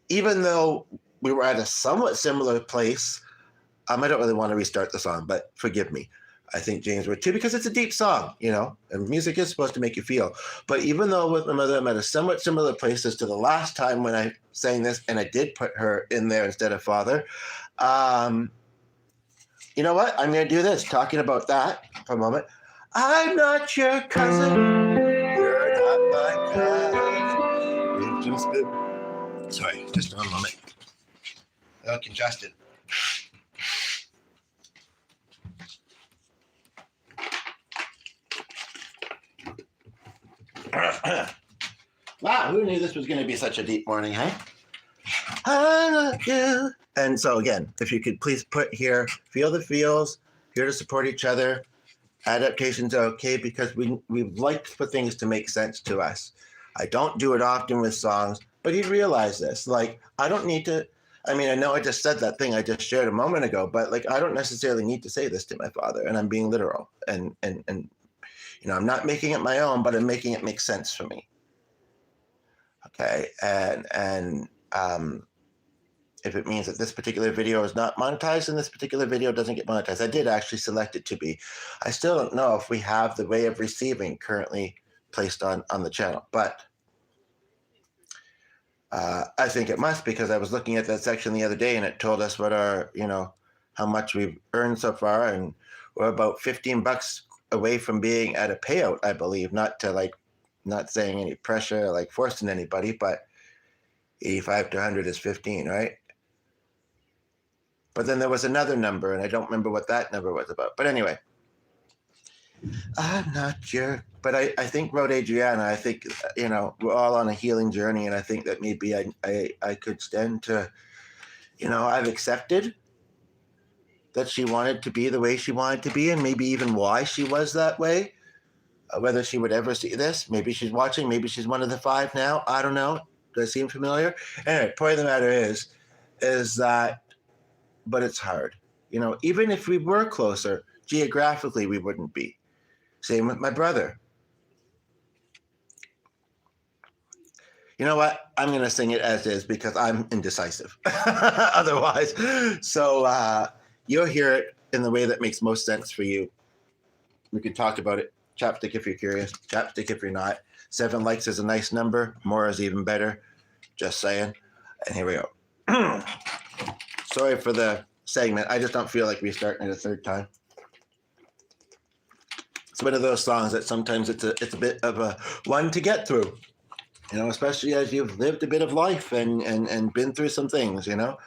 even though we were at a somewhat similar place, I don't really want to restart the song, but forgive me. I think James would too, because it's a deep song, you know, and music is supposed to make you feel. But even though with my mother, I'm at a somewhat similar place as to the last time when I sang this, and I did put her in there instead of father. You know what? I'm going to do this, talking about that for a moment. I'm not your cousin. You're not my cousin. Just been... Sorry, just one moment. A little congested. Wow, who knew this was going to be such a deep morning, hey? I love you. And so again, if you could please put here, feel the feels, here to support each other. Adaptations are okay because we like for things to make sense to us. I don't do it often with songs, but you'd realize this. Like, I don't need to, I mean, I know I just said that thing I just shared a moment ago, but like, I don't necessarily need to say this to my father, and I'm being literal. And you know, I'm not making it my own, but I'm making it make sense for me. Okay, and if it means that this particular video is not monetized and this particular video doesn't get monetized, I did actually select it to be. I still don't know if we have the way of receiving currently placed on the channel, but I think it must, because I was looking at that section the other day and it told us what our, you know, how much we've earned so far, and we're about $15 away from being at a payout, I believe. Not to like, not saying any pressure, like forcing anybody, but 85 to 100 is 15, right? But then there was another number, and I don't remember what that number was about. But anyway, I'm not your, but I think, wrote Adriana, I think, you know, we're all on a healing journey, and I think that maybe I could stand to, you know, I've accepted that she wanted to be the way she wanted to be, and maybe even why she was that way. Whether she would ever see this, maybe she's watching, maybe she's one of the 5 now, I don't know. Does it seem familiar? Anyway, point of the matter is that, but it's hard. You know, even if we were closer, geographically, we wouldn't be. Same with my brother. You know what? I'm going to sing it as is because I'm indecisive otherwise. So you'll hear it in the way that makes most sense for you. We can talk about it. Chapstick if you're curious. Chapstick if you're not. 7 likes is a nice number. More is even better. Just saying. And here we go. Sorry for the segment. I just don't feel like restarting it a third time. It's one of those songs that sometimes it's a bit of a one to get through, you know, especially as you've lived a bit of life and been through some things, you know.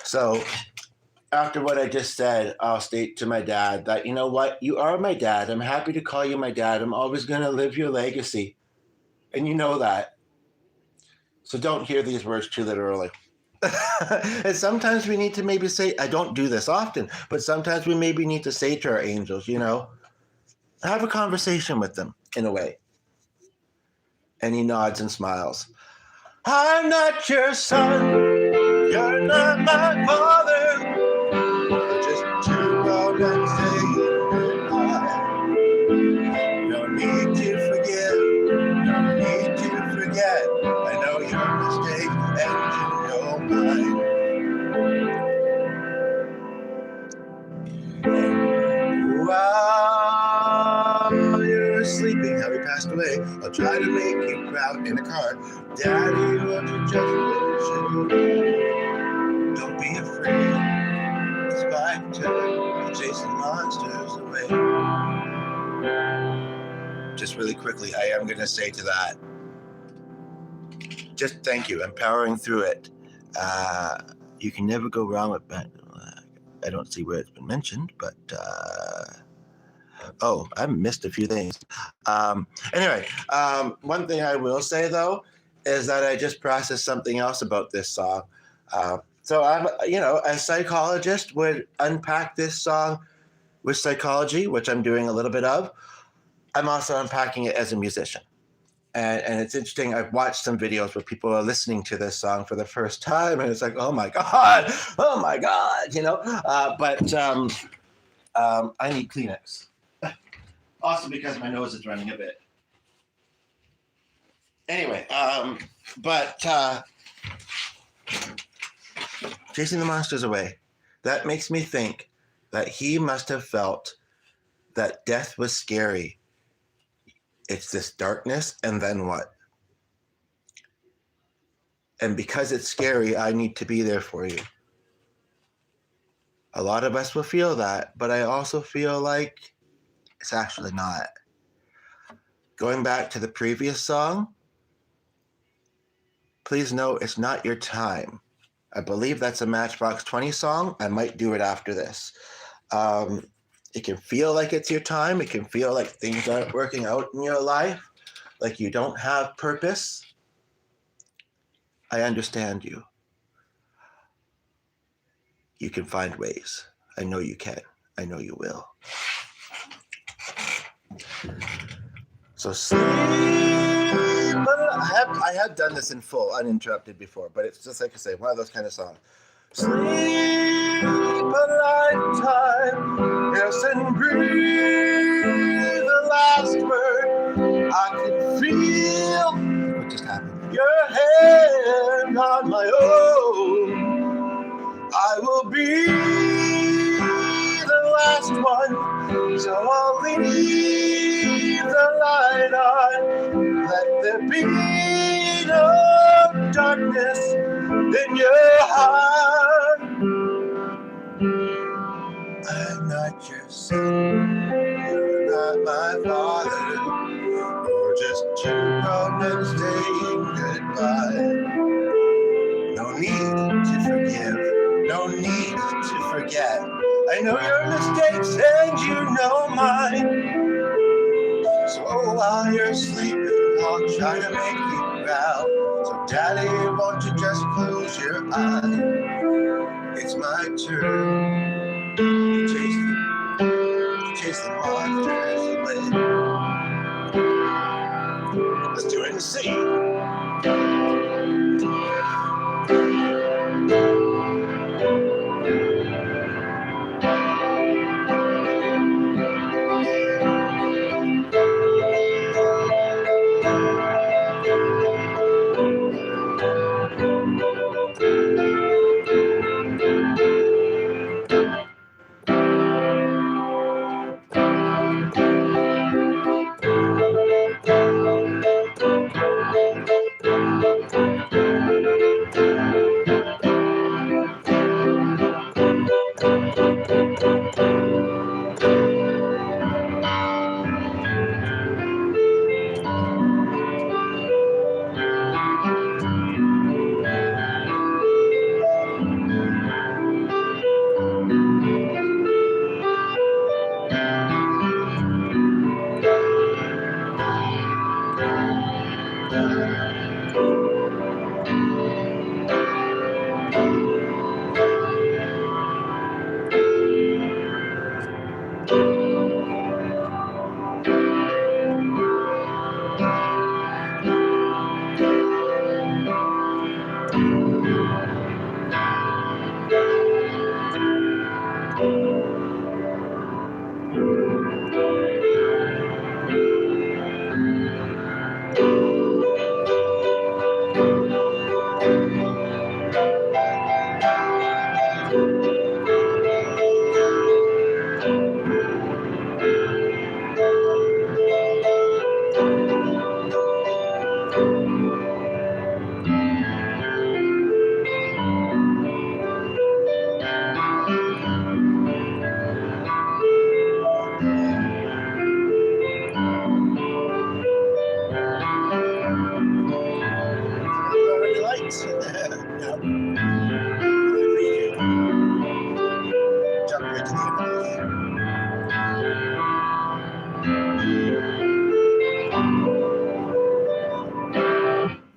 So after what I just said, I'll state to my dad that, you know what, you are my dad. I'm happy to call you my dad. I'm always going to live your legacy. And you know that. So don't hear these words too literally. And sometimes we need to maybe say, I don't do this often, but sometimes we maybe need to say to our angels, you know, have a conversation with them in a way. And he nods and smiles. I'm not your son. You're not my father. We're just two grown men saying goodbye. No need to forgive. No need to forget. I know your mistake and you know mine. While you're sleeping, how he passed away, I'll try to make you proud in a car. Daddy, won't you just listen? Don't be afraid. It's my turn to chase the monsters away. Just really quickly, I am going to say to that, just thank you. I'm powering through it. You can never go wrong with that. I don't see where it's been mentioned, but oh, I missed a few things. Anyway, one thing I will say though is that I just processed something else about this song. So I'm, you know, a psychologist would unpack this song with psychology, which I'm doing a little bit of. I'm also unpacking it as a musician. And it's interesting. I've watched some videos where people are listening to this song for the first time, and it's like, oh my God, you know. But I need Kleenex. Also because my nose is running a bit. Anyway, but chasing the monsters away. That makes me think that he must have felt that death was scary. It's this darkness, and then what? And because it's scary, I need to be there for you. A lot of us will feel that, but I also feel like it's actually not. Going back to the previous song, please note it's not your time. I believe that's a Matchbox 20 song. I might do it after this. It can feel like it's your time. It can feel like things aren't working out in your life, like you don't have purpose. I understand you. You can find ways. I know you can. I know you will. So sleep. I have done this in full, uninterrupted before, but it's just like I say, one of those kind of songs. Sleep a lifetime, yes, and breathe the last word. I can feel what just happened. Your hand on my own. I will be the last one, so I'll leave the light on. Let there be no darkness in your heart. I'm not your son, you're not my father. You're just two grown men saying goodbye. No need to forgive, no need to forget. I know your mistakes and you know mine. So while you're sleeping, I'll try to make you proud. So daddy, won't you just close your eyes? It's my turn to chase the monsters away. Let's do it and see.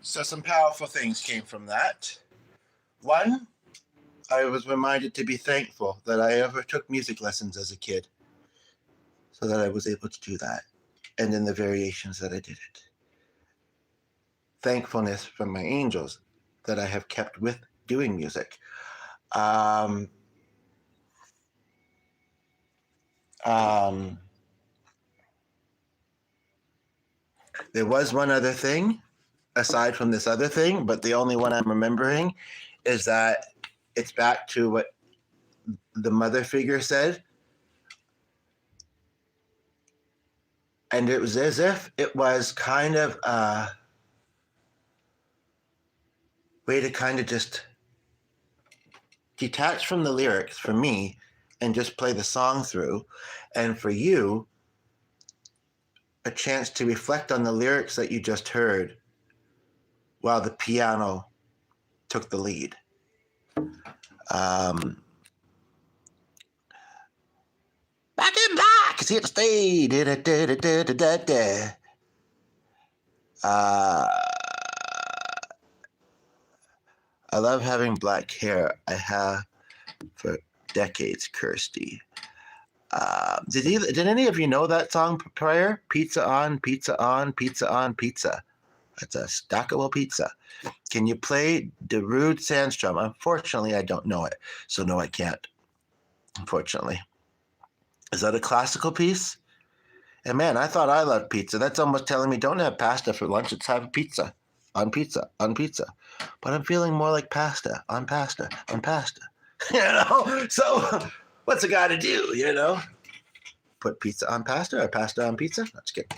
So some powerful things came from that. One, I was reminded to be thankful that I ever took music lessons as a kid, so that I was able to do that, and in the variations that I did it. Thankfulness from my angels that I have kept with doing music. There was one other thing aside from this other thing, but the only one I'm remembering is that it's back to what the mother figure said. And it was as if it was kind of a way to kind of just detach from the lyrics for me and just play the song through. And for you, a chance to reflect on the lyrics that you just heard while the piano took the lead. Back in black, it's here to stay. I love having black hair. I have for decades, Kirsty. Did any of you know that song prior? Pizza on, pizza on, pizza on, pizza. That's a stackable pizza. Can you play Darude Sandstrom? Unfortunately, I don't know it. So no, I can't. Unfortunately. Is that a classical piece? And man, I thought I loved pizza. That's almost telling me don't have pasta for lunch. Let's have pizza. On pizza. On pizza. But I'm feeling more like pasta. On pasta. On pasta. You know? So what's a guy to do, you know? Put pizza on pasta or pasta on pizza? Let's get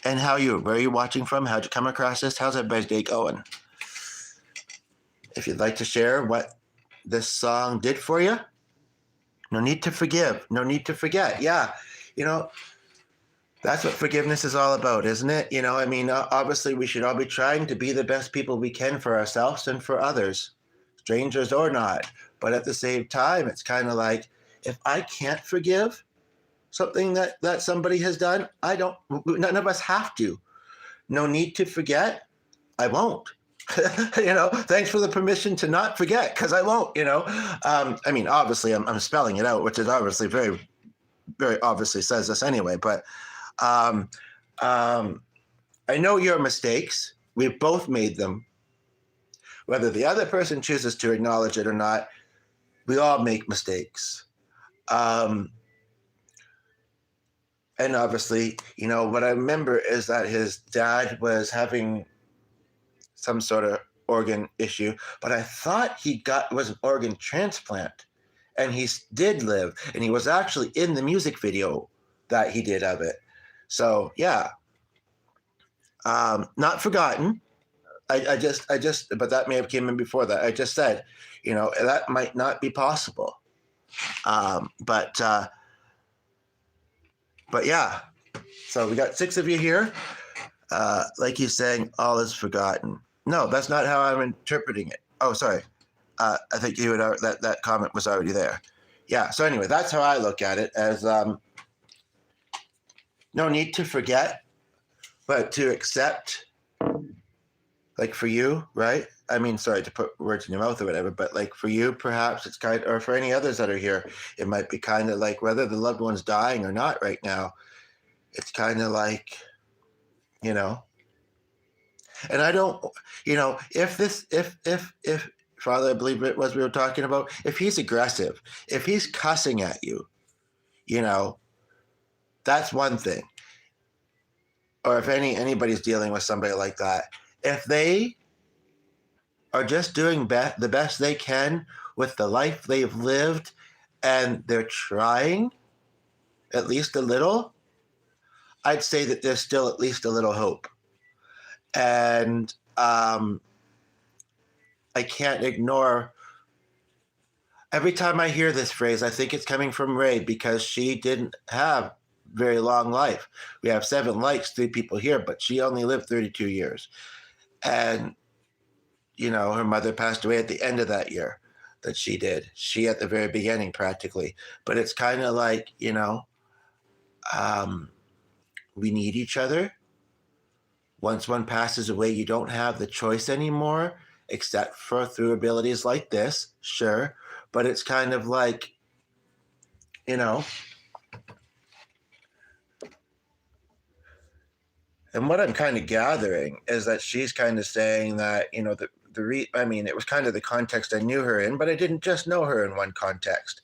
and how you? Where are you watching from? How'd you come across this? How's everybody's day going? If you'd like to share what this song did for you, no need to forgive. No need to forget. Yeah, you know, that's what forgiveness is all about, isn't it? You know, I mean, obviously we should all be trying to be the best people we can for ourselves and for others, strangers or not. But at the same time, it's kind of like, if I can't forgive something that somebody has done, none of us have to. No need to forget. I won't. You know, thanks for the permission to not forget, because I won't, you know. I mean, obviously I'm spelling it out, which is obviously very, very obviously says this anyway, but I know your mistakes. We've both made them. Whether the other person chooses to acknowledge it or not, we all make mistakes. And obviously, you know, what I remember is that his dad was having some sort of organ issue, but I thought was an organ transplant, and he did live, and he was actually in the music video that he did of it. So yeah, not forgotten. I just, but that may have came in before that. I just said, you know, that might not be possible. But yeah, so we got 6 of you here. Like he's saying, all is forgotten. No, that's not how I'm interpreting it. Oh, sorry. I think you would that comment was already there. Yeah. So anyway, that's how I look at it, as no need to forget, but to accept. Like for you, right? I mean, sorry to put words in your mouth or whatever, but like for you, perhaps it's kind, or for any others that are here, it might be kind of like whether the loved one's dying or not right now. It's kind of like, you know. And I don't, you know, if Father, I believe it was we were talking about, if he's aggressive, if he's cussing at you, you know, that's one thing. Or if anybody's dealing with somebody like that, if they are just doing the best they can with the life they've lived, and they're trying at least a little, I'd say that there's still at least a little hope. And I can't ignore, every time I hear this phrase, I think it's coming from Ray, because she didn't have very long life. We have 7 likes, 3 people here, but she only lived 32 years. And, you know, her mother passed away at the end of that year that she did. She at the very beginning, practically. But it's kind of like, you know, we need each other. Once one passes away, you don't have the choice anymore, except for through abilities like this, sure. But it's kind of like, you know, and what I'm kind of gathering is that she's kind of saying that, you know, I mean, it was kind of the context I knew her in, but I didn't just know her in one context.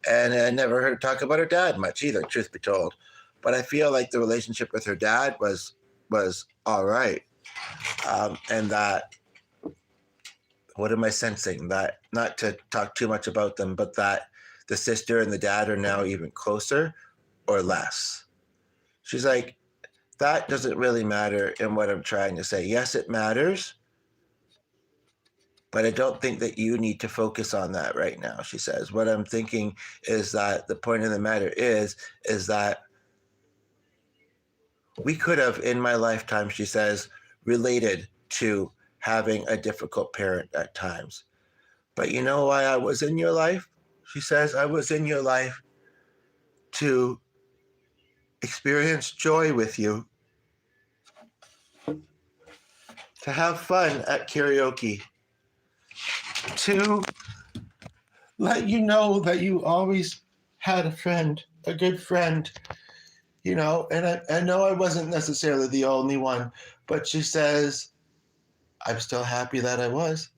And I never heard her talk about her dad much either, truth be told. But I feel like the relationship with her dad was all right. And that, what am I sensing? That, not to talk too much about them, but that the sister and the dad are now even closer or less. She's like, that doesn't really matter in what I'm trying to say. Yes, it matters, but I don't think that you need to focus on that right now, she says. What I'm thinking is that the point of the matter is that we could have, in my lifetime, she says, related to having a difficult parent at times. But you know why I was in your life? She says, I was in your life to experience joy with you, to have fun at karaoke, to let you know that you always had a friend, a good friend, you know. And I know I wasn't necessarily the only one, but she says, I'm still happy that I was.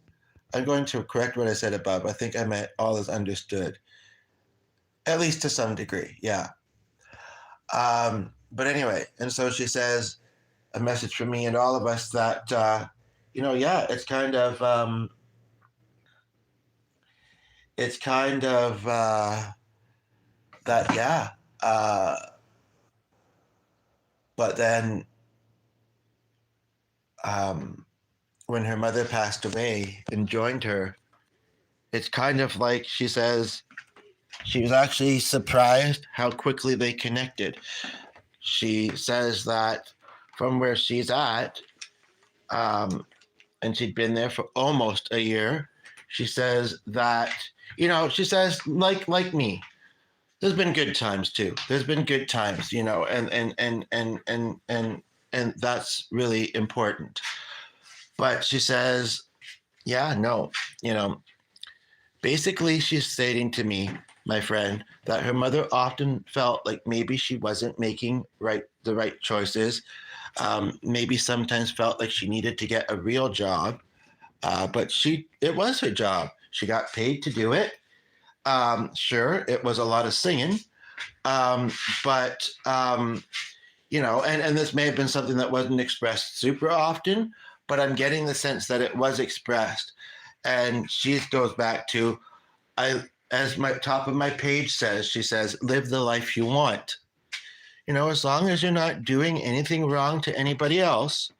I'm going to correct what I said above. I think I meant all is understood, at least to some degree. Yeah. But anyway, and so she says, a message from me and all of us that, yeah, it's kind of that, yeah. But then when her mother passed away and joined her, it's kind of like, she says, she was actually surprised how quickly they connected. She says that from where she's at, and she'd been there for almost a year, she says that, she says, like me, there's been good times too. There's been good times, and that's really important. But she says, yeah, no, basically she's stating to me, my friend, that her mother often felt like maybe she wasn't making the right choices. Maybe sometimes felt like she needed to get a real job, but it was her job. She got paid to do it. Sure, it was a lot of singing, but and this may have been something that wasn't expressed super often, but I'm getting the sense that it was expressed. And she goes back to, as my top of my page says, she says, live the life you want. As long as you're not doing anything wrong to anybody else,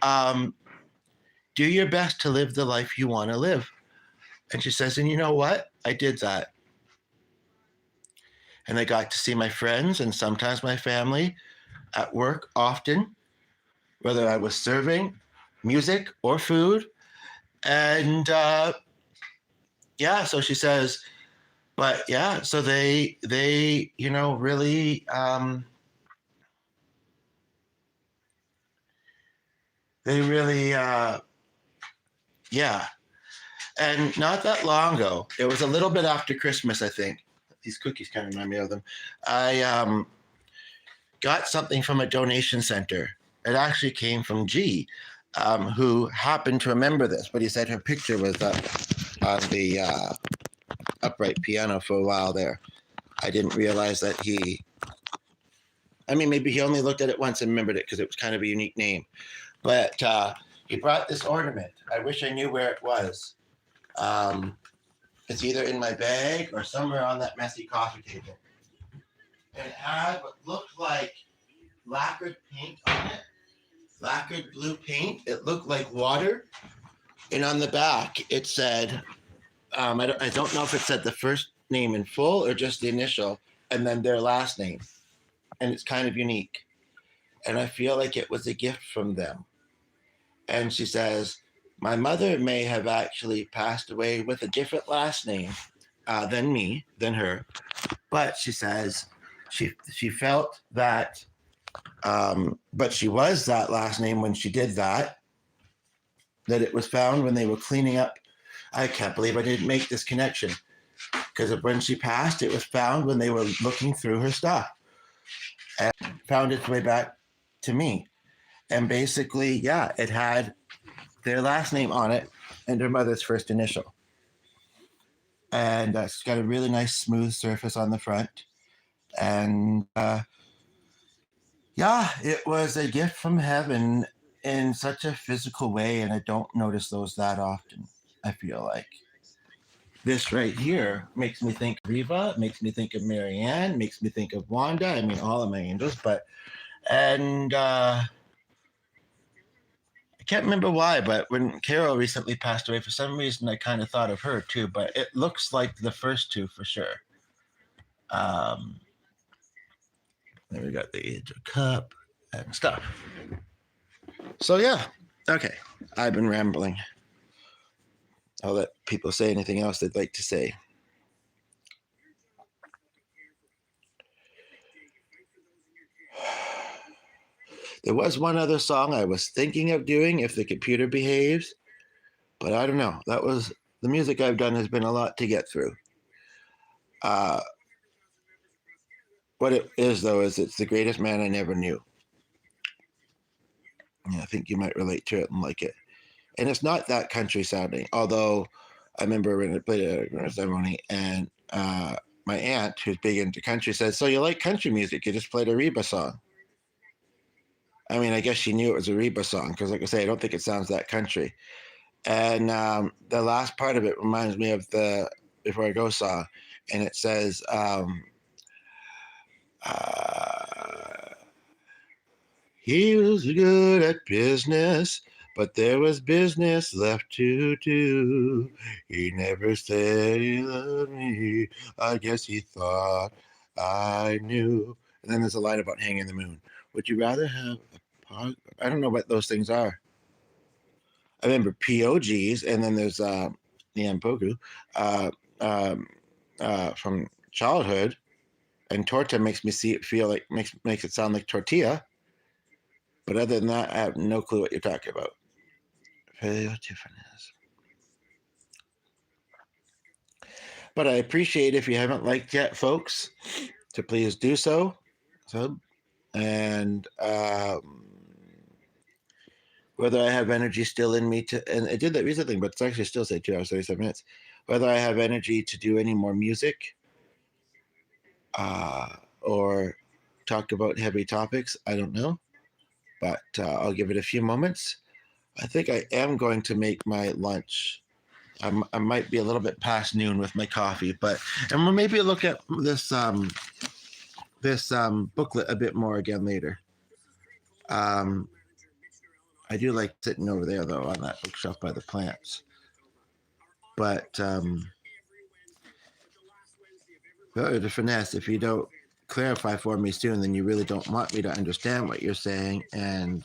do your best to live the life you want to live. And she says, and you know what? I did that. And I got to see my friends and sometimes my family at work often, whether I was serving music or food. And so she says, but yeah, so they really yeah. And not that long ago, it was a little bit after Christmas, I think. These cookies kind of remind me of them. I got something from a donation center. It actually came from G, who happened to remember this, but he said her picture was up on the upright piano for a while there. I didn't realize that maybe he only looked at it once and remembered it because it was kind of a unique name. But he brought this ornament. I wish I knew where it was. It's either in my bag or somewhere on that messy coffee table. And it had what looked like lacquered paint on it, lacquered blue paint. It looked like water. And on the back, it said, I don't know if it said the first name in full or just the initial, and then their last name. And it's kind of unique. And I feel like it was a gift from them. And she says, my mother may have actually passed away with a different last name than her. But she says she felt that, but she was that last name when she did that it was found when they were cleaning up. I can't believe I didn't make this connection, because when she passed, it was found when they were looking through her stuff and found its way back to me. And basically, yeah, it had their last name on it and her mother's first initial. And it's got a really nice smooth surface on the front. And it was a gift from heaven. in such a physical way, and I don't notice those that often. I feel like this right here makes me think of Riva, makes me think of Marianne, makes me think of Wanda. I mean, all of my angels, but and I can't remember why, but when Carol recently passed away, for some reason I kind of thought of her too. But it looks like the first two for sure. Um, then we got the Age of Cup and stuff. So yeah, okay. I've been rambling. I'll let people say anything else they'd like to say. There was one other song I was thinking of doing, If the Computer Behaves, but I don't know. That was the music I've done has been a lot to get through. Uh, what it is, though, is it's The Greatest Man I Never Knew. Yeah, I think you might relate to it and like it. And it's not that country sounding, although I remember when I played at a ceremony and my aunt, who's big into country, said, "So you like country music? You just played a Reba song." I mean, I guess she knew it was a Reba song because, like I say, I don't think it sounds that country. And the last part of it reminds me of the Before I Go song, and it says, "He was good at business, but there was business left to do. He never said he loved me. I guess he thought I knew." And then there's a line about hanging the moon. Would you rather have a pod? I don't know what those things are. I remember POGs, and then there's Niampoku um, from childhood, and torta makes me feel like makes it sound like tortilla. But other than that, I have no clue what you're talking about. But I appreciate if you haven't liked yet, folks, to please do so. And whether I have energy still in me to, and I did that recent thing, but it's actually still say 2 hours, 37 minutes. Whether I have energy to do any more music or talk about heavy topics, I don't know. But I'll give it a few moments. I think I am going to make my lunch. I might be a little bit past noon with my coffee, but and we'll maybe look at this booklet a bit more again later. I do like sitting over there though on that bookshelf by the plants. But the finesse, if you don't clarify for me soon, then you really don't want me to understand what you're saying, and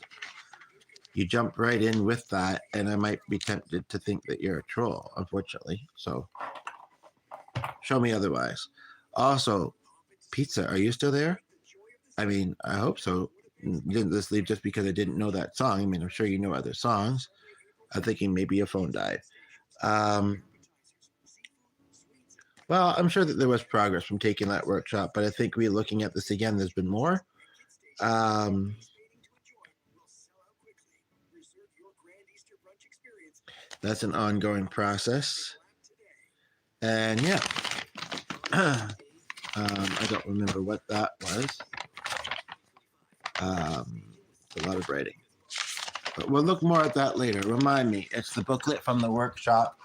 you jump right in with that, and I might be tempted to think that you're a troll, unfortunately. So show me otherwise. Also, pizza, are you still there? I mean, I hope so. You didn't just leave just because I didn't know that song. I mean, I'm sure you know other songs. I'm thinking maybe your phone died. Well, I'm sure that there was progress from taking that workshop, but I think looking at this again, there's been more. That's an ongoing process. And yeah, I don't remember what that was. It's a lot of writing. But we'll look more at that later. Remind me, it's the booklet from the workshop,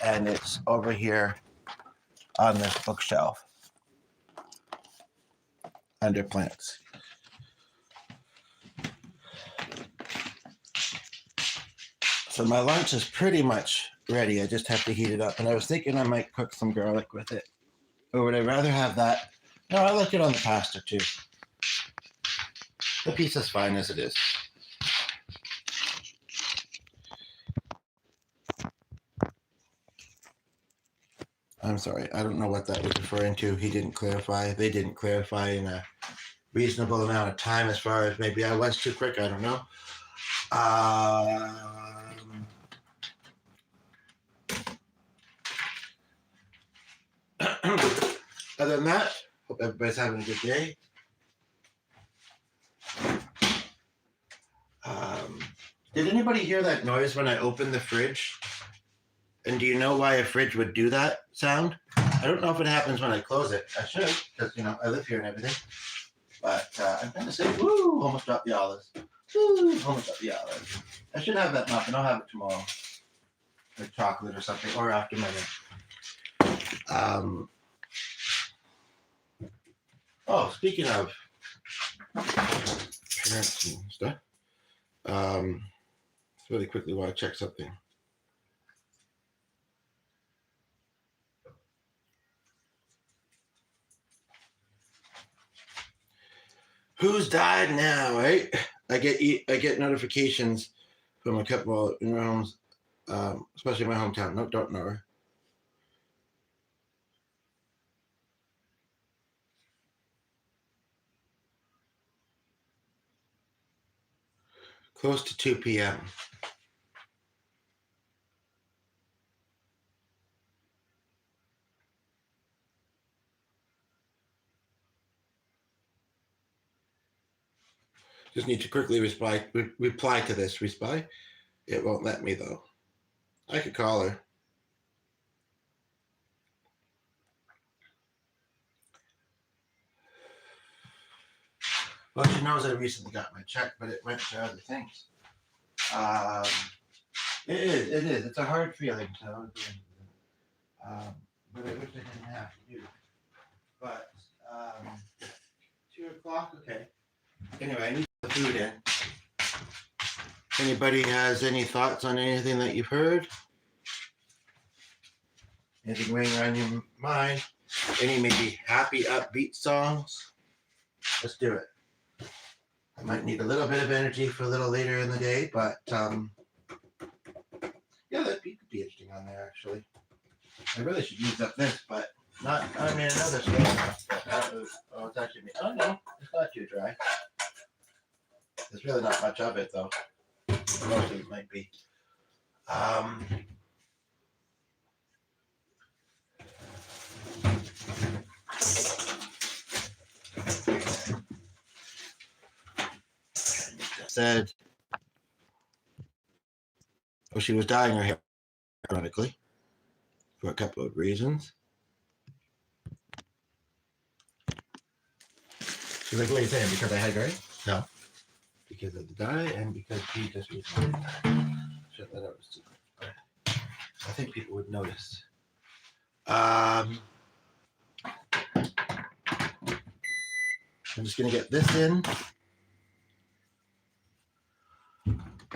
and it's over here on this bookshelf under plants. So my lunch is pretty much ready. I just have to heat it up. And I was thinking I might cook some garlic with it. Or would I rather have that? No, I like it on the pasta too. The pizza's fine as it is. I'm sorry. I don't know what that was referring to. He didn't clarify. They didn't clarify in a reasonable amount of time as far as maybe I was too quick. I don't know. Other than that, hope everybody's having a good day. Did anybody hear that noise when I opened the fridge? And do you know why a fridge would do that sound? I don't know if it happens when I close it. I should, because I live here and everything. But I'm going to say, woo, almost dropped the olives. Almost, yeah. I should have that muffin. I'll have it tomorrow. Like chocolate or something, or after my speaking of parents and stuff, really quickly want to check something. Who's died now, right? I get notifications from a couple in our homes, especially in my hometown. No, don't know her. Close to 2 p.m. Just need to quickly reply to this. Reply. It won't let me though. I could call her. Well, she knows I recently got my check, but it went to other things. It is. It's a hard feeling. But I wish I didn't have to do. But 2 o'clock, okay. Anyway, I need the food in. Anybody has any thoughts on anything that you've heard? Anything ringing on your mind? Any maybe happy, upbeat songs? Let's do it. I might need a little bit of energy for a little later in the day, but yeah, that beat could be interesting on there actually. I really should use up this, but not. I mean, another stuff. Oh, it's actually me. Oh no, it's not too dry. There's really not much of it though. Most of it might be. Said, well, she was dyeing her hair, ironically, for a couple of reasons. She's like, what are you saying? Because I had gray? No. Because of the dye and because she just recently shut that out. I think people would notice. I'm just going to get this in.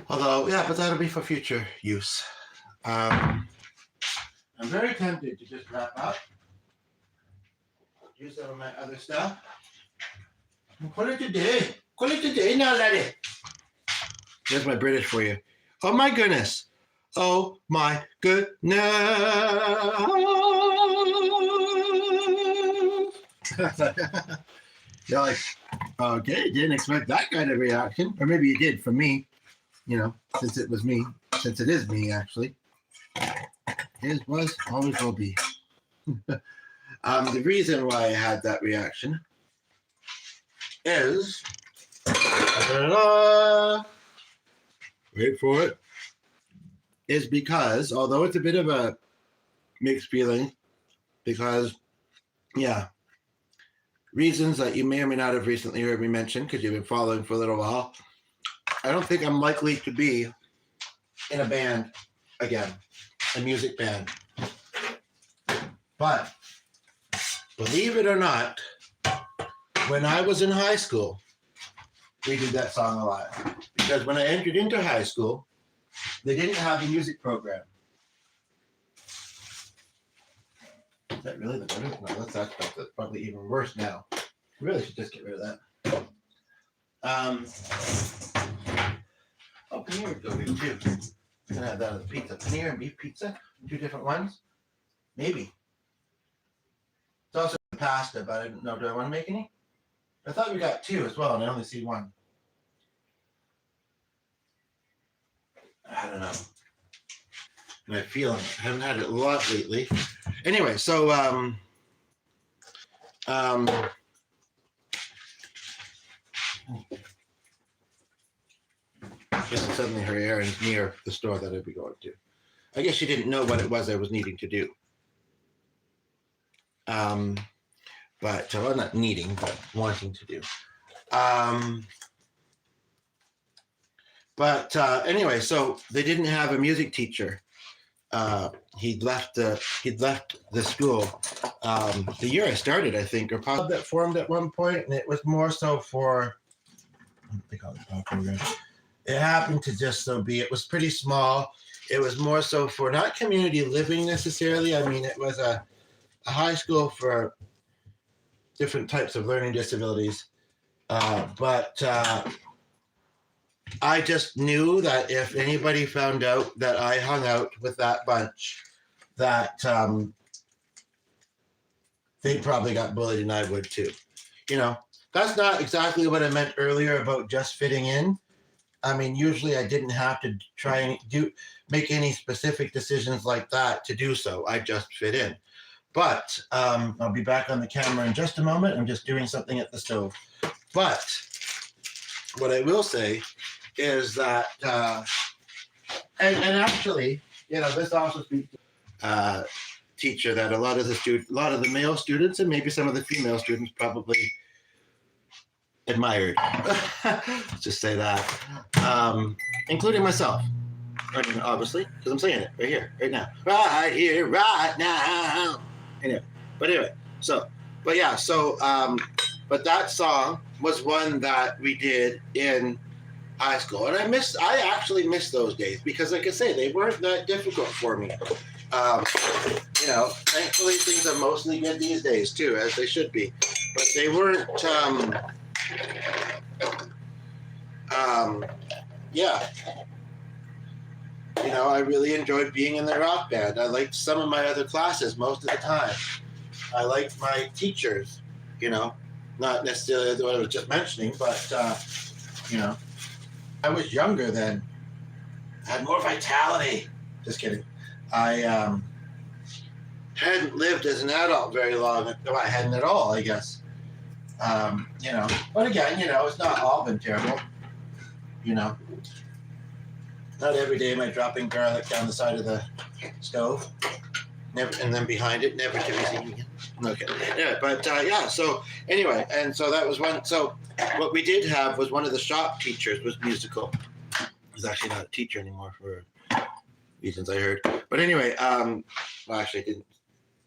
Although, yeah, but that'll be for future use. I'm very tempted to just wrap up, do some of my other stuff. Call it today. Call it today now, laddie. There's my British for you. Oh my goodness. Oh my goodness. You're like, okay, didn't expect that kind of reaction. Or maybe you did from me, you know, since it was me, since it is me, actually. Is, was, always will be. The reason why I had that reaction is, wait for it, is because, although it's a bit of a mixed feeling, because, yeah, reasons that you may or may not have recently heard me mention, because you've been following for a little while, I don't think I'm likely to be in a band again, a music band. But believe it or not, when I was in high school, we did that song a lot. Because when I entered into high school, they didn't have a music program. Is that really the better? No, that's probably even worse now. I really should just get rid of that. Oh, paneer would go good too. I'm gonna have that on the pizza. Paneer and beef pizza, 2 different ones. Maybe. It's also pasta, but I don't know. Do I want to make any? I thought we got 2 as well, and I only see 1. I don't know. My feeling. I haven't had it a lot lately. Anyway, so just suddenly her errand's near the store that I'd be going to. I guess she didn't know what it was I was needing to do. But well, not needing, but wanting to do. But anyway, so they didn't have a music teacher. He'd left the school the year I started, I think, or probably that formed at one point, and it was more so for what they call it program. It happened to just so be. It was pretty small. It was more so for not community living necessarily. I mean, it was a high school for different types of learning disabilities, but I just knew that if anybody found out that I hung out with that bunch, that they probably got bullied, and I would too. You know, that's not exactly what I meant earlier about just fitting in. I mean, usually I didn't have to try and make any specific decisions like that to do so. I just fit in. But I'll be back on the camera in just a moment. I'm just doing something at the stove. But what I will say is that, and actually, you know, this also speaks to teacher that a lot of the male students and maybe some of the female students probably admired. Let's just say that, including myself. I mean, obviously, because I'm saying it right here, right now, right here, right now. Anyway, but that song was one that we did in high school, and I actually miss those days because, like I say, they weren't that difficult for me. You know, thankfully things are mostly good these days too, as they should be, but they weren't. Yeah. You know, I really enjoyed being in the rock band. I liked some of my other classes most of the time. I liked my teachers, you know, not necessarily what I was just mentioning, but, you know, I was younger then. I had more vitality. Just kidding. I hadn't lived as an adult very long. No, I hadn't at all, I guess. You know, but again, you know, it's not all been terrible, you know. Not every day am I dropping garlic down the side of the stove, never, and then behind it, never to be seen again. Okay, yeah, but yeah. So anyway, and so that was one. So what we did have was one of the shop teachers was musical. He's actually not a teacher anymore for reasons I heard. But anyway, well, actually, I didn't.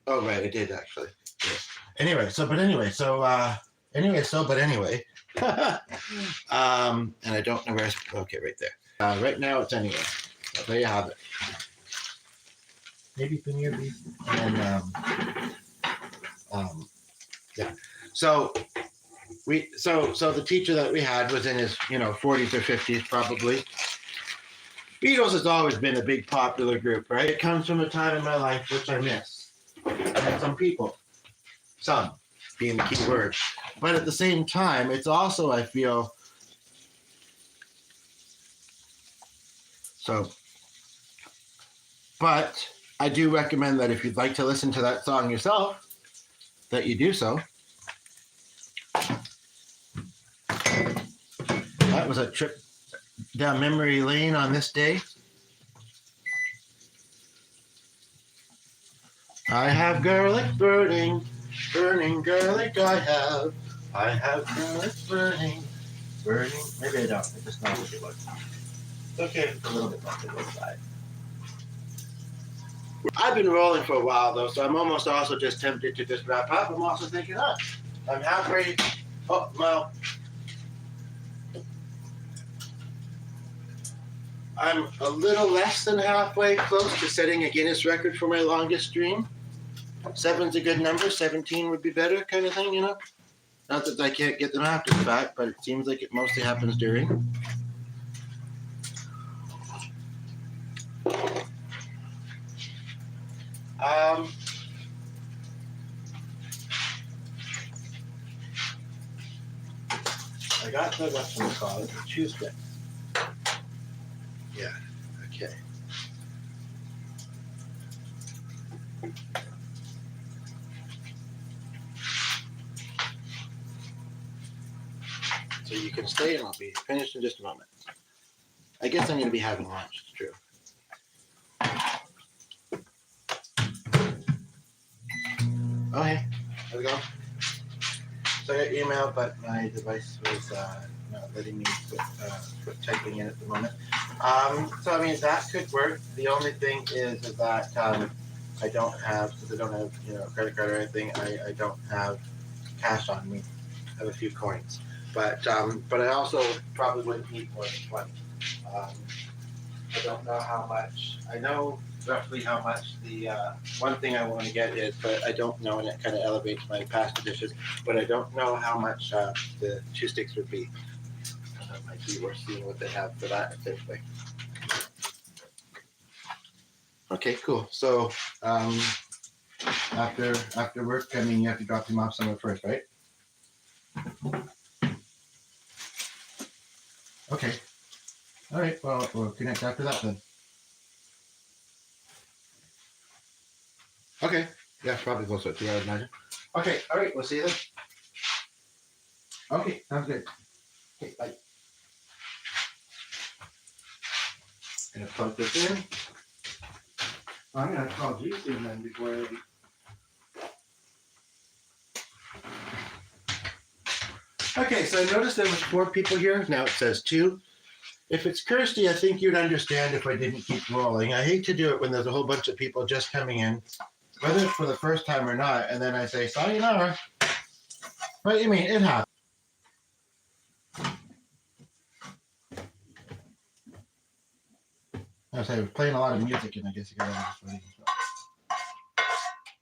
Oh right, I did actually. Yeah. Anyway, but anyway. And I don't know where. Okay, right there. Right now it's anywhere. So there you have it. Maybe veneer beef and yeah. So the teacher that we had was in his 40s or 50s probably. Beatles has always been a big popular group, right? It comes from a time in my life which I miss. And some people, some being the key word, but at the same time, it's also I feel. So, but I do recommend that if you'd like to listen to that song yourself, that you do so. That was a trip down memory lane on this day. I have garlic burning, burning garlic I have. I have garlic burning, burning. Maybe I don't. I just know what it was. Okay, it's a little bit left to the side. I've been rolling for a while though, so I'm almost also just tempted to just wrap up. I'm also thinking, I'm halfway. Oh, well, I'm a little less than halfway close to setting a Guinness record for my longest stream. 7's a good number. 17 would be better, kind of thing, you know. Not that I can't get them after the fact, but it seems like it mostly happens during. I got the what's in the call it, the chew stick. Yeah, okay. So you can stay and I'll be finished in just a moment. I guess I'm going to be having lunch, it's true. Oh, hey, how's it going? So I got your email, but my device was not letting me put typing in at the moment. So I mean that could work. The only thing is that I don't have, since I don't have a credit card or anything. I don't have cash on me. I have a few coins, but I also probably wouldn't need more than 20. Um, I don't know how much. I know roughly how much the one thing I want to get is, but I don't know, and it kind of elevates my pasta dishes. But I don't know how much the two sticks would be. That might be worth seeing what they have for that if there's like. Okay, cool. So after work, I mean, you have to drop him off somewhere first, right? Okay. All right. Well, we'll connect after that then. Okay. Yeah, probably close to 2 hours, imagine. Okay. All right. We'll see you then. Okay. Sounds good. Okay. Bye. Gonna plug this in. I'm gonna call Jason then before I. Okay, so I noticed there was 4 people here. Now it says 2. If it's Kirsty, I think you'd understand if I didn't keep rolling. I hate to do it when there's a whole bunch of people just coming in, whether it's for the first time or not, and then I say, sayonara. But you mean, it happens. I was playing a lot of music, and I guess you got all this ready as well.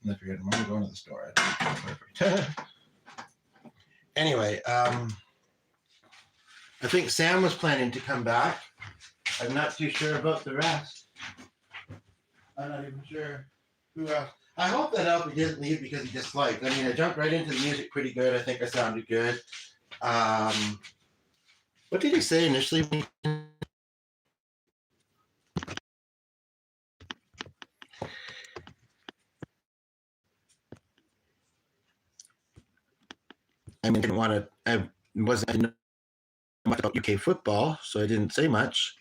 And I figured, I'm only going to the store. Perfect. Anyway, I think Sam was planning to come back. I'm not too sure about the rest. I'm not even sure who else. I hope that Alfie didn't leave because he disliked. I mean, I jumped right into the music pretty good. I think I sounded good. What did he say initially? I mean, I didn't want to. I didn't know much about UK football, so I didn't say much.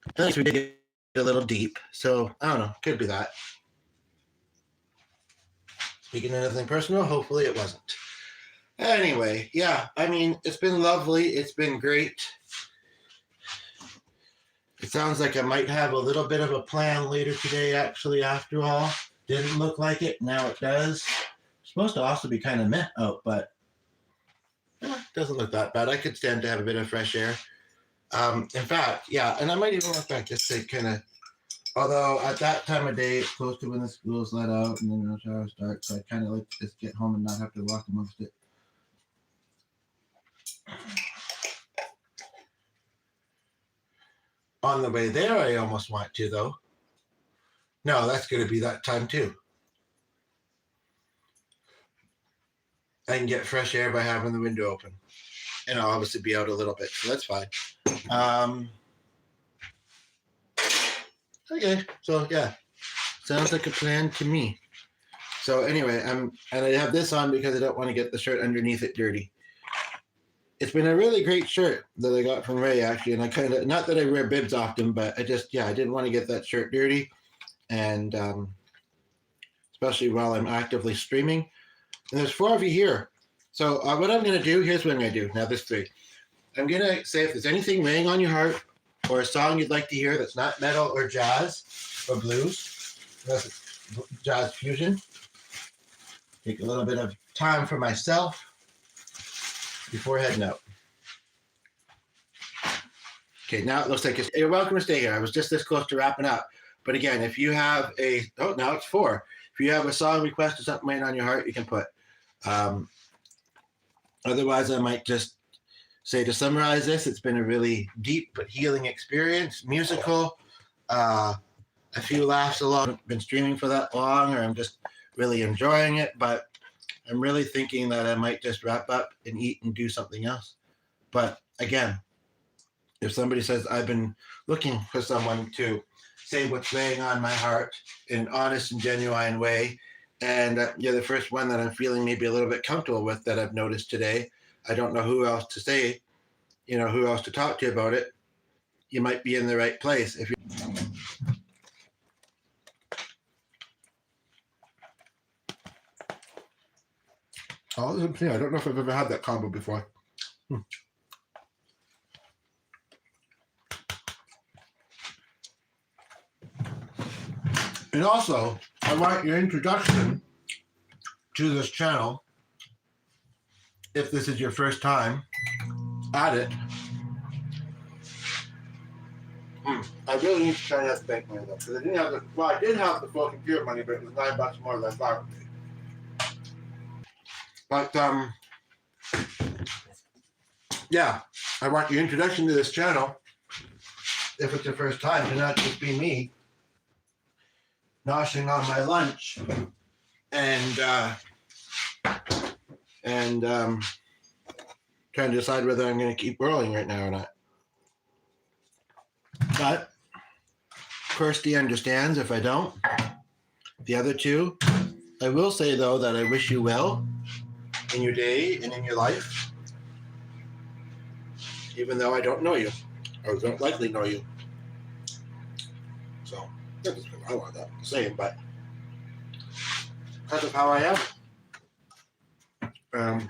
I think we did get a little deep, so I don't know. Could be that. Speaking of anything personal, hopefully it wasn't. Anyway, yeah, I mean, it's been lovely. It's been great. It sounds like I might have a little bit of a plan later today, actually, after all. Didn't look like it. Now it does. It's supposed to also be kind of meh out, but doesn't look that bad. I could stand to have a bit of fresh air. In fact, yeah, and I might even look back just to kind of, although at that time of day, it's close to when the school's let out and then the shower starts, so I kind of like to just get home and not have to walk amongst it. On the way there, I almost want to, though. No, that's going to be that time, too. I can get fresh air by having the window open. And I'll obviously be out a little bit, so that's fine. Okay, so yeah, sounds like a plan to me. So anyway, and I have this on because I don't want to get the shirt underneath it dirty. It's been a really great shirt that I got from Ray, actually, and I kind of, not that I wear bibs often, but I didn't want to get that shirt dirty, and especially while I'm actively streaming. And there's 4 of you here. So what I'm going to do, here's what I'm going to do. Now there's 3. I'm going to say if there's anything weighing on your heart or a song you'd like to hear that's not metal or jazz or blues, that's jazz fusion. Take a little bit of time for myself before heading out. Okay, now it looks like you're welcome to stay here. I was just this close to wrapping up. But again, if you have now it's 4. If you have a song request or something weighing on your heart, you can put. Otherwise, I might just say to summarize this, it's been a really deep but healing experience, musical, a few laughs along. I've been streaming for that long, or I'm just really enjoying it, but I'm really thinking that I might just wrap up and eat and do something else. But again, if somebody says I've been looking for someone to say what's weighing on my heart in an honest and genuine way, and you're the first one that I'm feeling maybe a little bit comfortable with that I've noticed today. I don't know who else to say, who else to talk to about it. You might be in the right place. If you I don't know if I've ever had that combo before. And also, I want your introduction to this channel. If this is your first time at it, I really need to try not to bank money though, because I didn't have the. Well, I did have the full computer money, but it was $9 more than I thought it would be. But yeah, I want your introduction to this channel. If it's your first time, to not just be me noshing on my lunch and trying to decide whether I'm going to keep rolling right now or not. But Kirsty understands if I don't. The other two, I will say though that I wish you well in your day and in your life, even though I don't know you or don't likely know you. So that's what I want that to say, but because of how I am.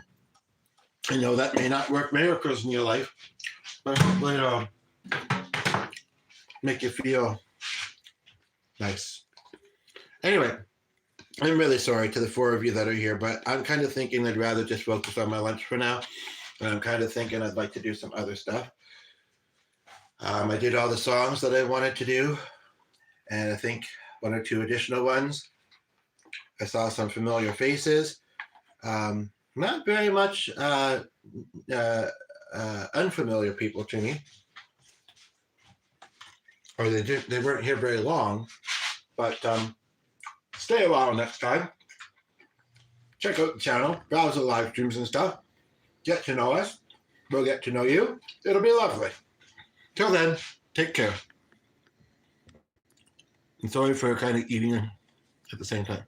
I know that may not work miracles in your life, but hopefully it'll make you feel nice. Anyway, I'm really sorry to the 4 of you that are here, but I'm kind of thinking I'd rather just focus on my lunch for now. And I'm kind of thinking I'd like to do some other stuff. I did all the songs that I wanted to do, and I think 1 or 2 additional ones. I saw some familiar faces. Not very much unfamiliar people to me, or they weren't here very long. But stay a while next time. Check out the channel, browse the live streams and stuff. Get to know us. We'll get to know you. It'll be lovely. Till then, take care. And sorry for kind of eating at the same time.